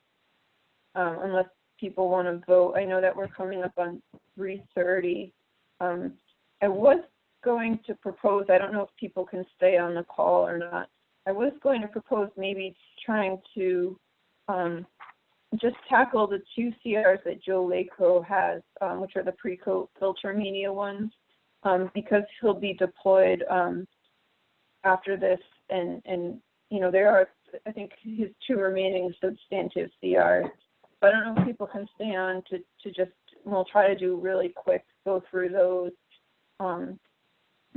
unless people want to vote. I know that we're coming up on 3:30. I was going to propose, I don't know if people can stay on the call or not. I was going to propose maybe trying to just tackle the 2 CRs that Joe Laco has, which are the pre-coat filter media ones, because he'll be deployed after this, and there are, I think, his 2 remaining substantive CRs. But I don't know if people can stay on to just, we'll try to do really quick, go through those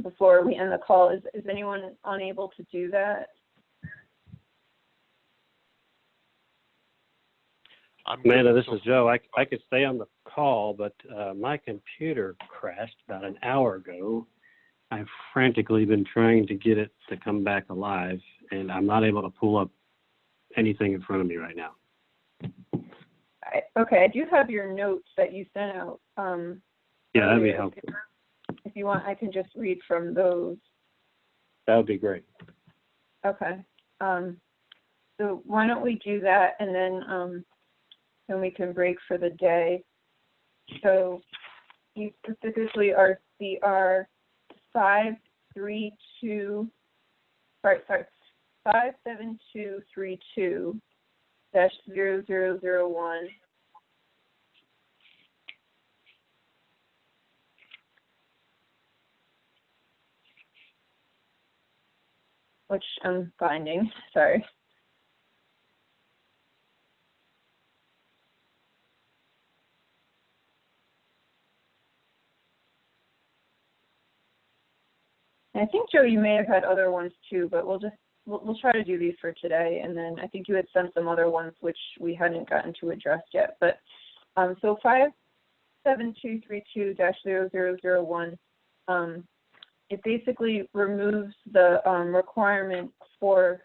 before we end the call. Is anyone unable to do that? Amanda, this is Joe. I could stay on the call, but my computer crashed about an hour ago. I've frantically been trying to get it to come back alive, and I'm not able to pull up anything in front of me right now. Okay, I do have your notes that you sent out. Yeah, that'd be helpful. If you want, I can just read from those. That would be great. Okay. So why don't we do that, and then we can break for the day. So you specifically are CR 57232-0001. Which I'm finding, sorry. I think, Joe, you may have had other ones too, but we'll try to do these for today. And then I think you had sent some other ones which we hadn't gotten to address yet. But so 57232-0001, it basically removes the requirement for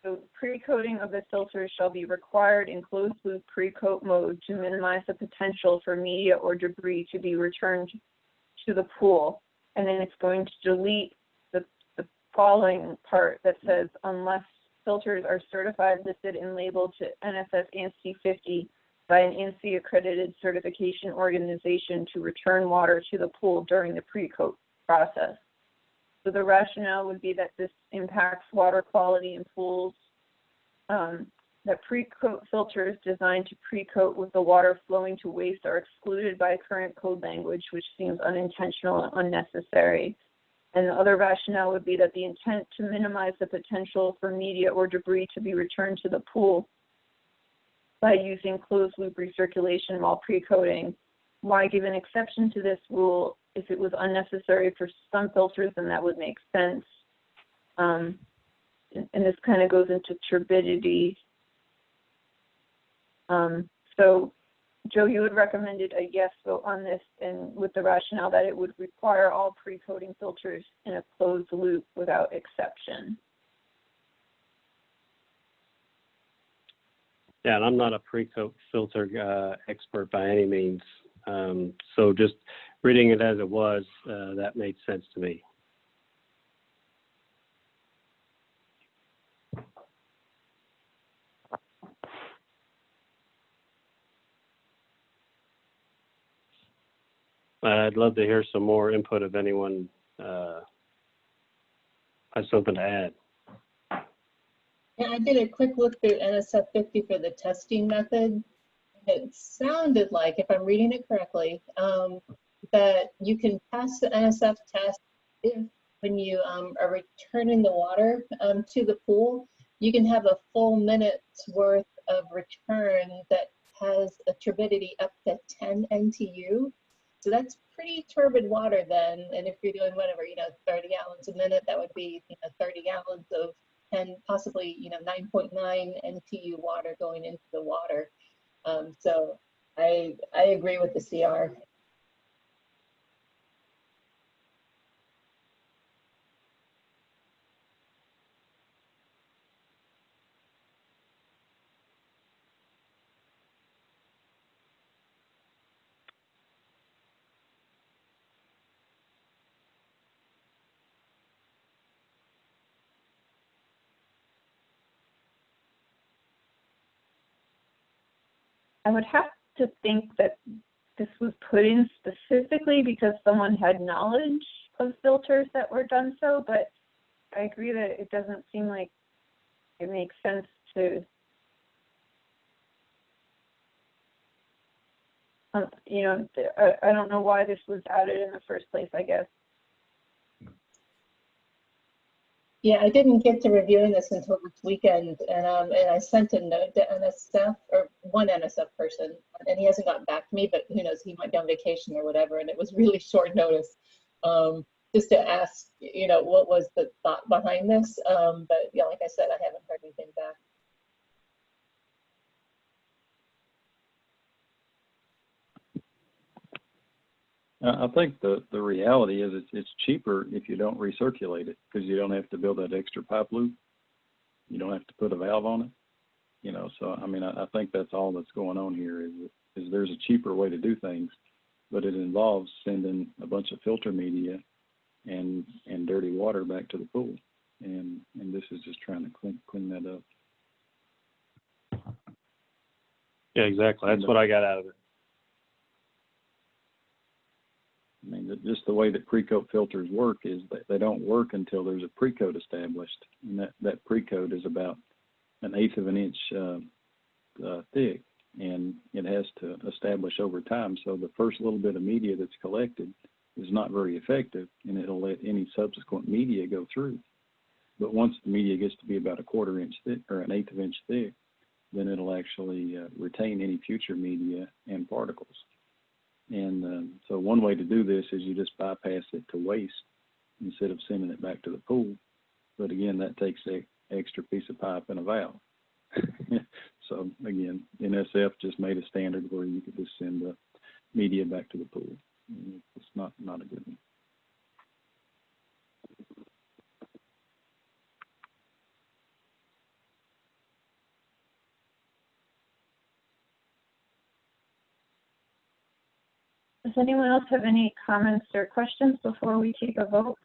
So pre-coating of the filters shall be required in closed loop pre-coat mode to minimize the potential for media or debris to be returned to the pool. And then it's going to delete the following part that says, unless filters are certified, listed, and labeled to NSF ANSI 50 by an ANSI accredited certification organization to return water to the pool during the pre-coat process. So the rationale would be that this impacts water quality in pools, that pre-coat filters designed to pre-coat with the water flowing to waste are excluded by current code language, which seems unintentional and unnecessary. And the other rationale would be that the intent to minimize the potential for media or debris to be returned to the pool by using closed loop recirculation while pre-coating. Why give an exception to this rule? If it was unnecessary for some filters, then that would make sense. And this kind of goes into turbidity. So, Joe, you had recommended a yes vote on this, and with the rationale that it would require all pre-coating filters in a closed loop without exception. Yeah, and I'm not a pre-coat filter expert by any means. So just reading it as it was, that made sense to me. I'd love to hear some more input if anyone has something to add. Yeah, I did a quick look through NSF 50 for the testing method. It sounded like, if I'm reading it correctly, that you can pass the NSF test if, when you are returning the water to the pool, you can have a full minute's worth of return that has a turbidity up to 10 NTU. So that's pretty turbid water then. And if you're doing whatever, 30 gallons a minute, that would be 30 gallons of 10, possibly 9.9 NTU water going into the water. So I agree with the CR. I would have to think that this was put in specifically because someone had knowledge of filters that were done so, but I agree that it doesn't seem like it makes sense to, I don't know why this was added in the first place, I guess. Yeah, I didn't get to reviewing this until this weekend, and I sent a note to NSF, or one NSF person, and he hasn't gotten back to me, but who knows, he might be on vacation or whatever, and it was really short notice, just to ask, what was the thought behind this, but yeah, like I said, I haven't heard anything back. I think the reality is it's cheaper if you don't recirculate it, because you don't have to build that extra pipe loop. You don't have to put a valve on it. So I mean, I think that's all that's going on here is there's a cheaper way to do things, but it involves sending a bunch of filter media and dirty water back to the pool, and this is just trying to clean that up. Yeah, exactly. That's what I got out of it. I mean, just the way that pre-coat filters work is that they don't work until there's a pre-coat established, and that pre-coat is about 1/8 of an inch thick, and it has to establish over time. So the first little bit of media that's collected is not very effective, and it'll let any subsequent media go through. But once the media gets to be about 1/4 inch thick or 1/8 of an inch thick, then it'll actually retain any future media and particles. And so one way to do this is you just bypass it to waste instead of sending it back to the pool. But again, that takes an extra piece of pipe and a valve. So again, NSF just made a standard where you could just send the media back to the pool. It's not a good one. Does anyone else have any comments or questions before we take a vote?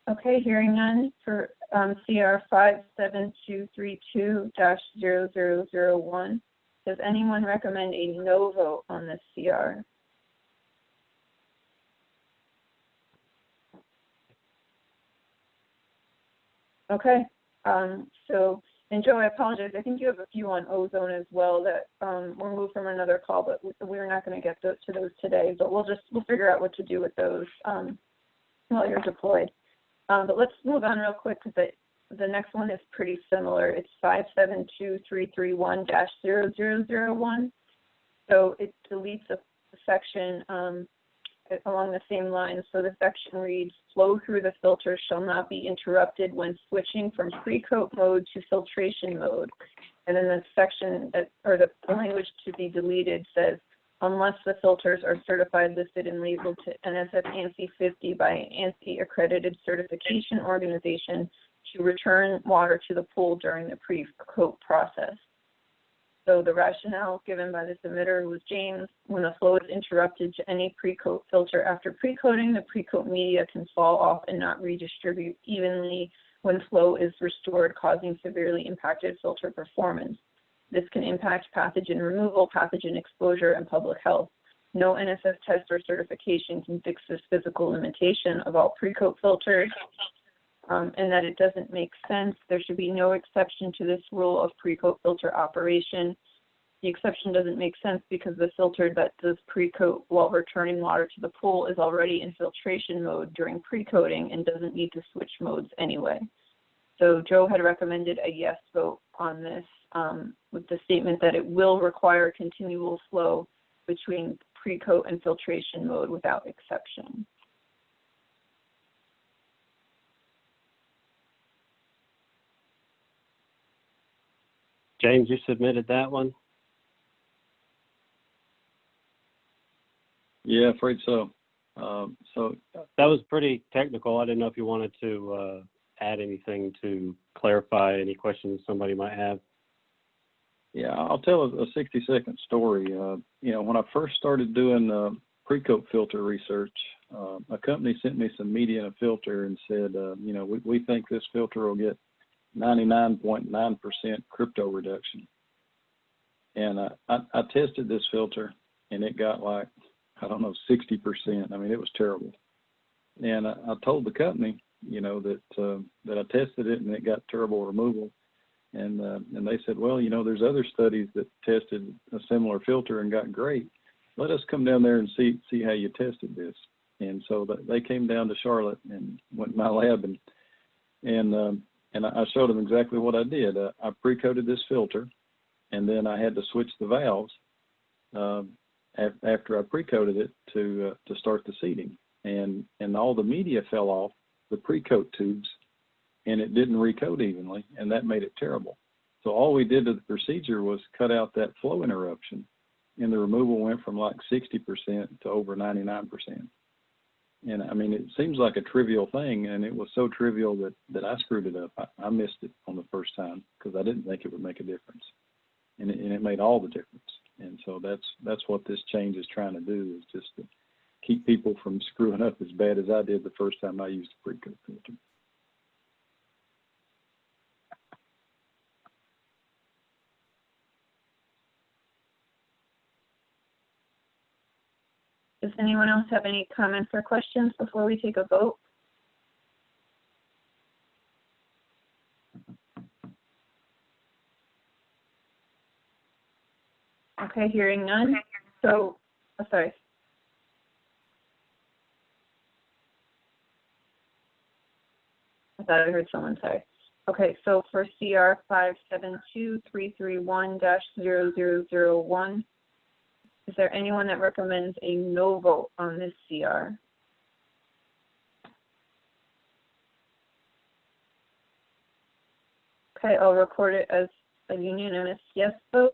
Okay, hearing none for CR 57232-0001. Does anyone recommend a no vote on this CR? Okay, so, and Joe, I apologize. I think you have a few on ozone as well that were moved from another call, but we're not going to get to those today. But we'll figure out what to do with those while you're deployed. But let's move on real quick because the next one is pretty similar. It's 572-331-0001. So it deletes a section along the same lines. So the section reads, flow through the filter shall not be interrupted when switching from pre-coat mode to filtration mode. And then the section or the language to be deleted says, unless the filters are certified, listed, and labeled to NSF ANSI 50 by an ANSI accredited certification organization to return water to the pool during the pre-coat process. So the rationale given by the submitter was James, when the flow is interrupted to any pre-coat filter after pre-coating, the pre-coat media can fall off and not redistribute evenly when flow is restored, causing severely impacted filter performance. This can impact pathogen removal, pathogen exposure, and public health. No NSF test or certification can fix this physical limitation of all pre-coat filters, and that it doesn't make sense. There should be no exception to this rule of pre-coat filter operation. The exception doesn't make sense because the filter that does pre-coat while returning water to the pool is already in filtration mode during pre-coating and doesn't need to switch modes anyway. So Joe had recommended a yes vote on this with the statement that it will require continual flow between pre-coat and filtration mode without exception. James, you submitted that one? Yeah, afraid so. That was pretty technical. I didn't know if you wanted to add anything to clarify any questions somebody might have. Yeah, I'll tell a 60-second story. When I first started doing pre-coat filter research, a company sent me some media and a filter and said, we think this filter will get 99.9% crypto reduction. And I tested this filter and it got like, 60%. I mean, it was terrible. And I told the company, that I tested it and it got terrible removal. And they said, well, there's other studies that tested a similar filter and got great. Let us come down there and see how you tested this. And so they came down to Charlotte and went to my lab and I showed them exactly what I did. I pre-coated this filter, and then I had to switch the valves after I pre-coated it to start the seeding. And all the media fell off the pre-coat tubes, and it didn't recoat evenly, and that made it terrible. So all we did to the procedure was cut out that flow interruption, and the removal went from like 60% to over 99%. And I mean, it seems like a trivial thing, and it was so trivial that I screwed it up. I missed it on the first time because I didn't think it would make a difference, and it made all the difference. And so that's what this change is trying to do, is just to keep people from screwing up as bad as I did the first time I used a pre-coat filter. Does anyone else have any comments or questions before we take a vote? Okay, hearing none. So, sorry. I thought I heard someone, sorry. Okay, so for CR 572-331-0001, is there anyone that recommends a no vote on this CR? Okay, I'll record it as a unanimous yes vote.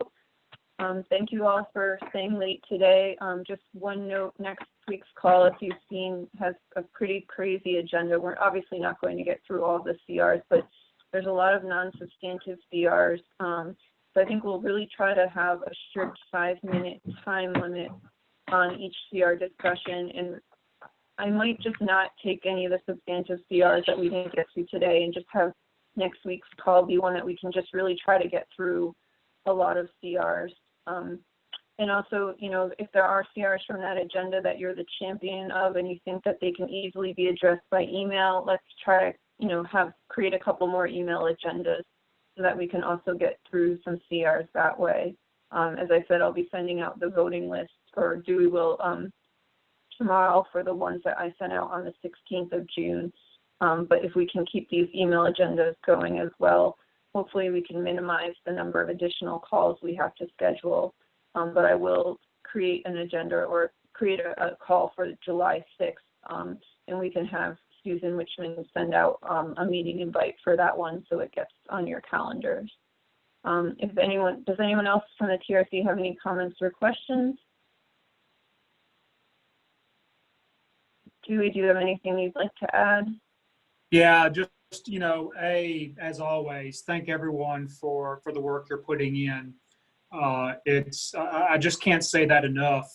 Thank you all for staying late today. Just one note, next week's call, if you've seen, has a pretty crazy agenda. We're obviously not going to get through all the CRs, but there's a lot of non-substantive CRs. So I think we'll really try to have a strict 5-minute time limit on each CR discussion. And I might just not take any of the substantive CRs that we didn't get to today and just have next week's call be one that we can just really try to get through a lot of CRs. And also, you know, if there are CRs from that agenda that you're the champion of and you think that they can easily be addressed by email, let's try to, you know, create a couple more email agendas so that we can also get through some CRs that way. As I said, I'll be sending out the voting list, or Dewey will tomorrow, for the ones that I sent out on the 16th of June. But if we can keep these email agendas going as well, hopefully we can minimize the number of additional calls we have to schedule. But I will create an agenda or create a call for July 6th, and we can have Susan Richmond send out a meeting invite for that one so it gets on your calendars. Does anyone else from the TRC have any comments or questions? Dewey, do you have anything you'd like to add? Yeah, just, you know, as always, thank everyone for the work you're putting in. I just can't say that enough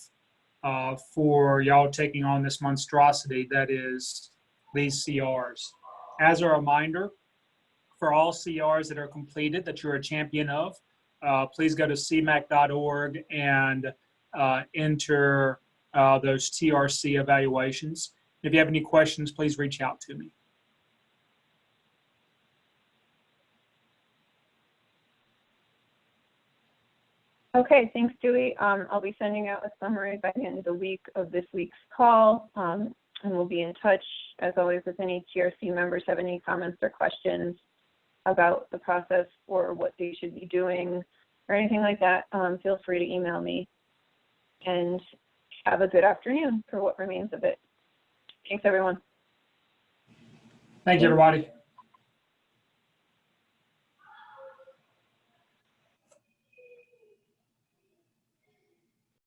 for y'all taking on this monstrosity that is these CRs. As a reminder, for all CRs that are completed that you're a champion of, please go to cmac.org and enter those TRC evaluations. If you have any questions, please reach out to me. Okay, thanks, Dewey. I'll be sending out a summary by the end of the week of this week's call, and we'll be in touch. As always, if any TRC members have any comments or questions about the process or what they should be doing or anything like that, feel free to email me. And have a good afternoon for what remains of it. Thanks, everyone. Thank you, everybody.